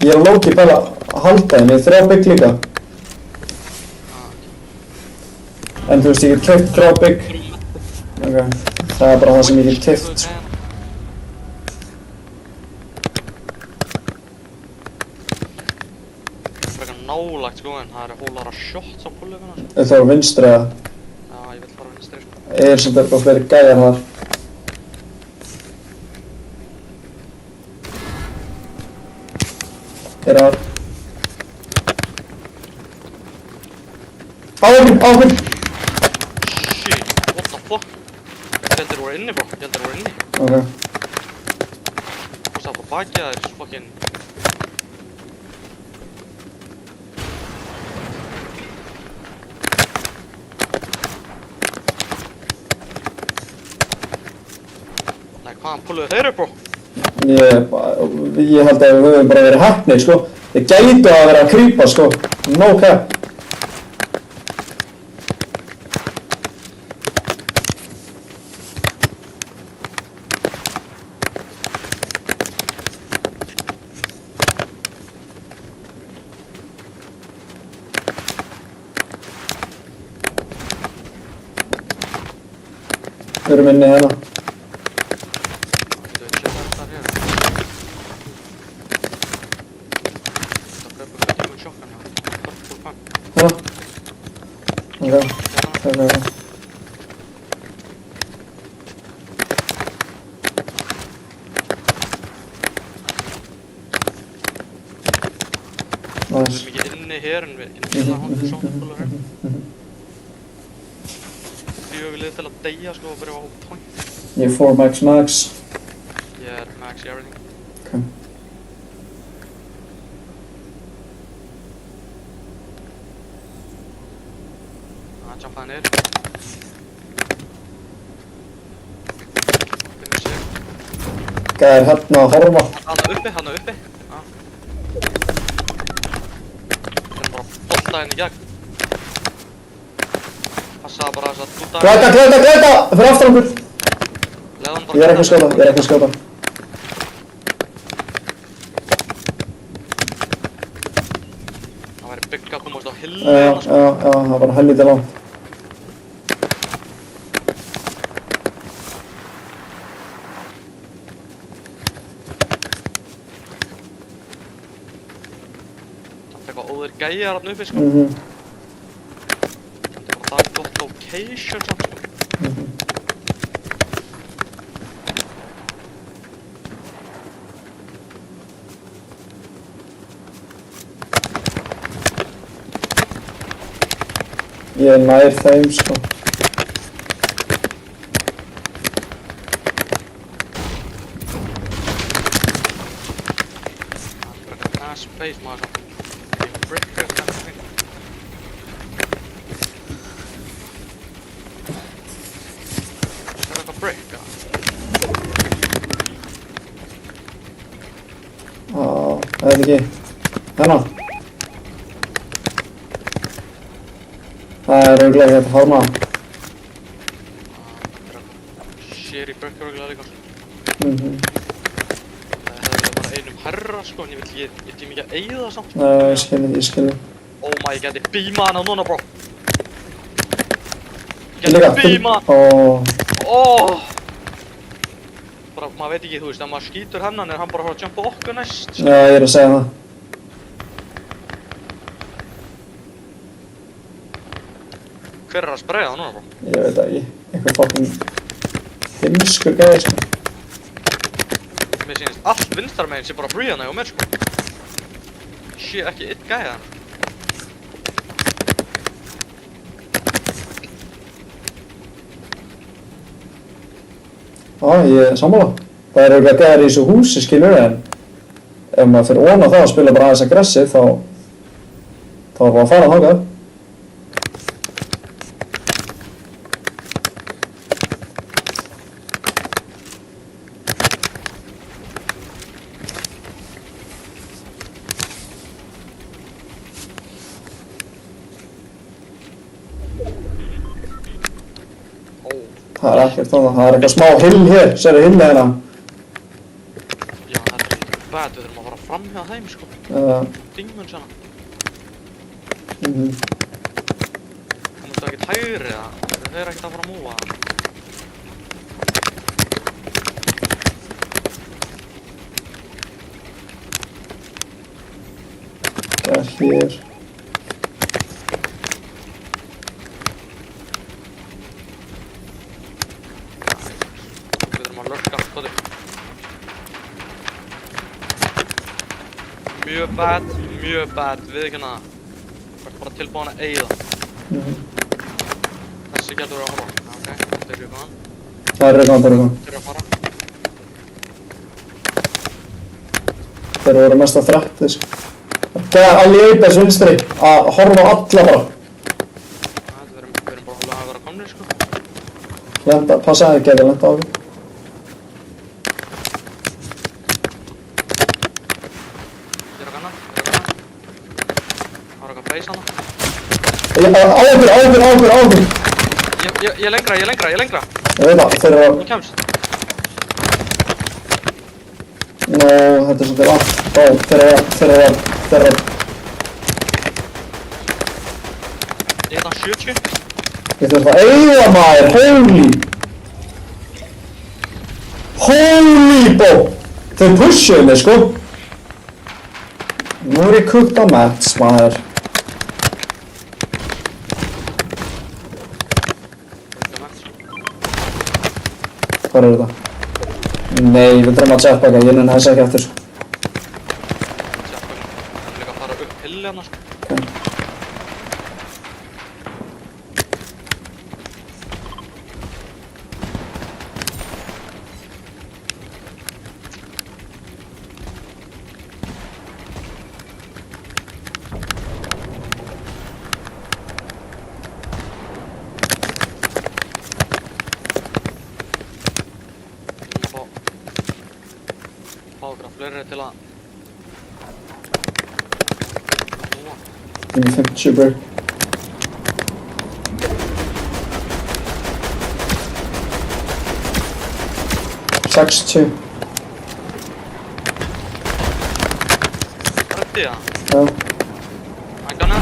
Ég er að lóki bara að halda þeim, ég er 3 bygg líka. En þú veist, ég get keypt 3 bygg. Ok, það er bara það sem ég get keypt sko. Nálagt sko en það eru hólara shots á pullufina sko. Það er vinstri eða? Já, ég vil fara vinstri sko. Er sem þetta fleiri gæjar þar. Er það? Á okkur! Shit, what the fuck? Ég held þeir voru inni bro, ég held þeir voru inni. Ok. Þú sagði bara bakið að þeir fucking... Nei, hvaðan pulluðu þeir upp bro? Ég held að við höfum bara verið heppnir sko. Þeir gætu að vera að krýpa sko. No cap. Við erum inni hérna. Þú veit sér þar hér. Það kaupa fyrir tímum sjokkan hjá. Full fun. Hérna. Ok. Ok. Við Nice. erum ekki inni hér en við inni það hóndið svona fullur hér. Því við lið til að deyja sko og byrja á point. Ég er 4 max. Ég er max í everything. Ok. Það jumpaði niður. Finnur sér. Gæðir hérna að horfa. Hanna uppi. Já. Þeim bara bolta henni í gegn. Passaði bara þess að dúta. Glæta! Fyrir aftur okkur! Leðu hann bara. Ég er ekki að skjóta. Það væri bygg að komast á hillu Já, það var helviti langt. Það er eitthvað óður gæjar hann uppi sko. Mhm. Það er gott location samt sko. Ég er nær þeim sko. Það er bara eitthvað ass space maður samt. Ég er brick here kind of thing. Það er eitthvað break, eða? Það er ekki. Hérna. Það er örugglega hérna hárna. Sherry break örgulega líka. Mhm. Það hefði bara einum herra, sko, en ég tím ekki að eyða samt. Nei, ég skil. Oh my, ég geti bíma hana núna, bro. Ég Líka. geti bíma. Ó. Bara, maður veit ekki, þú veist, ef maður skýtur hennan er hann bara að fara að jumpa okkur næst. Já, ég er að segja það. Hver er að spraya það núna, bro? Ég veit það ekki. Eitthvað fucking heimskur gæði, sko. Mér sýnist allt vinstarmegin sé bara Brianna og mér, sko. Ég sé ekki eitt gæði hann. Já, ég er sammála. Það er örugglega gæðir í þessu húsi, skilur, en ef maður fyrir ofan á það að spila bara aðeins aggressive, þá er bara að fara þangað. Það er ekkert þarna, það er eitthvað smá hill hér, sérðu hillið hérna. Já, það er ekki bad, við þurfum að fara fram hjá þeim, sko. Dingmun svona. Það mústu ekkert hægri, eða? Þau eru ekkert að fara að múa. Það er hér. Við þurfum að lurka, skoðu. Mjög bad, við ekki hana. Það er bara tilbúin að eyða. Þessi getur að horfa. Ok, þetta er rauðan. Það er rauðan. Þeir eru að fara. Þeir voru mest að þrætti, sko. Það er alveg Apex vinstri, að horfa á alla bara. Við erum bara alveg að vera komnir, sko. Lenda, passa að þið geta lenda á okkur. Ég er að ganna. Það var eitthvað face hana. Á okkur! Ég lengra. Ég veit það, þeir eru að... Þú kemst. Nó, þetta er svolítið langt. Ó, þeir eru að... Ég heit hann 70. Ég þurft að eyða maður, holy bó! Þeir pushuðu mig, sko. Nú er ég cooked á mats, maður. Hvað er þetta? Nei, við þurfum að jetpacka, ég nenni þess ekki eftir, sko. Hann er líka að fara upp hilli hana, sko. Fá okkur að fleiri til að... Núa. Give me 50 break. $62. Rætti það? Já. Hann ganna.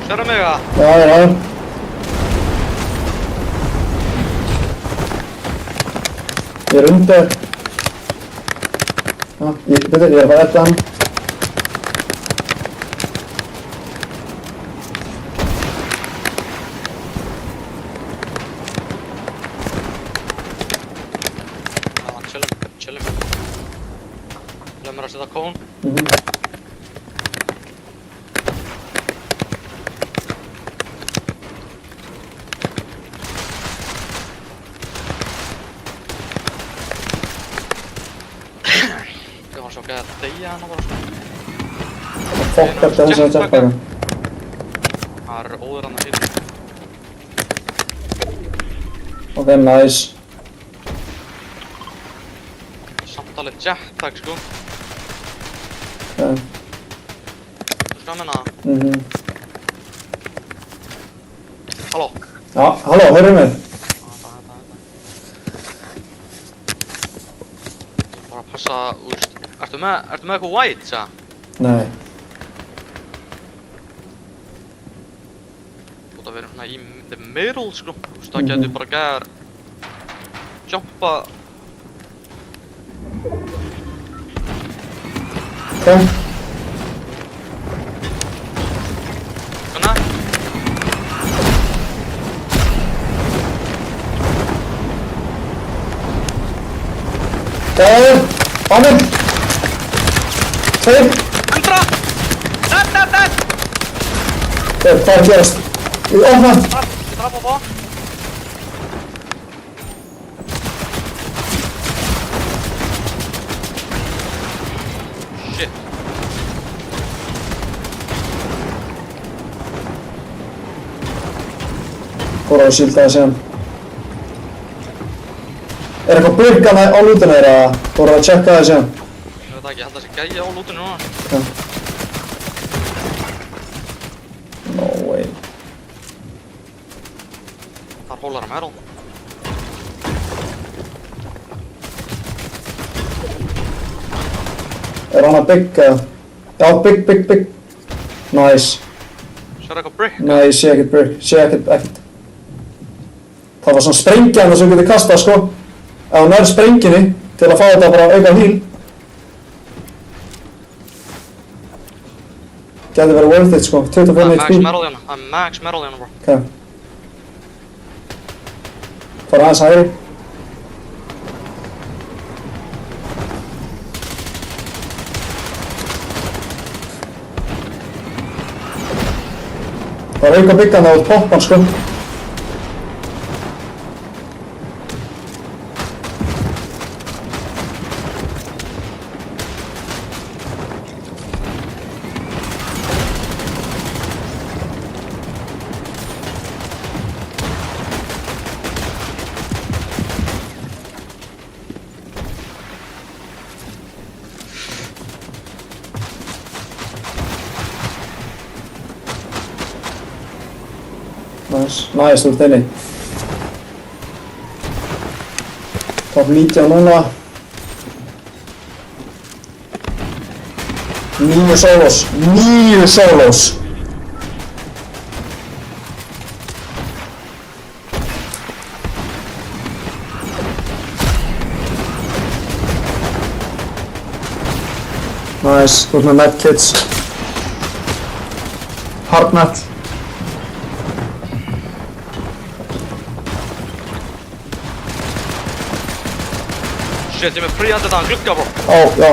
Sérðu mig að? Já. Ég er undir. Já, ég er að fara eftir hann. Já, chillum. Leð mér að setja kón. Ég var svo gæði að deyja hana bara, sko. Fokk eftir þess að jetpacka. Það er óður hann að fyrir. Ok, nice. Samt alveg jetpack sko. Ok. Þú skal menna það. Halló? Já, halló, heyrðu mig. Bara að passa, úst. Ertu með eitthvað white, sagði? Nei. Þú ert að vera svona í the middle, sko. Þú veist, það getur bara gæðar jumpa. Ok. Svona? Gæður! Báminn! Tveir! Andra! Dead! Ok, hvað er að gerast? Ég opna! Ég draf á það. Shit. Hvor á að sílda það síðan. Er eitthvað burkana á lútinu þeirra? Voru að checka það síðan? Ég veit ekki, ég held að það sé gæja á lútinu núna. Ok. No way. Þar hólar að meðal. Er hann að bygga? Já, bygg. Nice. Sér eitthvað brick? Nei, ég sé ekkert bygg. Sé ekkert. Það var svona sprengja hann sem þú getur kastað, sko. Ef hann er sprenginni til að fá þetta bara auka híl. Gæti verið worth it, sko. 25 Það er HP. max metal hérna. Það er max metal hérna, bro. Ok. Fara aðeins hægri. Það er auka byggan á poppan, sko. Nice, þú ert inni. Top 19 núna. 9 solos. 9 solos! Nice, þú ert með medkits. Hardnet. Shit, ég er með 300 dagen glugga, bro. Ó, já.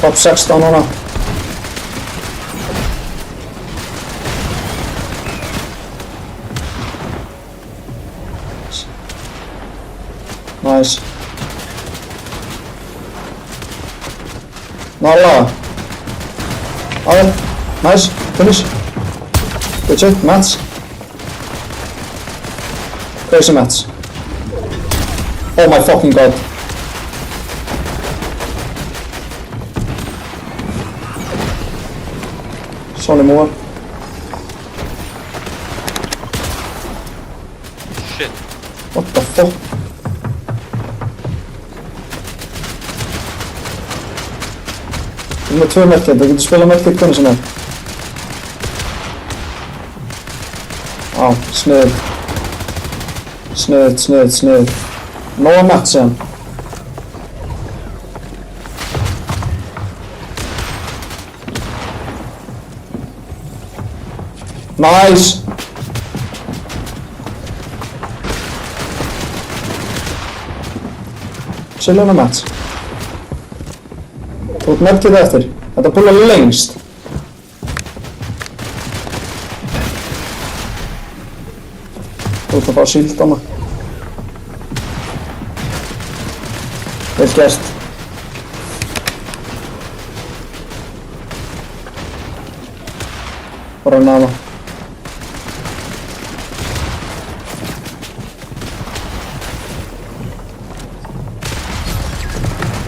Top 16 núna. Nice. Nalla. Aðeins. Nice. Finish. Good shit. Mats. Crazy mats. Oh my fucking god. Sonny Moore. Shit. What the fuck? Þú erum með 2 merkið, þú getur spilað merkið hvernig sem er. Á, sniðið. Sniðið. Nóa mett síðan. Nice! Chilluna mett. Þú ert merkið eftir. Þetta púlar lengst. Þú ert að fá síld á maður. Vel gert. Bara nama.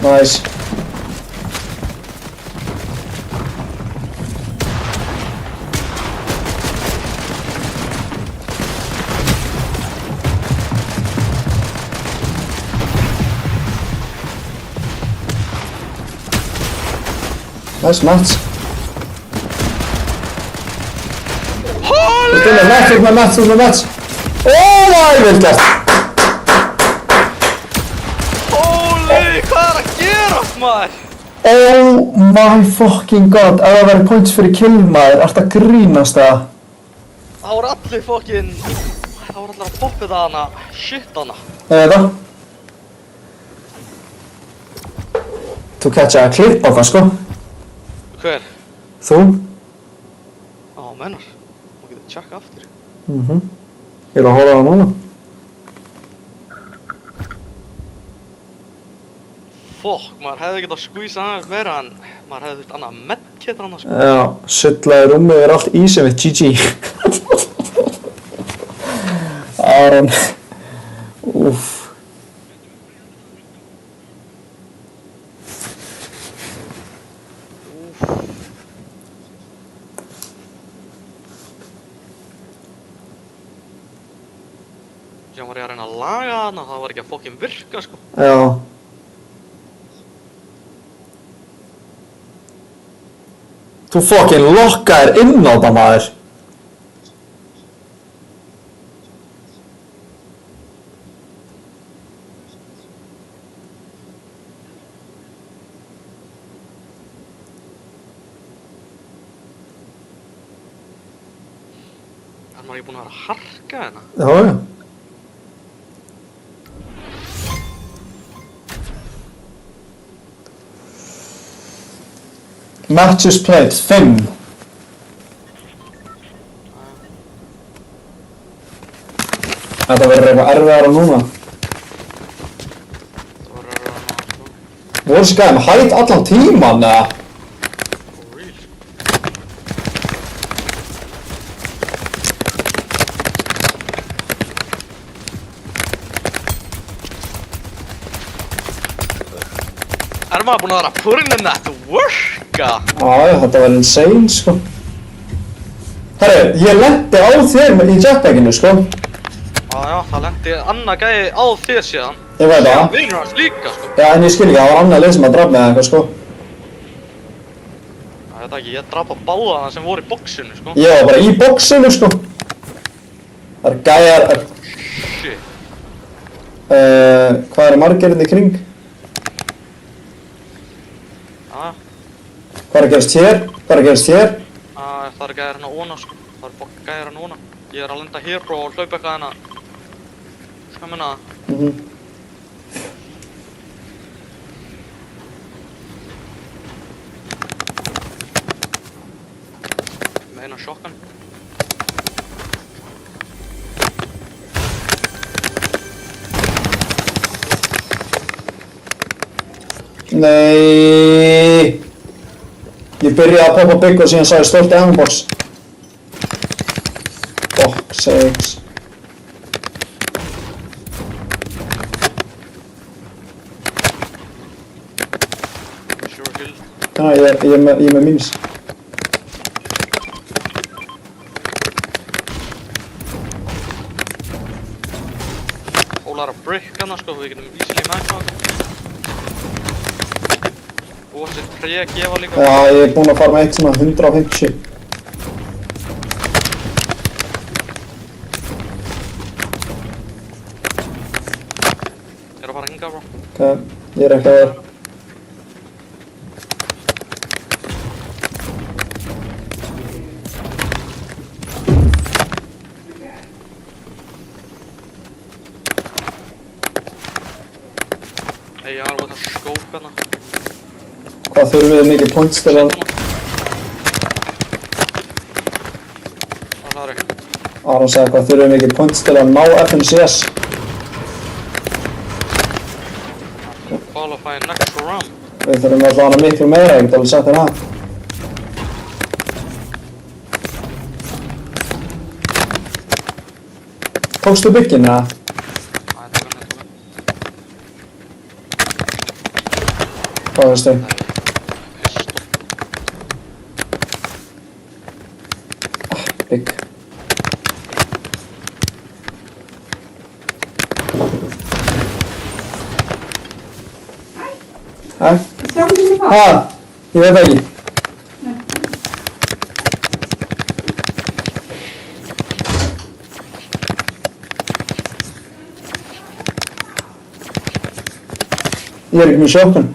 Nice. Nice Mats. Holy! Út með Mats. Vel gert. Holy! Hvað er að gerast maður? Oh my fucking god. Ef það væri points fyrir kill maður, ertu að grínast það? Það voru allir fokkin... Það voru allir að poppa það hana. Shit hana. Eða? Þú catchaði að klippa það sko. Hver? Þú? Á, mennar. Má getur tjekka aftur. Ég er að horfa á það núna. Fokk, maður hefði getað skvísað aðeins meira en maður hefði þurft annað medkit annars sko. Já, sullaði rúmið er allt easy with GG. Aron. Úff. Síðan var ég að reyna að laga þarna, það var ekki að fokkin virka sko. Já. Þú fokkin lokkaðir inn á það maður. Er maður ekki búinn að vera að harka hérna? Já. Matches played 5. Þetta verður eitthvað erfiðara núna. Það var að reyna sko. Voru þessi gæði með hætt allan tíman eða? For real. Er maður búinn að vera putting in that work? Já, þetta var insane sko. Herru, ég lenti á þér í jetpackinu sko. Já, það lendi annað gæði á þér síðan. Ég veit það. Vinur hans líka sko. Já, en ég skil ekki, það var annað lið sem að draf með eitthvað sko. Það veit ekki, ég drapa báða það sem voru í boxinu sko. Ég var bara í boxinu sko. Það er gæjar... Shit. Hvað eru margir hérna í kring? Hvað er að gerast hér? Hvað er að gerast hér? Það er gæðir hérna óna sko. Það er fokk gæðir hérna óna. Ég er að lenda hér og hlaupa eitthvað hérna. Hvað minna það? Með eina shotgun. Nei. Ég byrjaði að poppa bygg og síðan sagði stolti ambox. Fuck sakes. Sure hill. Já, ég er með mínus. Ólar að brick hérna sko, við getum easily magna þetta. Og þessi tré gefa líka. Já, ég er búinn að fara með eitt svona 150. Ég er að fara að hinga bro. Ok, ég er ekki að vera. Hey, ég er alveg að skópa hérna. Hvað þurfum við mikið points til að... Hvað sagði ég? Aron sagði hvað þurfum við mikið points til að ná FNCS. Qualify next round. Við þurfum alltaf hana miklu meira, ég get alveg sagt þér það. Tókstu byggin eða? Það er tókan, það er tókan. Hvað veistu? Bygg. Hæ? Sjáum við það? Ha? Ég veit ekki. Ég er ekki með shotgun.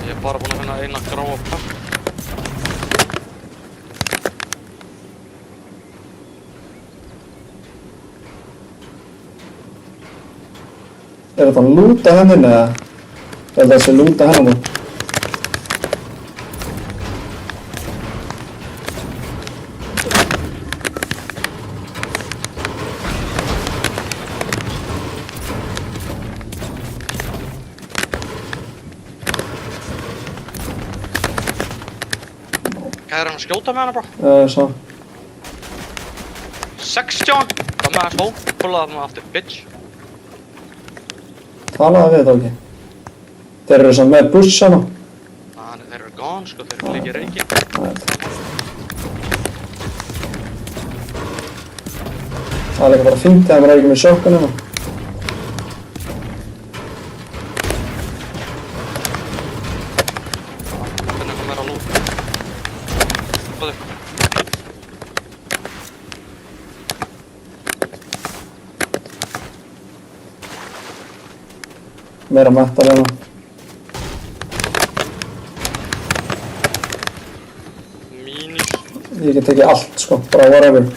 Ég er bara búinn að finna eina gráa pakk. Er þetta að lúta hennin eða? Er þetta að lúta hennin? Hvað er hann að skjóta með hana, bro? Svo. 16! Það með að smó. Pullaði það aftur, bitch. Talaðu við þetta ekki. Þeir eru samt með buss sama. Þeir eru gone, sko. Þeir eru líka í reiki. Það er líka bara fínt þegar maður er ekki með shotgun hérna. Finna eitthvað meira lút. Hvað er? Meira metal hérna. Mínus. Ég get tekið allt sko, bara whatever.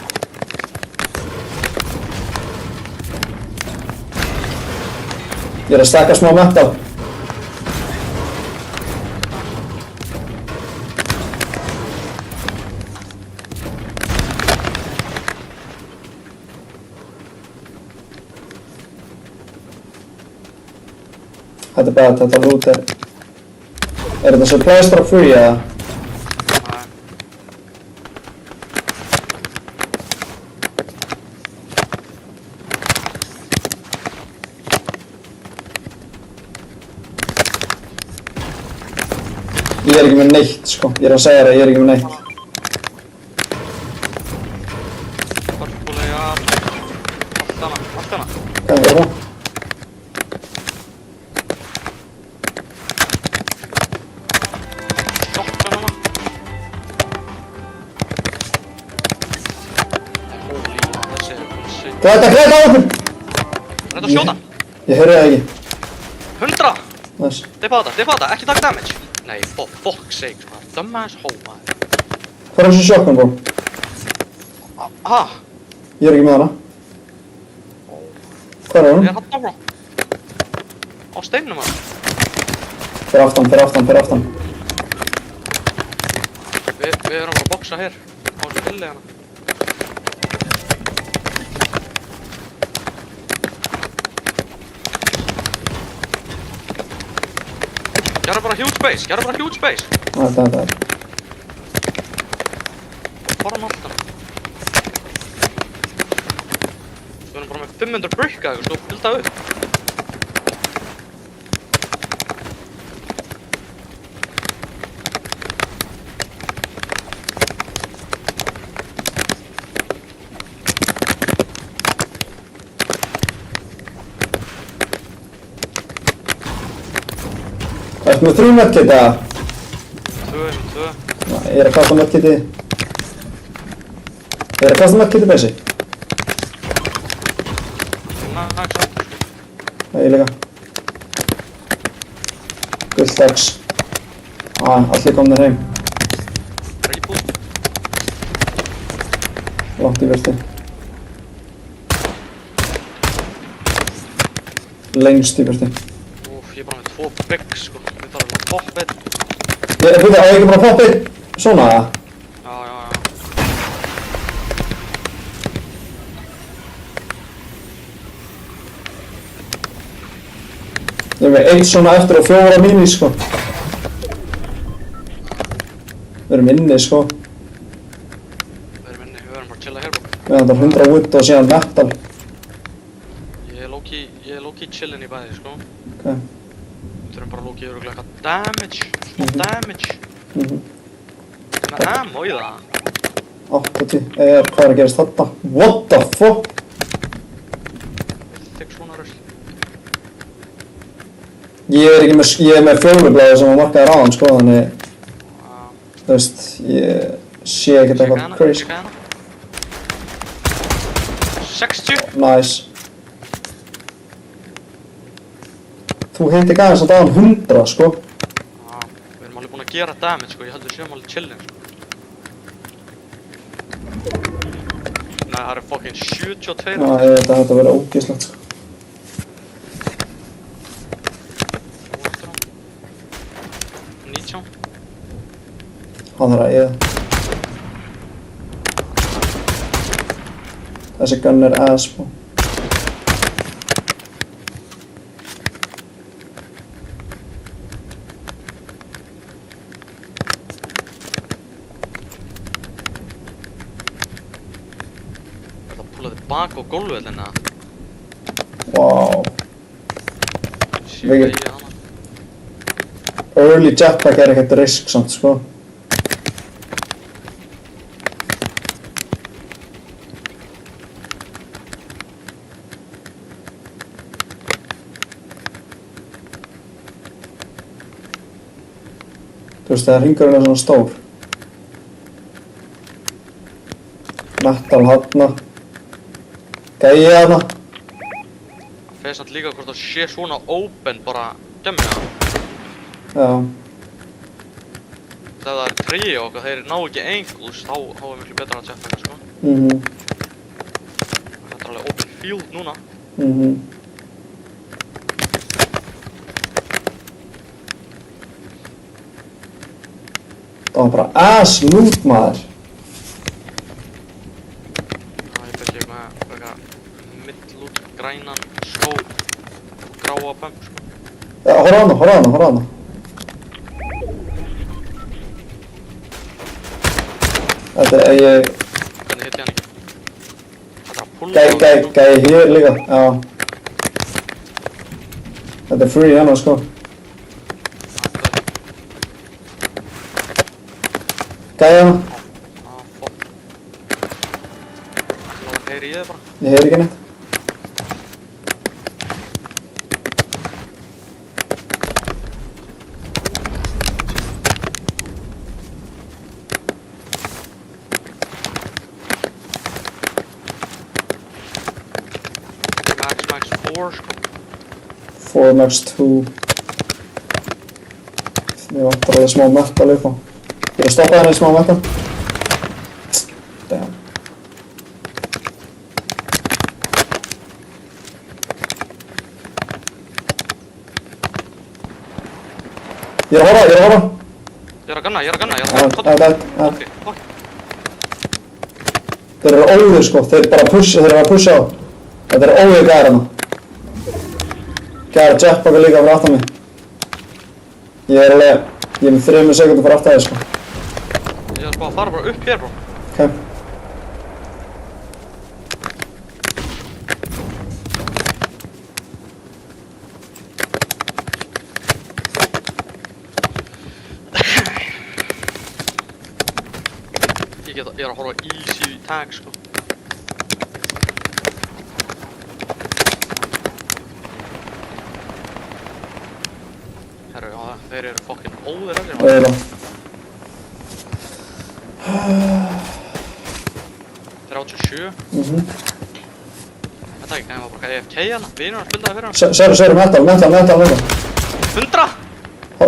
Ég er að stakka smá metal. Þetta er bara þetta loot er þetta supplies bara free eða? Nei. Ég er ekki með neitt sko, ég er að segja það, ég er ekki með neitt. Purple AR. Allt hana, allt hana. Hvað er það? Shotgun hana. Holy, þessi er bullshit. Glæta á okkur! Er þetta að skjóta? Ég heyrði það ekki. 100! Nice. Dippa þetta, ekki taka damage. Nei, for fuck's sake, svona. Dumbass hó, maður. Hvað er þessi shotgun bro? Ha? Ég er ekki með hana. Hvað er Ég hún? er hann bro. Á steinum hann. Fyrir aftan, fyrir aftan, fyrir aftan. Við erum bara að boxa hér. Á þessu hilli hana. Gerðu bara huge base, gerðu bara huge base. Þetta er. Bara náttan. Við erum bara með 500 bricka eitthvað, þú fylgta upp. Ertu með 3 medkit eða? 2. Ég er að kasta medkiti. Ég er að kasta medkiti basic. Næ, Það ég líka. Gullt X. Allir komnir heim. reboot. Langt í virti. Lengst í virti. Úf, ég er bara með 2 bricks, sko. Við þarfum að poppa einn. Ég er búin að ekki bara poppa einn svona eða? Já. Ég er með 1 svona eftir og 4 mini sko. Við erum inni sko. Við erum inni, við verðum bara að chilla hér, bro. Meðan það er 100 wood og síðan metal. Ég er low-key chillin í bæði, sko. Ok. Við þurfum bara low-key örugglega eitthvað damage, smá damage. Mhm. Með ammo í það. 80. Hvað er að gerast þarna? What the fuck? Þykk svona rusl. Ég er með fjólublaði sem að markaði ráðan, sko, þannig, Ah, þú veist, ég sé ekkert Checka eitthvað hana, crazy. checka hana. 60! Nice. Þú heiti ekki aðeins að dagan 100, sko. Ah, við erum alveg búin að gera damage, sko. Ég held við séum alveg chillin, sko. Nei, það eru fucking 72. Já, ég veit að þetta verður ógeðslegt, sko. Ótrú. 19. Hann þarf að eða. Þessi gun er ass, sko. Þetta púlaði bak á gólfvellina. Wow. Shit, Mikið. ég hana. Early jetpack er ekkert risk samt, sko. Þú veist, þegar hringurinn er svona stór. Metal hafna. Gæi hana. Það fer samt líka hvort það sé svona open bara dömmi það. Já. Ef það er tríu og þeir ná ekki angles, þá er miklu betra að tjekka það, sko. Mhm. Þetta er alveg open field núna. Mhm. Það var bara ass loot, maður. Já, ég byrja með eitthvað middlút, grænan, skóp, gráa bömb, sko. Já, horfa á hana. Þetta er ég... Hvernig hitti hann ekki? Þetta er að pulla Gæi hér líka, já. Þetta er free hérna, sko. Gæi hérna. Ah, fuck. Þá heyri ég þið bara. Ég heyri ekki neitt. Max 4, sko. 4 max 2. Mér vantar alveg smá metal upp á. Ég er að stoppa henni í smá metal. Damn. Ég er að horfa. Ég er að gunna. Ok, fuck. Þeir eru óðir, sko. Þeir eru að pusha á. Þetta eru óðir gæðir hana. Gæðir jetpacka líka fyrir aftan mig. Ég er með 3 sekúndur fyrir aftan þig, sko. Ég er að fara bara upp hér, bro. Ok. Ég er að horfa easy tag, sko. Herru, já, þeir eru fucking óðir allir, maður. Eiginlega. 37. Mhm. Þetta ekki, það var bara AFK hana. Vinur hann spildaði fyrir hann. Sörru, metal. 100!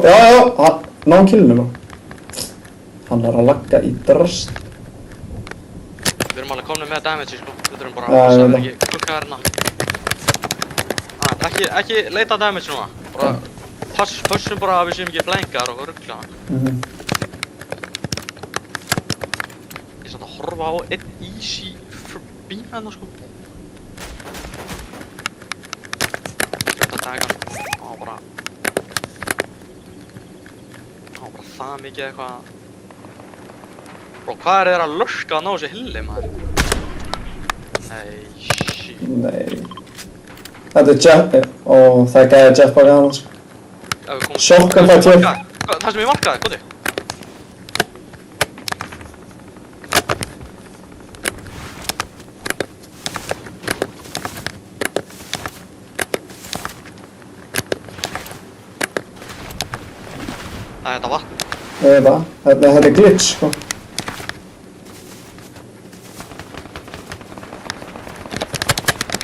Já, ná killinu, bro. Hann er að lagga í drast. Við erum alveg komnir með damage, sko. Við þurfum bara Já, að passa ég að veit ekki kukka hérna. Ekki leita damage núna. Bara pushum bara að við séum ekki blankaðar og ruggla hann. Mhm. Ég er samt að horfa á einn easy forbi hérna, sko. Þetta dagan. Það var bara það mikið eitthvað. Bro, hvað er þeir að lurka að ná þessi hilli, maður? Nei, shit. Nei. Þetta er jet, og það er gæði jetpack að hann, sko. Shotgun fær til. Það sem ég markaði, góði. Það er þetta vatn. Ég veit það. Þetta er glitch, sko.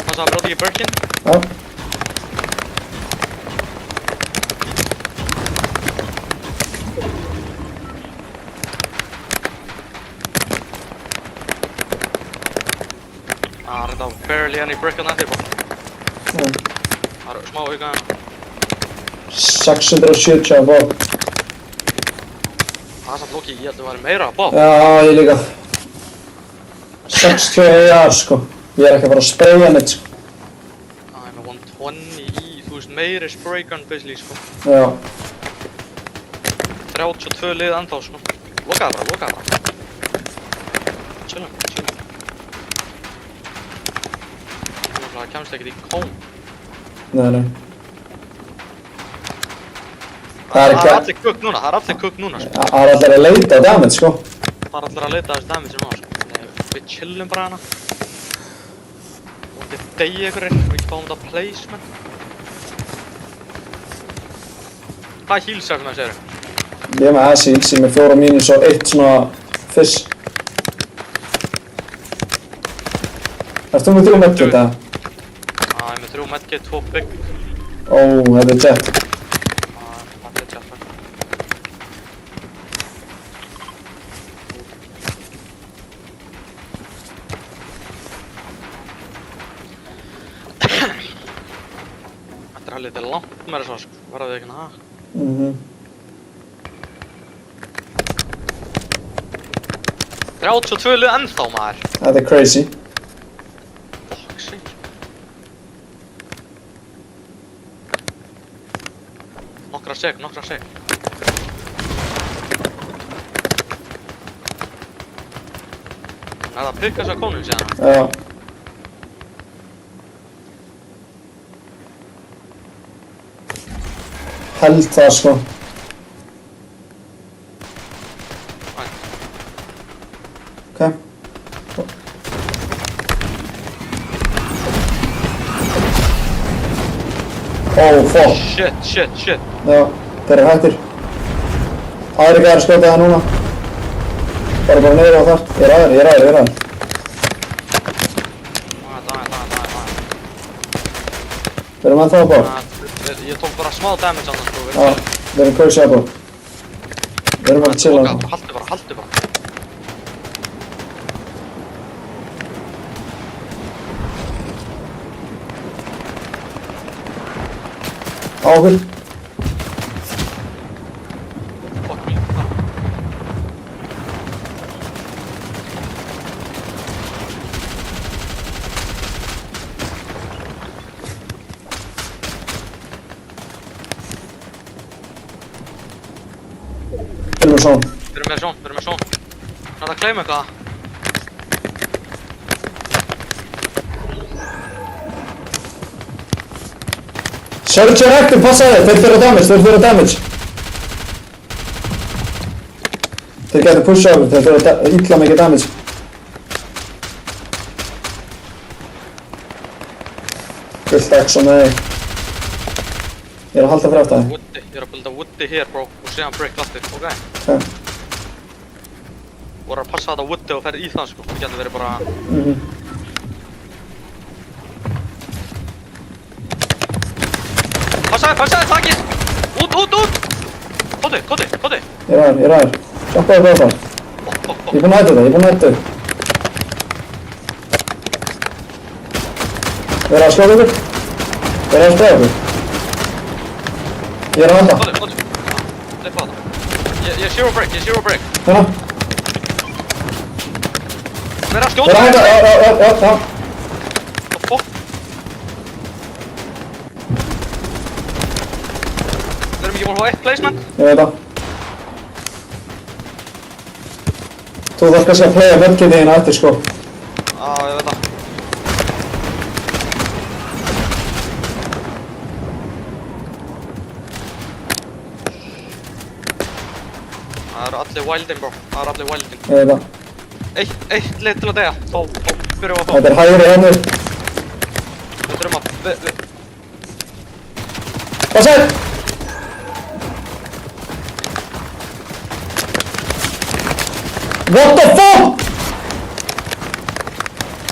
Passa að brota ekki Birkin. Já. Það er þetta barely any brick on eftir bara. Já. Það er smá auka hérna. 670 að bók. Það er samt Loki, ég held að það væri meira að bá. Já, ég líka. 60 AR, sko. Ég er ekki að fara að spraya neitt, sko. Það er með 120 í, þú veist, meiri spray gun basically, sko. Já. 32 lið ennþá, sko. Lokaði bara, lokaði bara. Chillum, chillum. Það kemst ekkert í kóm. Nei. Það er allir cook núna, það er allir cook núna, sko. Það er allir að leita á damage, sko. Það er allir að leita þessi damage sem á, sko. Við chillum bara hana. Og þetta degi ykkur við fáum þetta placement. Hvað heals er það, segirðu? Ég er með acid sem er 4 mínus og 1 svona fiss. Ert þú með 3 medkit, eða? Já, ég er með 3 medkit, 2 big. Ó, þetta er jet. Það er jet, sko. Þetta er helviti langt með þess að, sko. Verða við ekki það? Mhm. 32 lið ennþá, maður. Þetta er crazy. Fuck sake. Nokkra sek. Það er að pikka þess að konum síðan. Já. Held það, sko. Ok. Oh, fuck. Shit. Já, þeir eru hættir. Aðri gæri skjóta það núna. Bara niður á þar. Ég er aðeins. Við erum ennþá á bók. Ég tók bara smá damage annars, sko. Já, við erum crazy á bók. Við erum bara að chilla. Haltu bara. Á okkur. Fuck me. Við erum svona. Við erum með sjón. Það er að claima eitthvað. Search er active, passaði, þeir fyrir damage. Þeir getur pusha okkur, þeir fyrir illa mikið damage. Fullt X á með þig. Ég er að halda fyrir aftur þig. Woody, ég er að builda Woody hér, bro. Og síðan break aftur, ok? Ok. Voru að passa þetta Woody og ferði í það, sko. Það getur verið bara... Passaði, takið! Út! Koti! Ég er aðeins. Hjálpaði það það. Ég er búinn að hætta þetta. Við erum að skjóta okkur. Við erum að spraya okkur. Ég er að halda. Koti. Leipa það. Ég er zero break. Hérna. Við erum að Við skjóta! erum að hætta. Já. Fuck. Við erum ekki búin að fá eitt placement. Ég veit það. Þú þarf kannski að playa medkitið hérna eftir, sko. Já, ég veit það. allir wildin bro, það er allir wildin. Ég veit það. Eitt leið til að deyja, þá byrjum við að fá. Þetta er hægri henni. Við þurfum að, Hvað sætt? What the fuck?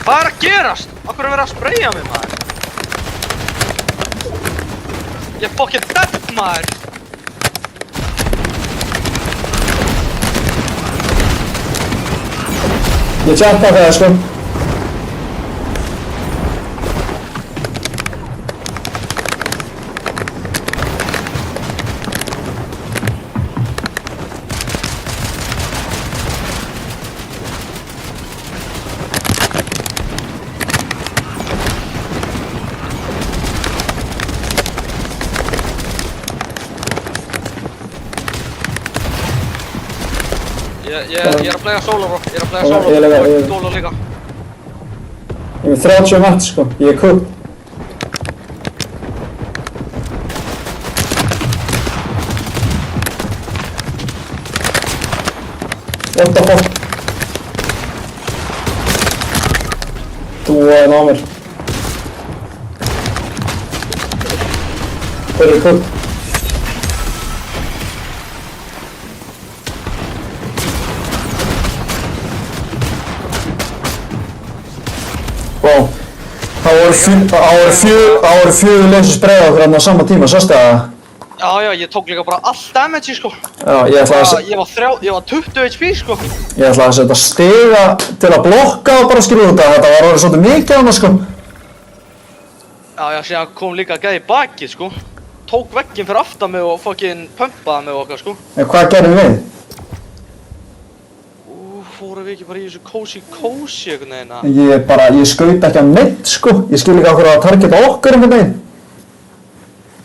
Hvað er að gerast? Akkur er verið að sprayja mig maður? Ég er fucking dead maður! Ég tjappa það sko. Ég er að plega solo bro, ég er að plega Ok, solo, ég líka, og ég- solo líka. Ég er með 30 matt sko. Ég er cooked. What the fuck? Þú er á mér. Þeir eru cooked. Wow. Það voru fjögur leysi spreyða okkur á sama tíma, sástu það? Já, ég tók líka bara allt damage sko. Já, ég ætlaði að Ég var 20 HP sko. setja stiga til að blokka og bara skilja út að þetta var orðið svolítið mikið annars sko. Já, síðan kom líka gæði í bakið sko. Tók vegginn fyrir aftan mig og fucking pumpaði mig og okkar sko. En hvað gerðum við? Fórum við ekki bara í þessu cozy einhvern veginn að... Ég skaut ekki að neitt sko. Ég skil ekki okkur að targeta okkur einhvern veginn.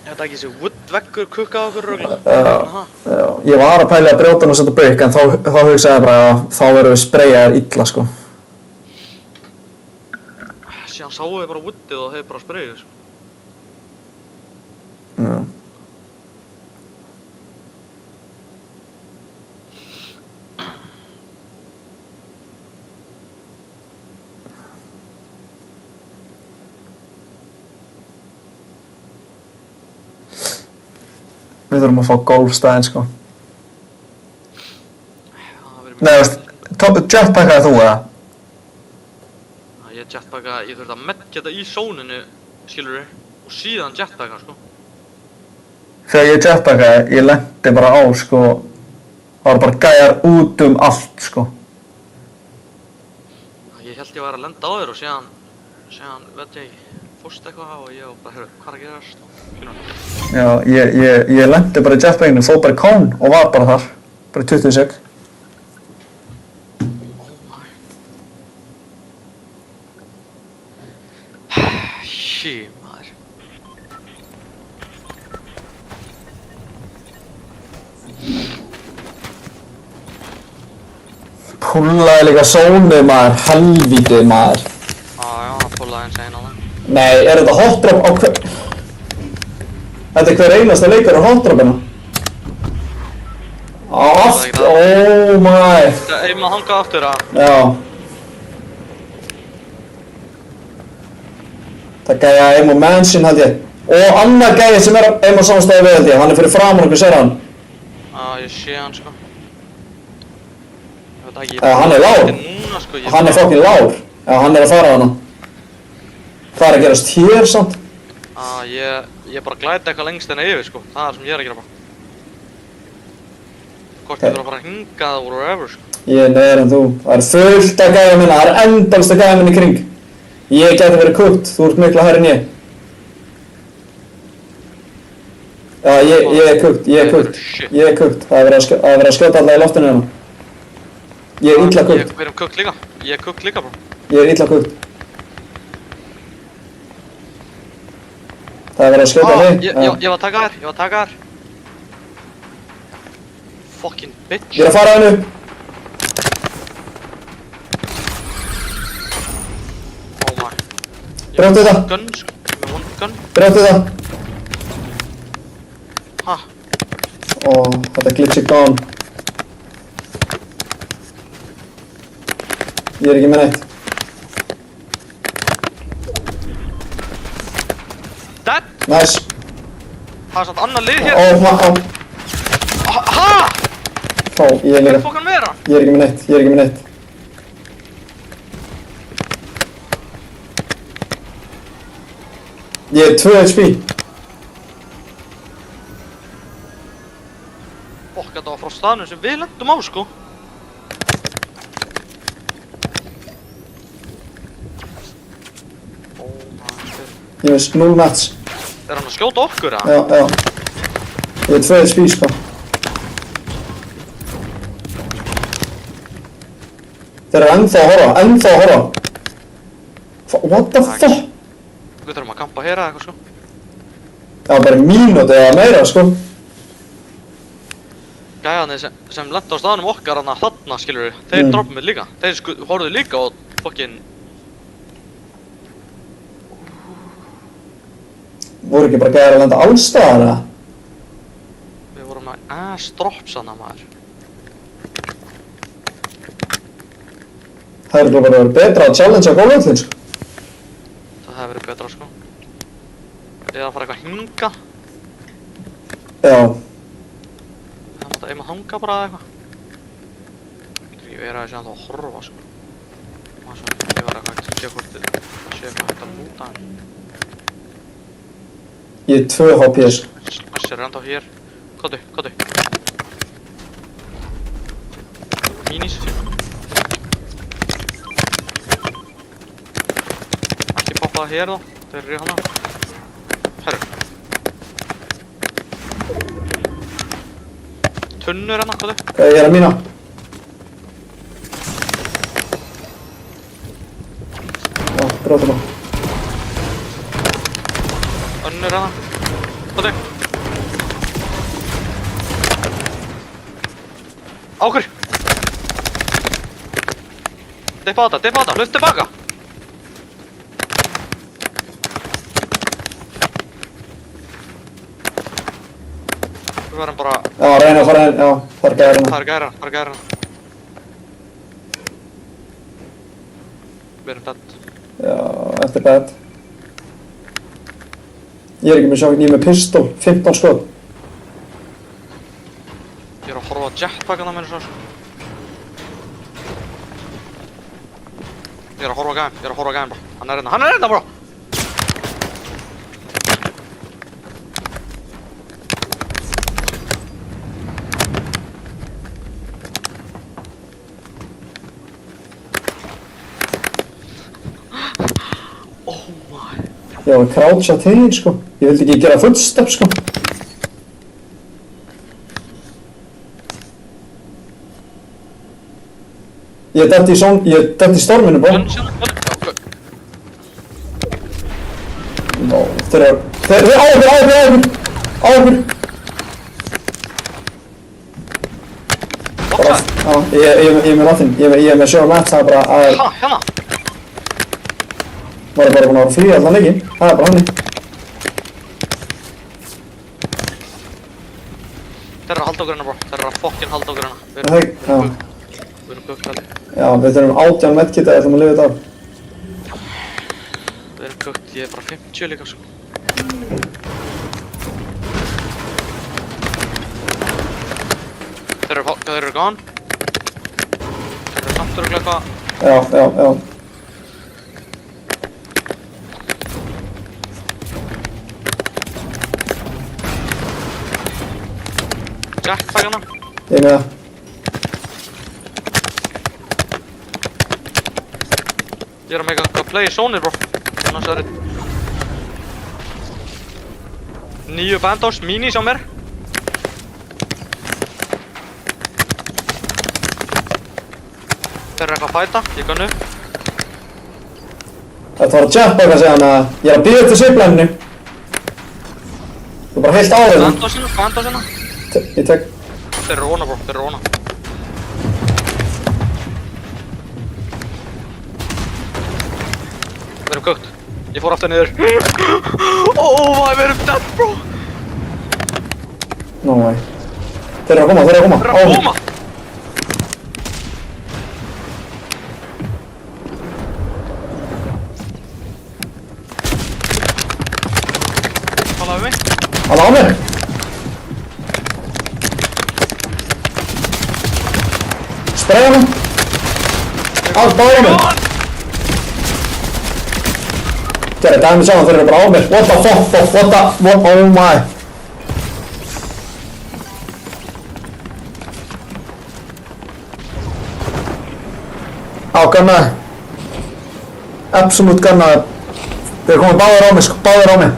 Þetta ekki þessi wood-veggur kukkaði okkur röglega. Já, ég var að pæla að brjóta hann og setja break en þá hugsaði ég bara að þá verðum við spreyjaðir illa sko. Síðan sáu við bara woodið og þeir bara sprayið sko. Já. Við þurfum að fá golfstæðin sko. Nei, þú veist, jetpackaði þú eða? Ég jetpackaði, ég þurfti að medgeta í sóninu, skilurðu, og síðan jetpacka sko. Þegar ég jetpackaði, ég lenti bara á sko, það var bara gæjar út um allt sko. Ég held ég væri að lenda á þér og síðan veit ég, fórst eitthvað og ég var bara, heyrðu, hvað er að gerast? Já, ég lenti bara í jetpackinu, fóð bara í kón og var bara þar, bara í 20 sek. Shit, maður. Púllaði líka sónið maður, helvítið maður. Já, púlaði eins einn á það. Nei, er þetta hot drop á hver... Þetta er hver einasta leikur á hot dropinu? Allt, oh my. Ef maður hangað aftur að... Já. Það gæja Emo Mansion held ég. Og annar gæja sem er Emo samstæði við held ég, hann er fyrir framan okkur, sér hann. Já, ég sé hann sko. Ég veit ekki, Hann er lár. núna sko. Hann er fucking lár. Já, hann er að fara á hana. Hvað er að gerast hér samt? Ég bara glæti eitthvað lengst enn yfir sko. Það er sem ég er að gera bara. Hvort ég þurfa að fara að hingað or wherever sko. Ég er neður en þú. Það er fullt af gæja minna, það er endalst af gæja minna í kring. Ég geti verið cooked, þú ert mikla hærri en ég. Já, ég er cooked, ég er cooked. Ég er cooked, það er verið að skjóta alltaf í loftinu hérna. Ég er illa cooked. Við erum cooked líka. Ég er cooked líka bro. Ég er illa cooked. Það er verið að skjóta þig. Ég var að taka þér, ég var að taka þér. Fucking bitch. Ég er að fara hennu. Oh my. Brjóttu þetta. Gun sko, með one gun. Brjóttu það. Ha? Ó, þetta glitch er gone. Ég er ekki með neitt. Dead! Nice. Það er samt annar lið hér. Ó, Ha? Ó, ég er Hver líka. fokkan vera? Ég er ekki með neitt, ég er ekki með neitt. Ég er 2 HP. Fokk, þetta var frá staðnum sem við lendum á, sko. Ó, maður. Ég er með 0 mats. Er hann að skjóta okkur, eða? Já, já. Ég er 2 HP, sko. Þeir eru ennþá að horfa, ennþá að horfa. What the fuck? Við þurfum að kampa hér eða eitthvað, sko. Það var bara mínúti eða meira, sko. Gæjarnir sem lenda á staðnum okkar hana þarna, skilur við, þeir droppum við líka. Þeir horfðu líka og fokkin... Voru ekki bara gæðir að lenda allstaðar, eða? Við vorum með ass-drops hana, maður. Það er bara verið betra að challengea gólvöllin, sko. Það hefði verið betra, sko. Eða að fara eitthvað hinga. Já. Það mátti einmitt hanga bara eða eitthvað. Ég verið að sé að það horfa, sko. Ég var eitthvað að sé hvort hægt að lúta hann. Ég er 2 HP, sko. Smessir er enda hér. Kottu. Minis. Ekki poppa það hér þá. Þeir eru hana. Herru. Tunnur hana, kottu. Ok, ég er að mína. Já, gráta bara. Önnur hana. Kottu. Ákur! Deppa á þetta, hlust tilbaka! Við verðum bara... Já, reyna að fara inn, já, það er gæðir hérna. Það er gæra. Við erum dead. Já, eftir bad. Ég er ekki með sjokk, ég er með pistol, 15 skot. Ég er að horfa á jetpackana minni svo. Ég er að horfa á gæðin bara. Hann er hérna bara! Oh my. Ég var að croucha til þín, sko. Ég vildi ekki gera footstep, sko. Ég detti í storminu, bó. Nó, þeir eru... á okkur! What the? Já, ég er með nothing. Ég er með sure mats, það er bara að... Ha, hérna! Var bara búin að vera frí allan leikinn. Það er bara hannig. Þeir eru að halda okkur hérna, bro. Þeir eru að fokkin halda okkur hérna. Það er ekki, já. Við erum gukt, haldi. Já, við þurfum 18 medkit að ætlum að lifa þetta af. Við erum gukt, ég er bara 50 líka, sko. Þeir eru gone. Þeir eru samt örugglega eitthvað. Já. Jetpack hana. Ég er með það. Ég er að make a play í zónir, bro. Annars er þetta 9 bandos, minis á mér. Þeir eru eitthvað að fæta, ég gunnu. Þetta var að jetpack að segja hann að ég er að bíða til sveiflæninu. Þú er bara heilt á þeirna. Bandosina. Ég tek. Þeir eru óna, bro, þeir eru óna. Við erum gukt. Ég fór aftur niður. Oh my, við erum dead, bro. No way. Þeir eru að koma. Þeir eru að koma. Hann á mig! Spreyja hann! Allt báður á mig! Gerði dæmi saman þeir eru bara á mér. What the fuck, oh my. Á, gannaði. Absolutt gannaði. Þeir eru komið báður á mig, sko, báður á mig.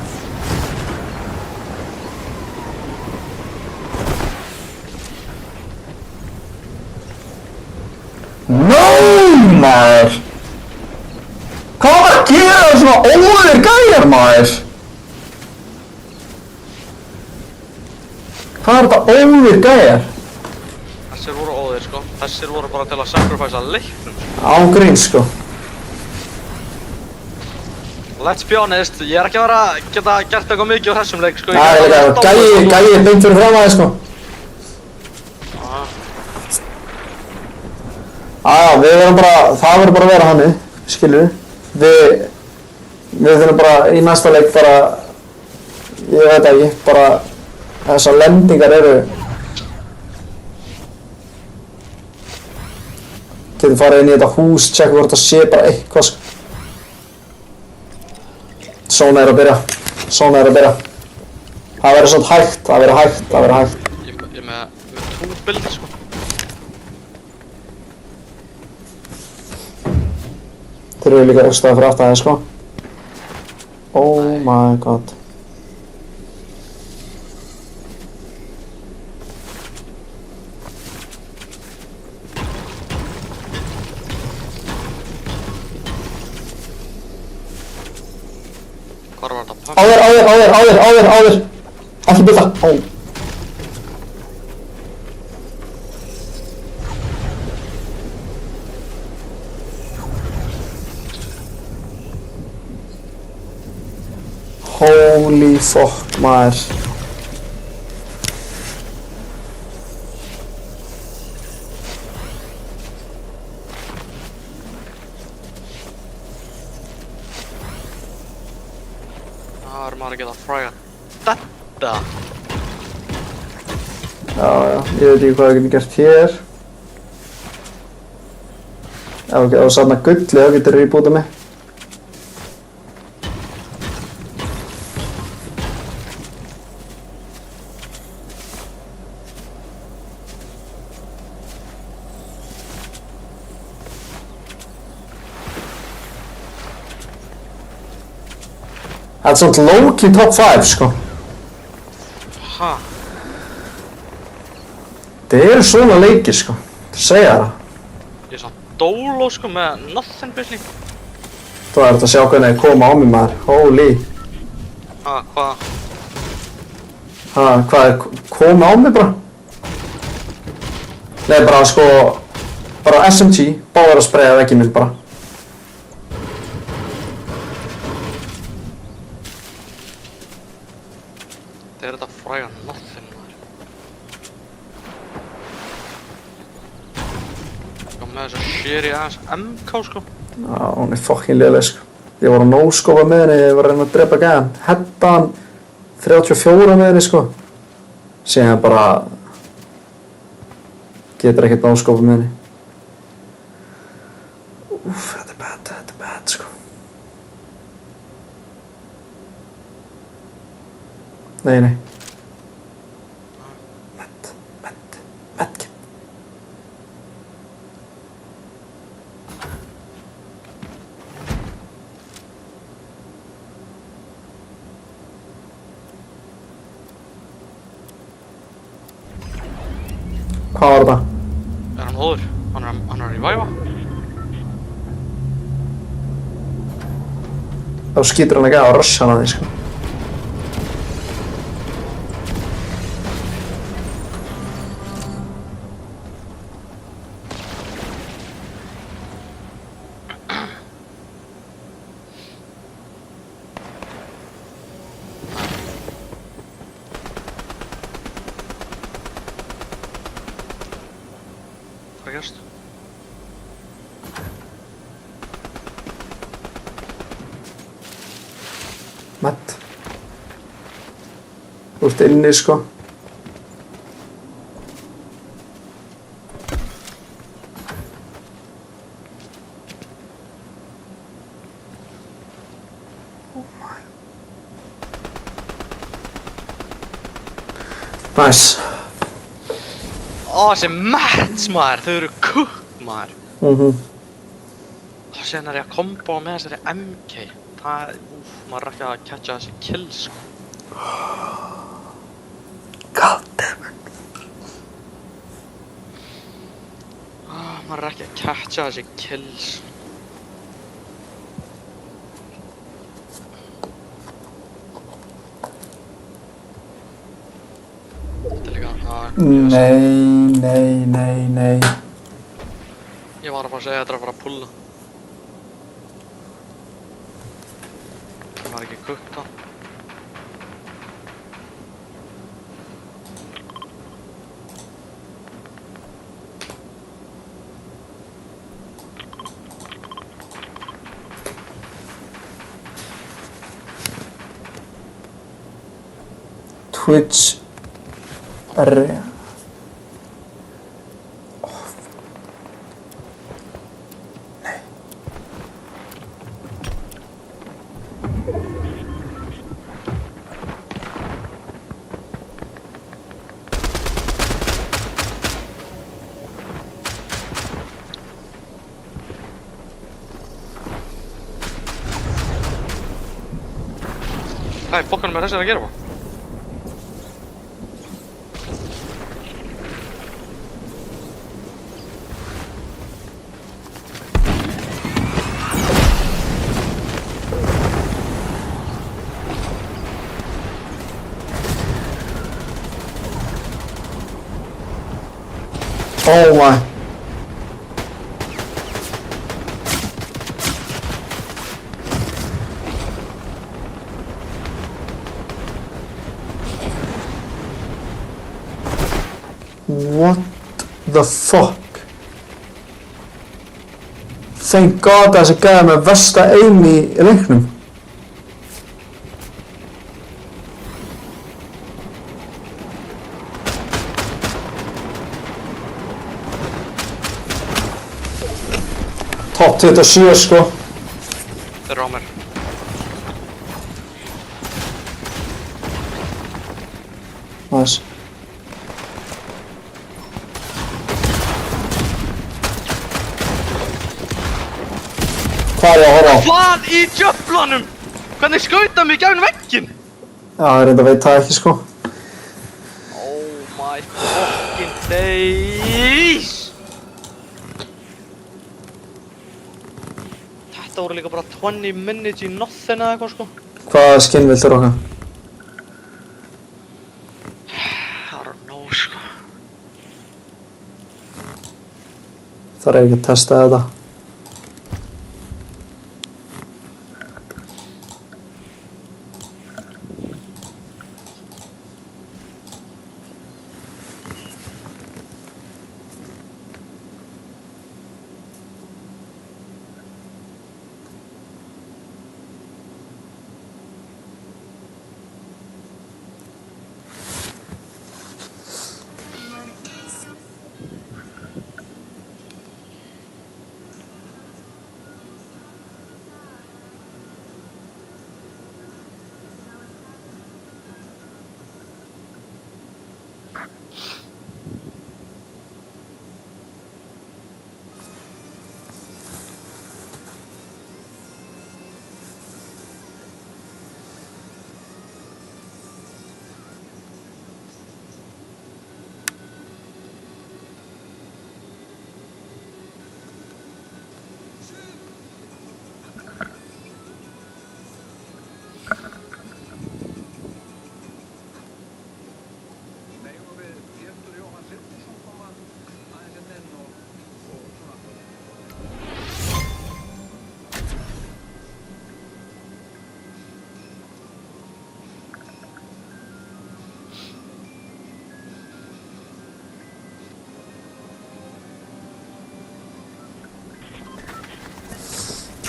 No, maður! Hvað var að gera svona óður gæjar, maður? Hvað er þetta óður gæjar? Þessir voru óðir, sko. Þessir voru bara til að sacrificea leiknum. Án gríns, sko. Let's be honest, ég er ekki að vera að geta gert eitthvað mikið á þessum leik, sko. Það er líka gæji beint fyrir fram aðeins, sko. Við verðum bara, það verður bara að vera hannig, skilur við þurfum bara í næsta leik bara, ég veit ekki, bara þessar lendingar eru getur farið inn í þetta hús, tjekka hvort það sé bara eitthvað, sko. Svona er að byrja. Það verður svona hægt, það verður hægt. Ég er með túnbildi, sko. Þeir eru líka ekki staðið fyrir aftan það, sko. Oh my god. Hvar var þetta? Á þér. Ekki byrja. Ó. Holy fuck, maður. Það er maður að geta fræga þetta. Já, ég veit ekki hvað við getum gert hér. Ef þú safna gulli, þá getur rebootað mig. Þetta er svona low-key top 5, sko. Ha? Það eru svona leikir, sko. Segja það. Ég er svona dóló, sko, með nothing basically. Þú ert að sjá hvernig þið koma á mig, maður. Holy. Ha, hvað? Hvað er koma á mig, bara? Nei, bara, sko, bara SMG, báðar að spreyja vegginn minn, bara. Það er þetta fræga nothing, maður. Sko, með þess að shitty ass MK, sko. Já, hún er fucking léleg, sko. Ég var að no-scopa með henni, ég var að reyna að drepa gæðan. Hedda hann 34 með henni, sko. Síðan bara getur ekkert no-scopa með henni. Úff, þetta er bad, sko. Nei. Medkit. Hvað var þetta? Er hann óður? Hann er að reviva? Þá skýtur hann ekki að rusha hann að því, sko. Hvað gerst? Matt. Þú ert inni, sko. Nice. Þessi mats maður, þau eru kukk maður. Síðan er ég að kombo með þessari MK. Það, maður er ekki að catcha þessi kills, sko. Goddammit. Maður er ekki að catcha þessi kills. Þetta er líka, Nei. Ég var að fara að segja þetta að fara að pulla. Það var ekki kukk þá. Twitch. Area. Hvað fokkanum er þessi að gera? Oh my. What the fuck? Thank God þessi gæði með versta aim í leiknum. Top 27 sko. Þeir eru á mér. Nice. Hvað er ég að horfa á? Hvað í djöflanum? Hvernig skauta mig í gegnum vegginn? Já, ég reynda veit það ekki sko. Oh my fucking days! Þetta voru líka bara 20 minutes í nothing eða eitthvað sko. Hvaða skinn viltu rokka? I don't know sko. Þarf ég ekki að testa þetta.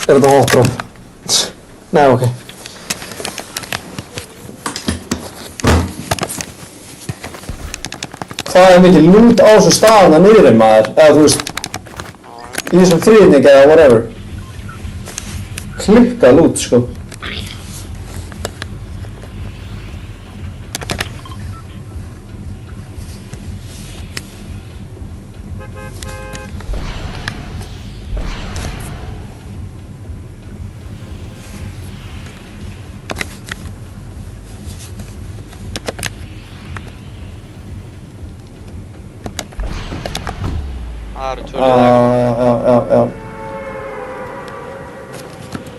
Er þetta hot drop? Nei, ok. Hvað er mikið lút á þessu staðna niðri maður, eða þú veist, í þessum þriðning eða whatever. Klikka lút, sko. Það eru tvö Já. liðar.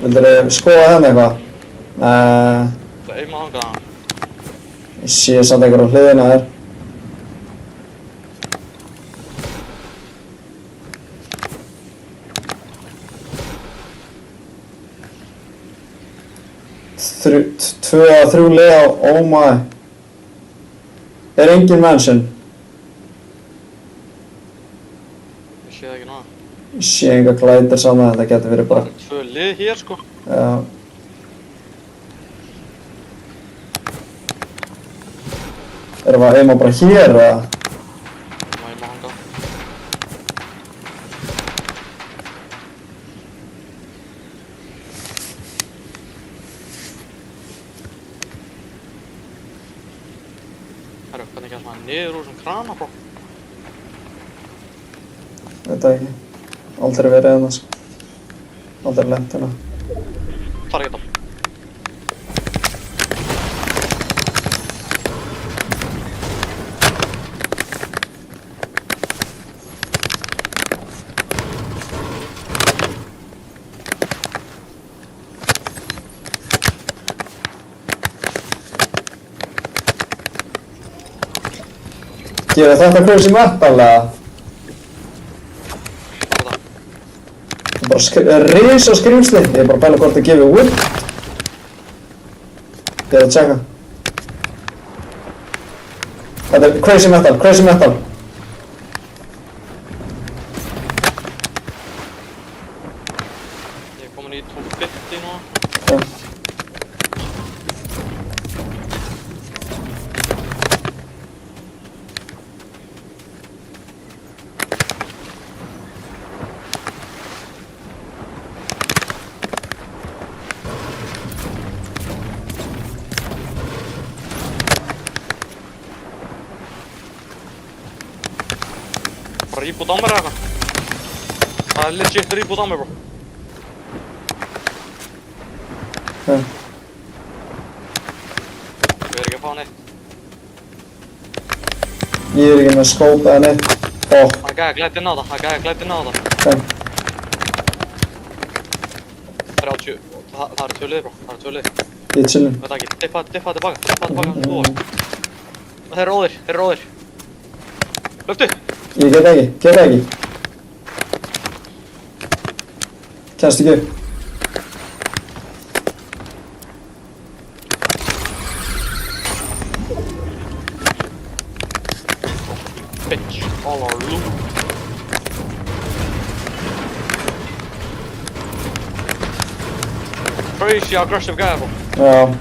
Vildirðu skoða hérna eitthvað? Það er einma hangað hann. Ég sé samt einhver á hliðina þér. Tvö að þrjú liða, oh my. Er engin mansion? Ég sé það ekki núna. Ég sé enga glætir saman, þetta getur verið Það bara. eru tvö lið hér sko. Já. Erum við að heima bara hér eða? Það er einma hangað. Herru, hvernig kemst maður niður úr þessum krana bro? Veit það ekki. Aldrei verið hérna sko. Aldrei lent hérna. Fara ekki þetta. Gerir þetta crazy map alveg? Hvað er það? Bara risa skrýmsli. Ég er bara að pæla hvort það gefur whip. Ég er að tjekka. Þetta er crazy metal, crazy metal. Ég er komin í 250 núna. Já. Bara reboot á mér eða eitthvað. Það er legit reboot á mér bro. Já. Ég er ekki að fá neitt. Ég er ekki með scope eða neitt. Ó, Það gæði glætt inn á það. Það gæði glætt inn á það. ok. 30. Það eru tvö lið bro. Það eru tvö lið. Ég er chillin. Veit það ekki. Dippa tilbaka. Dippa tilbaka. Þeir eru óðir. Þeir eru óðir. Löftu. Ég get ekki. Kennst ekki upp. Bitch. All our loot. Crazy aggressive guy bro. Já,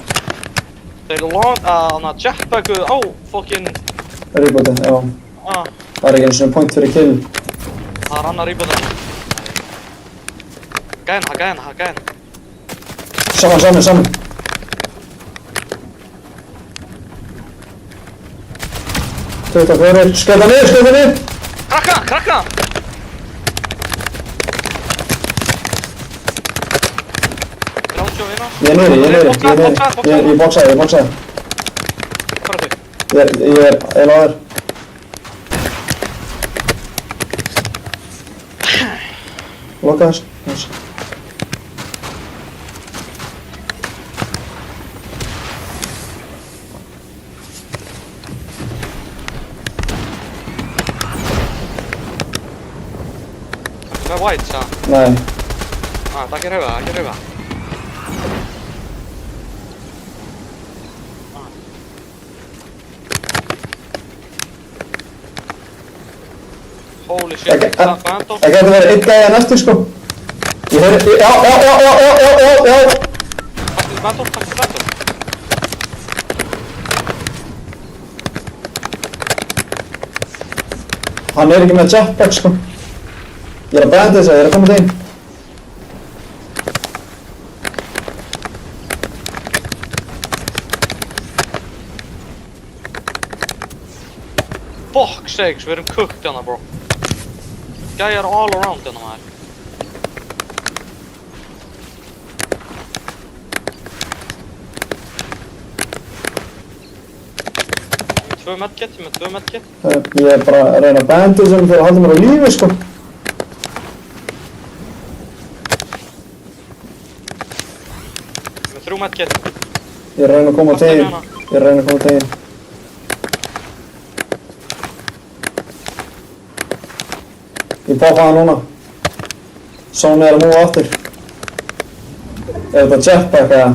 Þeir launch jetpacku á fucking rebootið, já. Það er ekki einu svona point fyrir kill. Það er annar reboot. Gæðin. Saman. Þetta fyrir, skjóta niður! Krakka! Ég er niðri. Ég bóksaði. Hvað er þau? Ég er eiginlega á þér. Loka þess. Yes. Það er white, sagði hann. Nei, Það ekki rauða. Holy shit, það Phantom. getur verið einn gæjan eftir sko. Ég heyri, já. Phantom. Hann er ekki með jetpack sko. Ég er að benda þess að ég er að koma til þín. Fuck sakes, við erum cooked hérna bro. Gæjar all around hérna maður. Ég er með tvö medkit. Ég er bara að reyna að benda þess fyrir að halda mér á lífi sko. Ég er með 3 medkit. Ég er að reyna að koma til þín. Ég poppa það núna. Sóni er að múa aftur. Er þetta jetpack eða?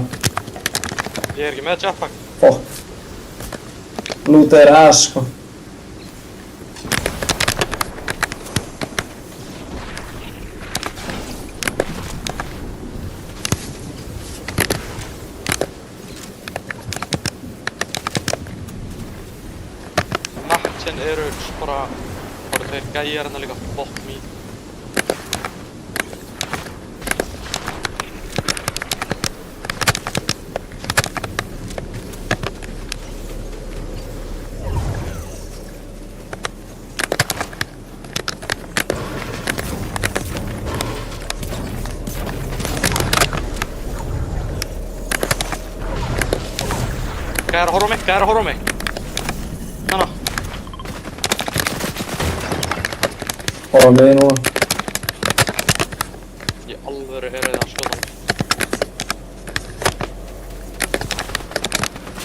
Ég er ekki með jetpack. Fuck. Lootið er ass sko. Matchen eru bara þeir gæjar hérna líka. Fuck me. Gæjar að horfa á mig. Hanna. Horfa mig núna. Í alvöru eru þið að skjóta mig.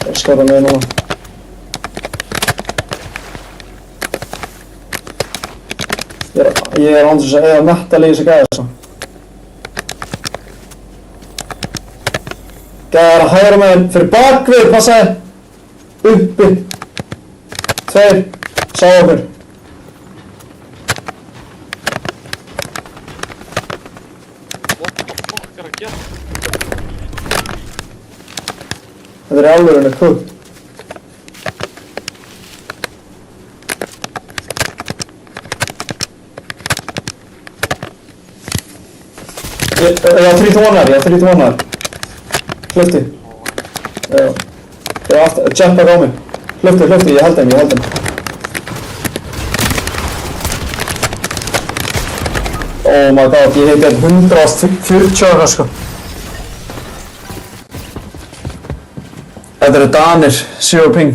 Ég skjóta mig núna. Ég er án þess að eða metal í þessi gæði sko. Gæjar að hægra meginn fyrir bakvið, passaði. Uppi. 2. Sá okkur. What the fuck er að gera? Þetta er í alvörunni cook. Ég á 3 tónar. Hlöfti. Já. Ég á aftur, jetpack á mig. Hlöfti, ég held þeim. Oh my god, ég heiti 140 sko. Þetta eru Danir, 0 ping.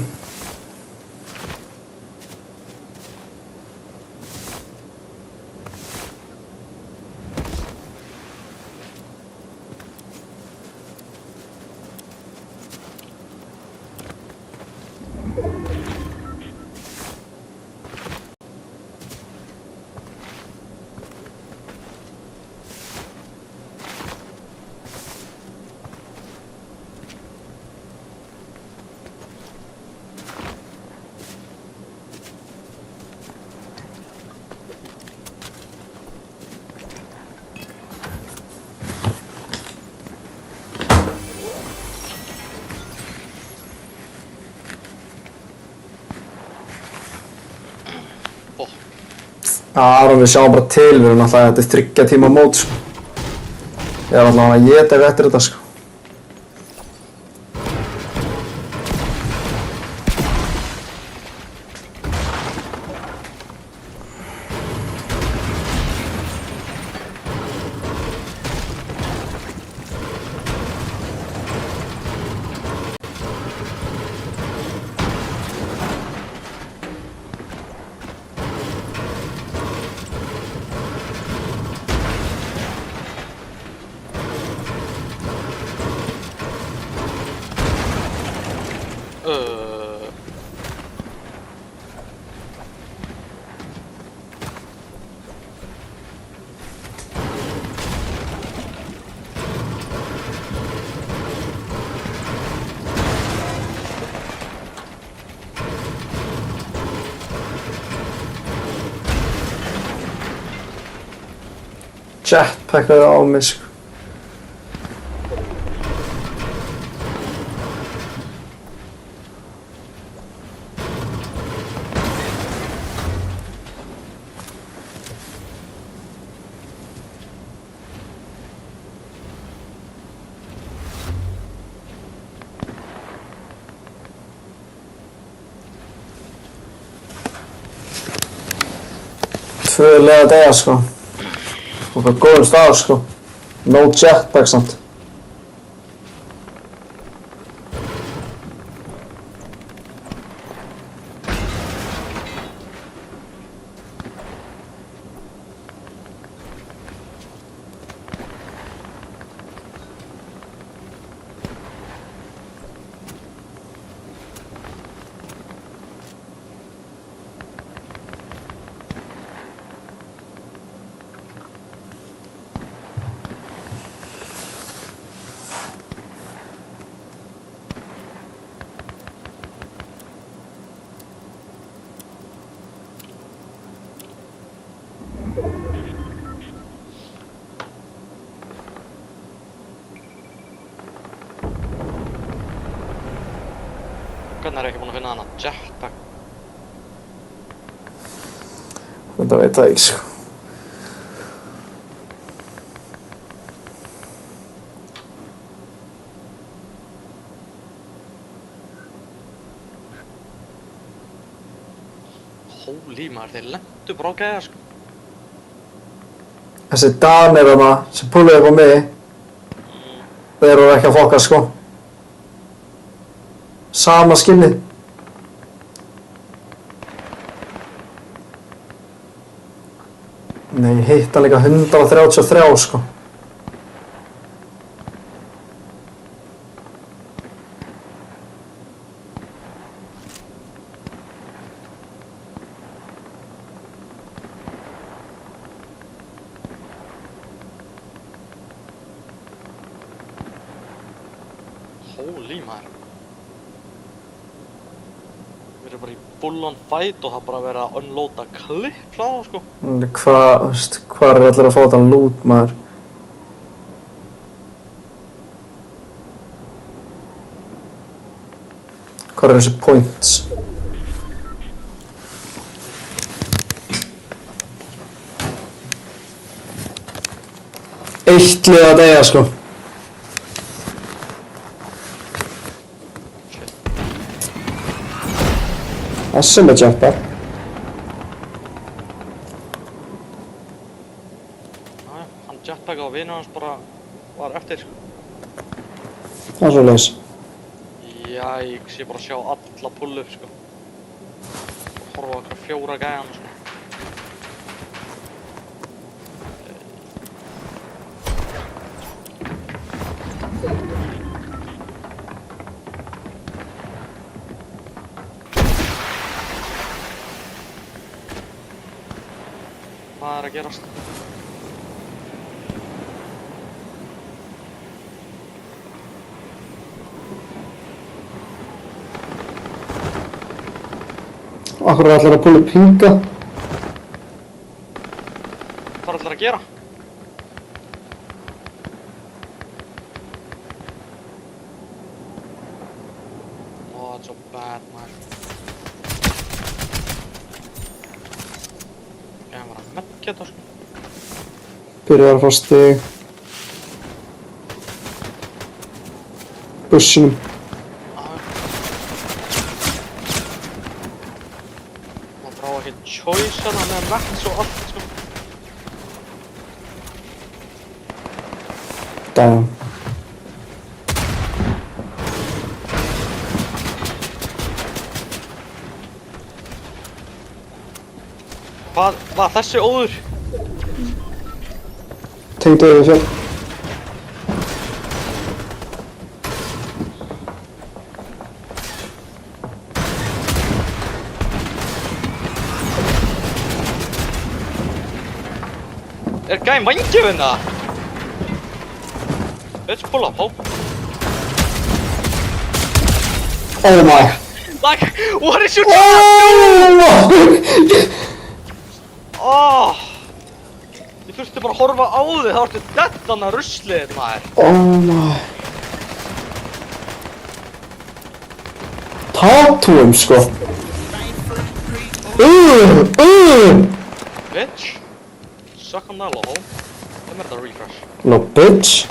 Aron, við sjáum bara til, við erum alltaf, þetta er 3 tíma mót sko. Ég er alltaf að éta eftir þetta sko. Jetpackaði á mig sko. 2 liða degja sko. Og það er góður stað sko. No jetpack samt. Hvernig er ekki búin að finna hana jetpack? Þetta veit það ekki sko. Holy maður, þeir lentu bara á gæða sko. Þessi Danir þarna sem pulluðu upp á mig, þeir eru ekki að fokka sko. Sama skinnið. Nei, ég hitt hann líka 133 sko. Holy maður. Við erum bara í full on fight og það bara verið að unloada klipp á það sko. Hvað, veist, hvað er allir að fá þetta loot maður? Hvað eru þessi points? Eitt lið að deyja sko. Þessi með jetpack. Jæja, hann jetpackaði og vinur hans bara var eftir sko. Það er svoleiðis. Jæks, ég bara sjá alla pull upp sko. Horfa á okkur 4 gæjan sko. Hvað er að gerast? Akkur er allir að pulla upp hinga. Hvað er allir að gera? Oh, it's so bad, man. Ég var að meggja þetta sko. Byrjar að fá stig. Bussinum. Það brá ekki choice hana með mats og allt sko. Damn. Hvað var þessi óður? Tengdu við fjall. Er gæinn vangjöfinn það? Let's pull up, ho. Oh my. Like, what is you trying to do? Oh. Ég þurfti bara að horfa á þig, þá ertu dettana ruslið, maður. Oh my. Tattooum sko. Bitch. Suck on that, ho. Give me the refresh. No bitch.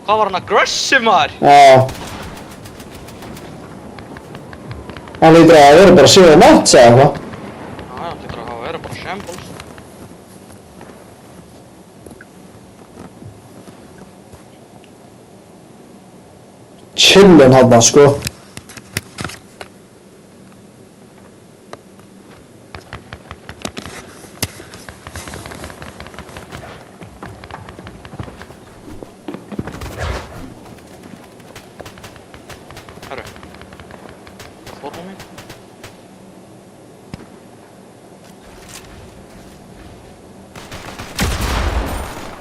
Hvað var hann aggressive maður? Já. Hann lítur að vera bara 7 mats eða eitthvað. Já, hann lítur að hafa verið bara shambles. Chillin hann sko. Herru. Það fór hún mín.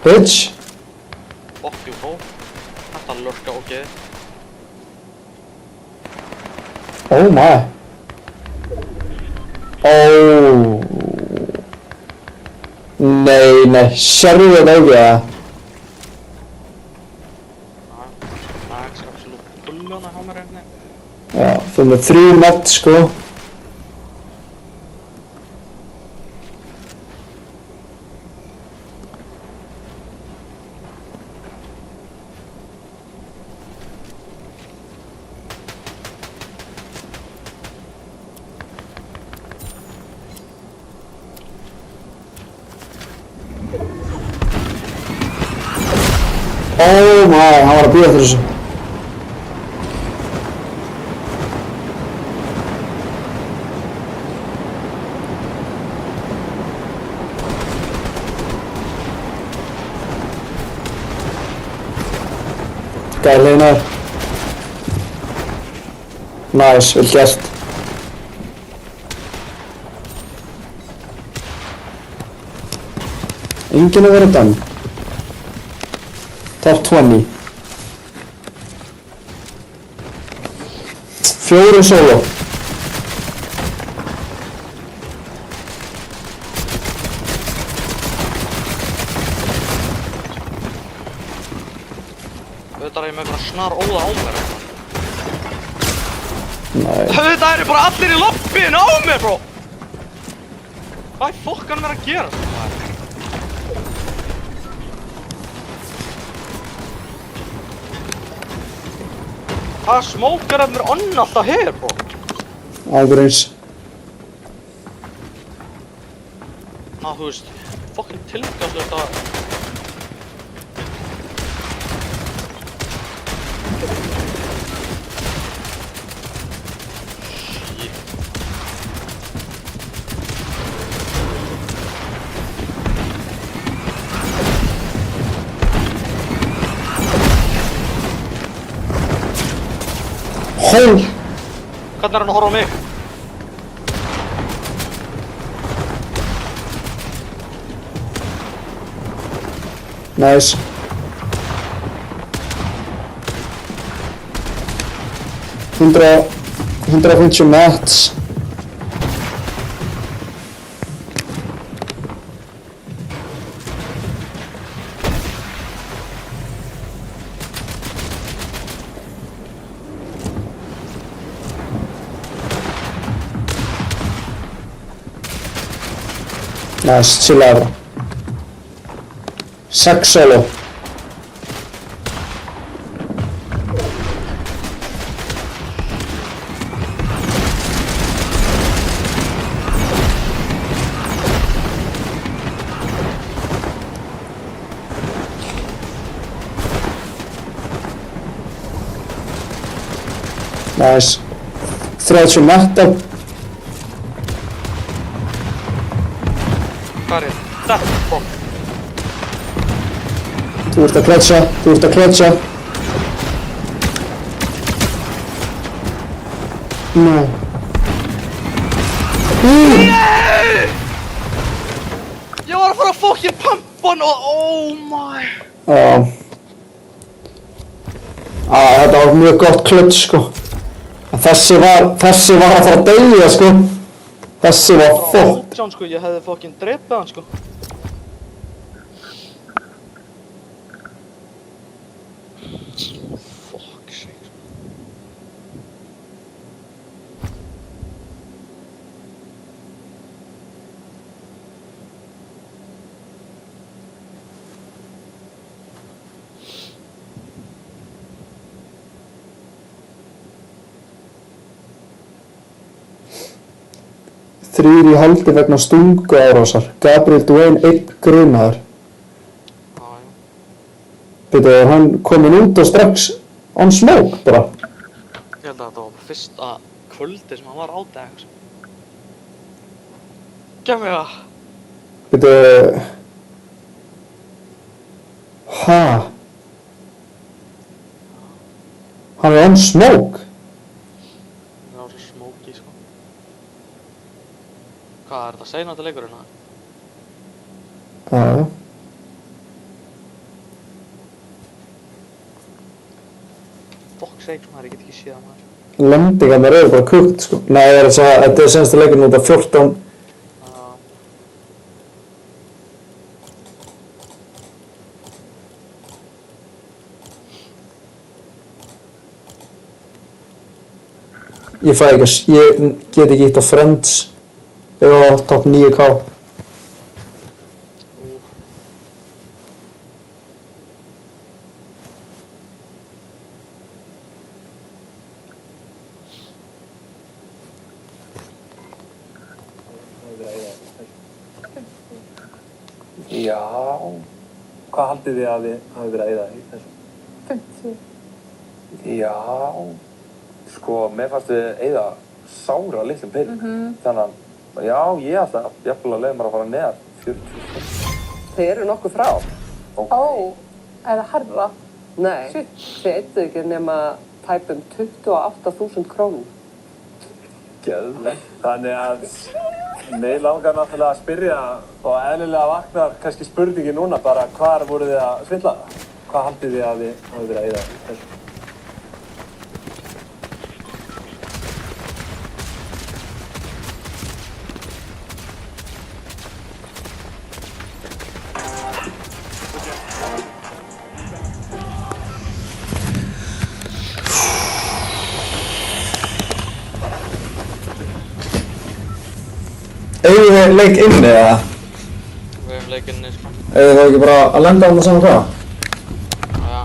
Bitch. Fuck you, bro. Þetta lurka ógeði. Oh my. Oh. Nei, sérðu þetta ekki eða? Það er ekki absolutt bulljóna hjá mér einni. Já, þú með 3 mat sko. Oh my, hann var að bíða eftir þessu. Gælinar. Nice, vel gert. Enginn að vera done. Top 20. 4 solo. Auðvitað er ég með bara snar óða á mér. Nei. Auðvitað eru bara allir í lobbyinu á mér, bro! Hvað í fokkan er að gera þetta maður? Hvaða smókararnir onni alltaf hér, bro? Ágreins. Ná, þú veist, fokkin tilgangslöst að... Shit. Hól. Hvernig er hann að horfa á mig? Nice. Hundra 150 mats. Nice, chilla bara. 6 solo. Nice. 30 matta. Hvað er þetta? Fokk. Þú ert að klötsa, þú ert að klötsa. No. Ég var að fara að fokkin pumpa hann og oh my. Já. Þetta var mjög gott klöts sko. En þessi var að fara að deyja sko. Þessi var fokk. Átján sko, ég hefði fokkin drepið hann sko. Fuck sake. 3 í haldi vegna stunguárásar. Gabriel Duane 1 grunaður. Já, já. Byrju, er hann kominn út og strax on smoke bara? Ég held að þetta var bara fyrsta kvöldi sem hann var áti eða eitthvað. Gef mig það. Byrju... Ha? Hann er on smoke? Það var svo smóki, sko. Hvað er þetta seinandi leikurinn það? Já. Fuck sake, maður, ég get ekki séð maður. Lendingarnar eru bara kukt, sko. Nei, þetta er senstu leikurinn út af 14. Ég fæ ekki, ég get ekki hitt á Friends eða top 9K. Já, hvað haldið þið að þið hafi verið að eyða í þessu? 50. Já, sko, mér fannst við eyða sára litlum pening. Þannig að, já, ég ætla jafnvel að leiða mér að fara neðar 40. Þið eru nokkuð frá. Ok. Eða herra. Nei, þið eittu ekki nema tæpum 28.000 krónum. Geðvegt. Þannig að mig langar náttúrulega að spyrja og eðlilega vaknar kannski spurningi núna bara hvar voruð þið að svindla? Hvað haldið þið að þið hafi verið að eyða í þessu? Eigum við leik inni eða? Við hefum leik inni, sko. Eigum við þá ekki bara að lenda á það saman hvaða? Já.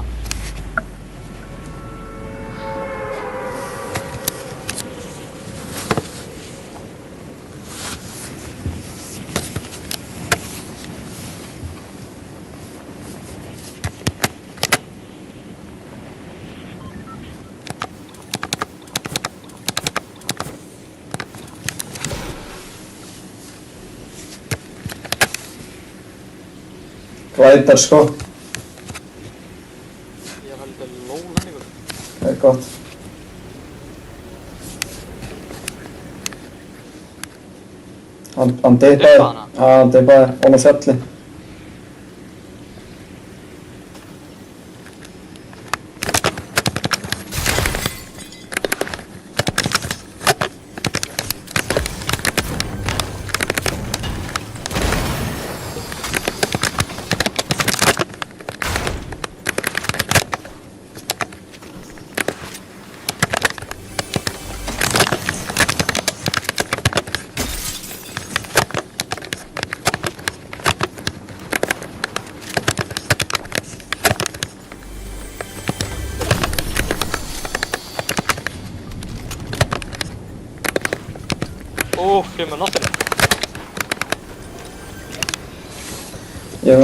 Glætar sko. Ég er heldur lóðlenningur. Það er gott. Hann deipaði. Deipaði hana? Já, hann deipaði ofan á fjalli. Ó, ég er með nothing. Ég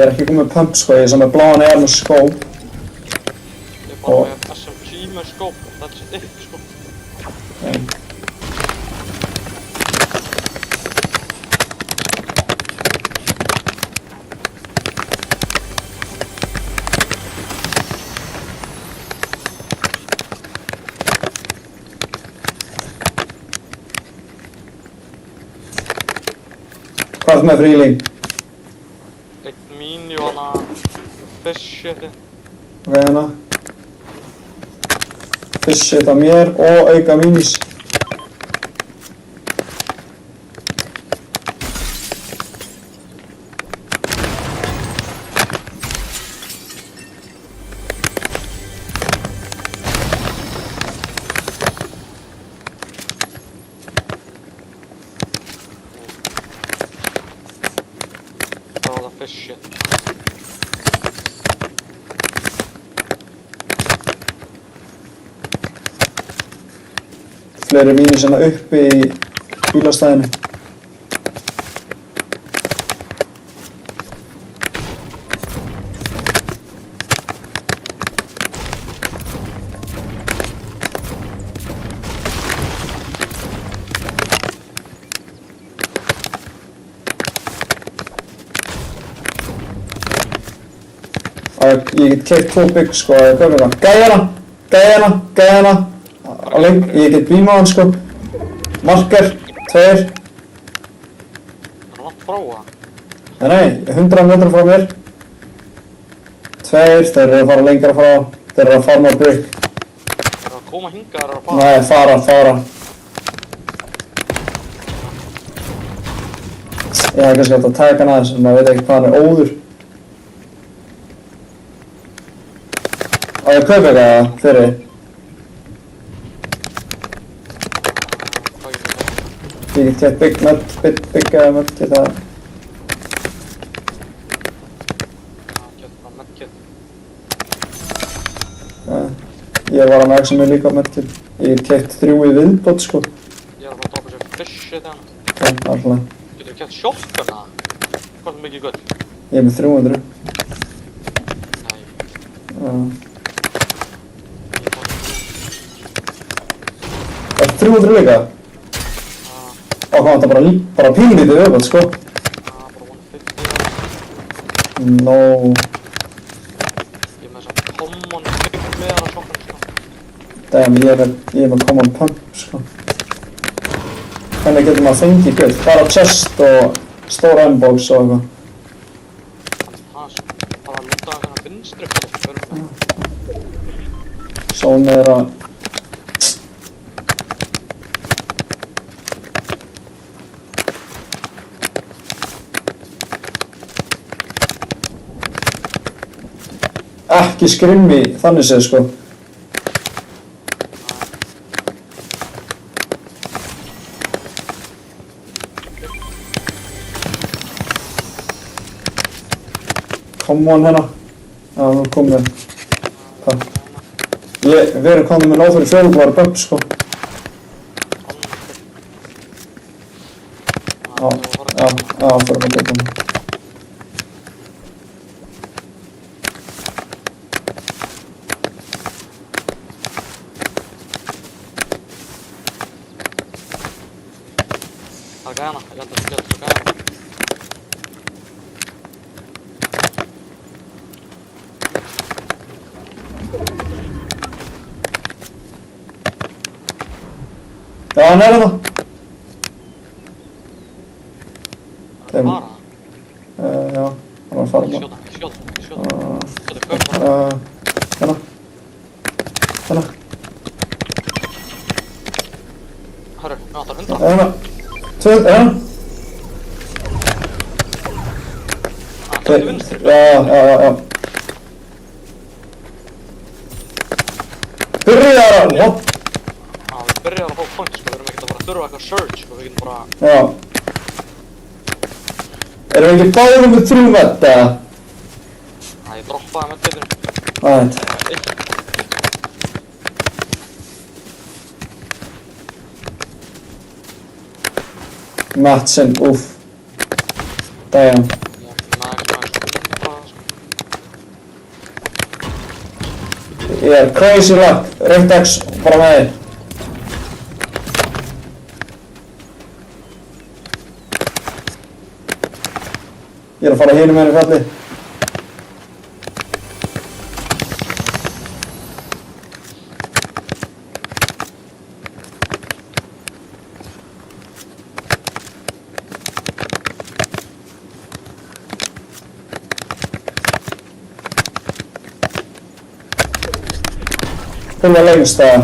er ekki komið með pump sko, ég er saman með bláan eða með skó. Ég er bara með SMG með skóp. That's it, sko. Hvað er með fríling? Eitt mínu og hana fish shiti. Ok, hérna. Fish shit á mér og auka minis. Það var það fish shit. Fleiri minis hérna uppi í bílastæðinu. Ég get keypt 2 bygg sko, gæjana á leng, ég get bíma hann sko, marker, 2, Það er langt frá það. nei, 100 metrar frá mér, 2, þeir eru að fara lengra frá, þeir eru að farma bygg, Það er að koma hingað, það er að fara. nei, fara, ég hef kannski átt að taka hann aðeins, en maður veit ekki hvað hann er óður. Á ég að kaupa eitthvað fyrir? Hvað getur það? Ég get keypt bygg til það. Getur bara medkit. Ég var að maxa mig líka medkit. Ég get keypt 3 í viðbót sko. Ég er að fara að droppa sér fish shit hérna. Alltaf. Getur við kæft shotgun það? Hvað er mikið gull? Ég er með 300. Nei, Það er 300 líka? Á hvað þetta bara pínlítið viðbót sko. bara 150. No. Ég er með þess að common 5 meðan að shotgun sko. Damn, ég er með common pump sko. Hvernig getur maður fengið gull? Bara chest og stór M-box og eitthvað. Það sko, bara að lúta þennan vinstri sko. Són er að... Ekki skrimmi þannig séð sko. Come on hérna. Já, nú komum við. Takk. Við erum komið með nóg fyrir fjólublári böpp sko. Já, fyrir að bygga hann. Það er gæna, ég held að það getur svo gæna. Já, hann er það. Það er að fara. Já, hann var að fara bara. Skjóta. Uh, Þetta er kaup bara. Hérna. Hörru, við áttar 100. Hérna. 2, hérna. Það er vinstri. Já. Byrjar hann, já. Við byrjar að fá point sko, við erum ekkert að fara að þurfa eitthvað surge sko, við getum bara... Já. Erum við ekki báðum með 3 vett, eða? Ég droppaði með getum. Ætt. Mattsinn, úff. Damn. Ég er crazy luck. Ringdex, bara með þig. Ég er að fara hinum með henni fjalli. Hún var lengst það.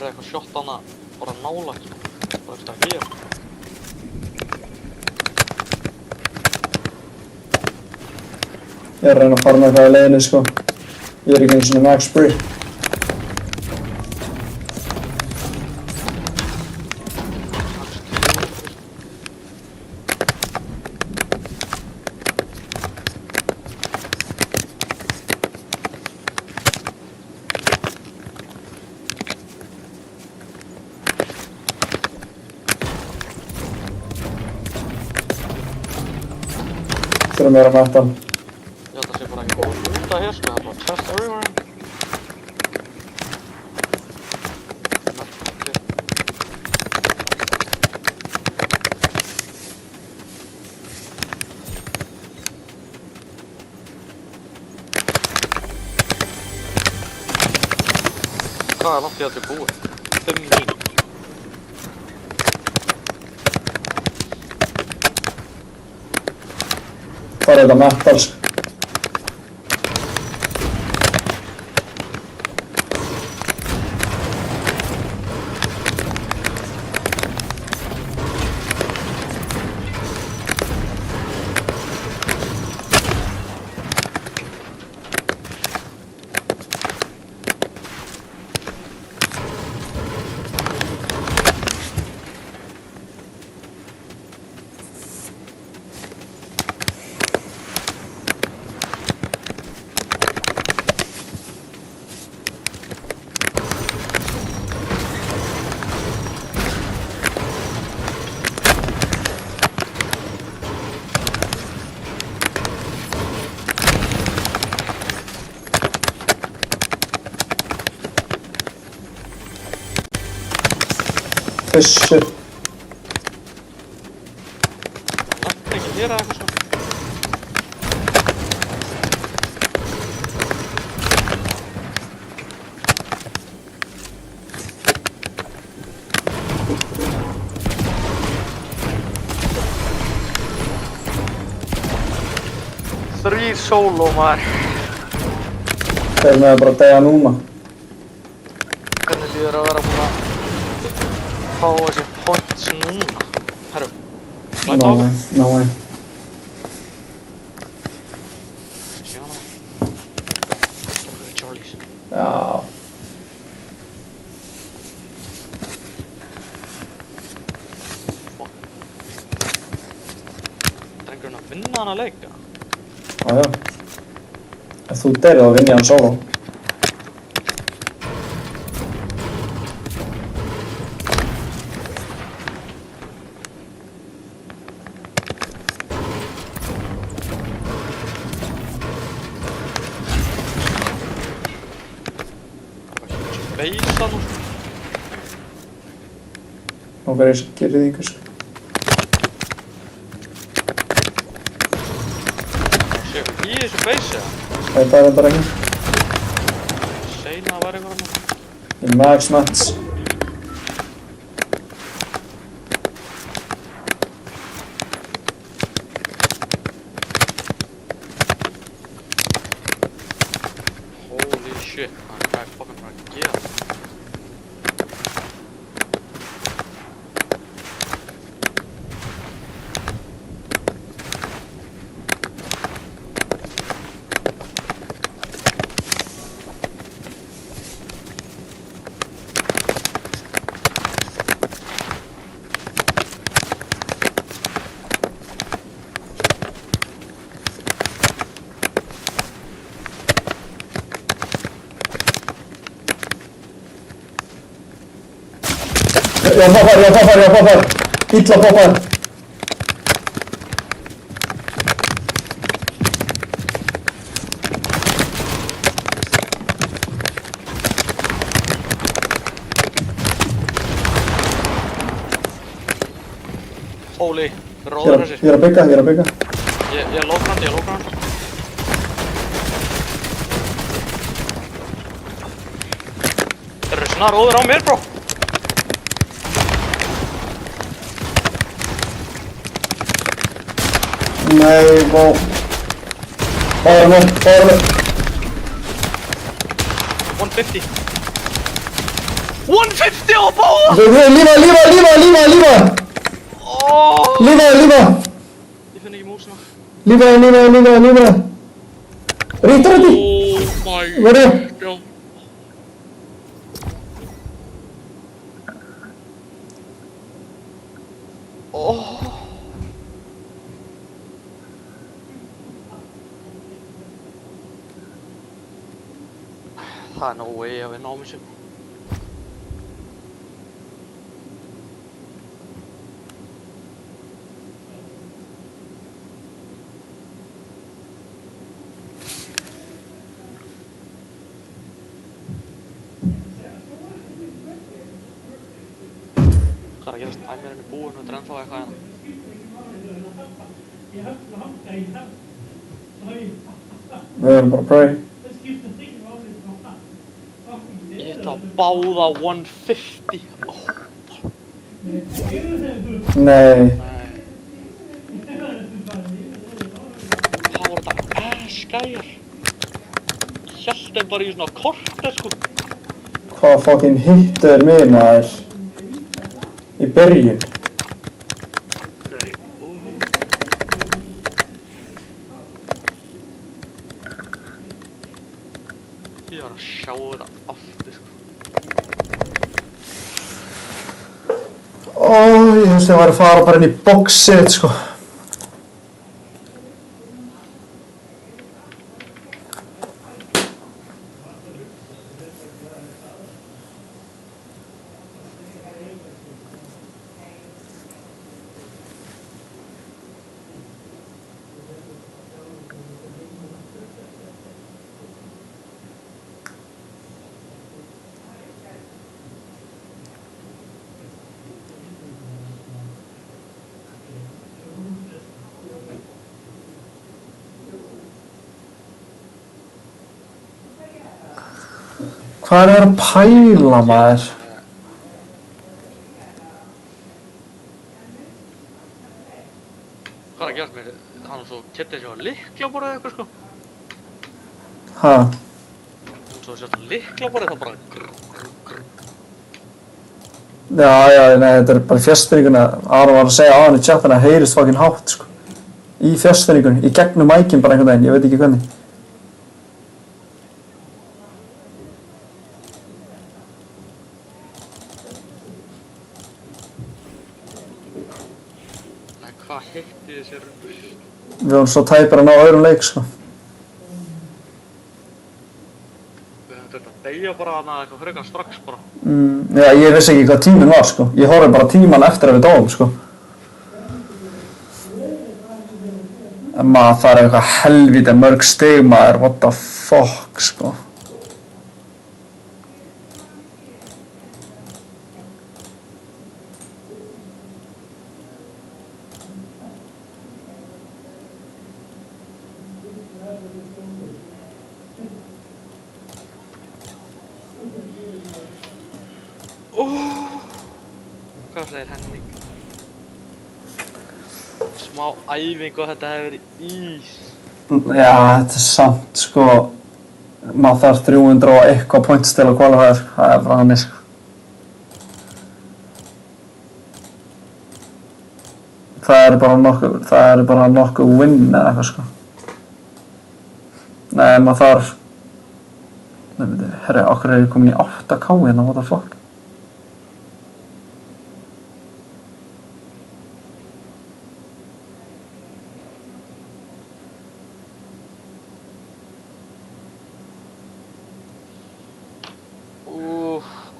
Eitthvað shot hana bara nálægt sko, bara eftir að hér. Ég er að reyna að fara með eitthvað í leiðinni sko. Ég er ekki einu svona max spree. Þurfum meira metal. Ég held að það sé bara ekki búið að lúta hér sko, það er bara chest everywhere. Hvað er langt í að þetta er búið? 5 mín. Hvað er þetta metals? Þessu. Langt ekki hér eða eitthvað svo. Þrír sóló maður. Þeir með bara að deyja núna. Hvernig líður að vera búin að fá þessi points núna? Herru, læta á No way, no way. Sjá hana. Charlies. Já. Drengurinn að vinna hana leika. Já, já. Ef þú deyrið þá vinn ég hann solo. Beisa nú. Nú verður ég gerðið í ykkur. Séu í þessu beisa. Það er bara ekki. Seina að vera ykkur hann. Í max mats. Holy shit, man, hvað er fucking bara að gera? Já, poppar. Illa poppar. Holy, Ég róður er þessir. að byggja. Ég er lókrandi. Þeir eru svona róður á mér, bro. Nei, bó. Fáður mér. 150. 150 á báða! Lífa. Oh. Lífa. Ég finn ekki músina. Lífa. Rítur þetta. Oh my Verður. god. Oh. Það er no way að vinna á mig sem. Hvað er að gerast? Æmirinn er búinn og þetta er ennþá eitthvað hérna. Við erum bara að pray. Ég hitt á báða 150. Nei. Hvað voru þetta gæjar? Ég hélt þeim bara í svona korter sko. Hvað fucking hittu þér mig maður? Í byrjun. Ég var að sjá þetta aftur sko. Ó, ég hefst ég væri að fara bara inn í boxið sko. Hvað er að pæla maður? Hvað er að gerast mér? Hann og svo Kiddi sér á lyklaborðið eða eitthvað sko. Ha? Svo sér á lyklaborðið þá bara grr. Já, nei, þetta er bara fjastfinninguna. Aron var að segja á hann í chatinu að heyrist fucking hátt sko. Í fjastfinningunni, í gegnum mækinn bara einhvern veginn, ég veit ekki hvernig. Hvað hitti þið sér? Við vorum svo tæpir að ná öðrum leik sko. Við höfum þurft að deyja bara þarna eitthvað frekar strax bara. Já, ég vissi ekki hvað tíminn var sko. Ég horfði bara tíman eftir að við dóum sko. En maður það er eitthvað helvítið mörg stig maður, what the fuck sko. Hvað segir Henning? Smá æfing og þetta hefur verið ís. Já, þetta er samt sko. Maður þarf 300 og eitthvað points til að qualify sko. Það er bara hannig sko. Það er bara nokkuð win eða eitthvað sko. Nei, maður þarf. Nei, veit ég, herri, okkur er ég komin í 8K hérna, what the fuck?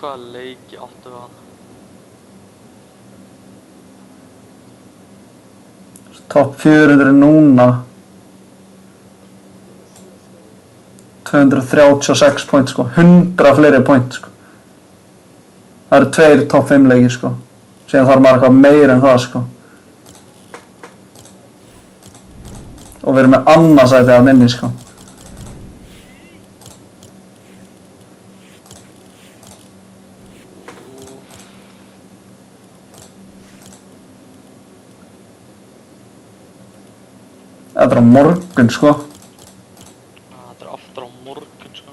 Hvaða leiki áttu við hann? Topp 400 er núna 236 point sko, 100 fleiri point sko. Það eru 2 topp 5 leikir sko. Síðan þarf maður eitthvað meira en það sko. Og við erum með annarsæti að minni sko. Þetta er á morgun sko. Þetta er aftur á morgun sko.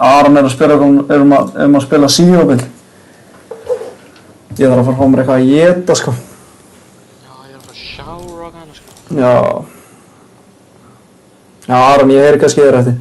Aron er að spila að spila síróbil. Ég þarf að fara að fá mér eitthvað að éta sko. Já, ég er að fara að sjára og hana sko. Já. Já, Aron, ég heyri kannski þér eftir.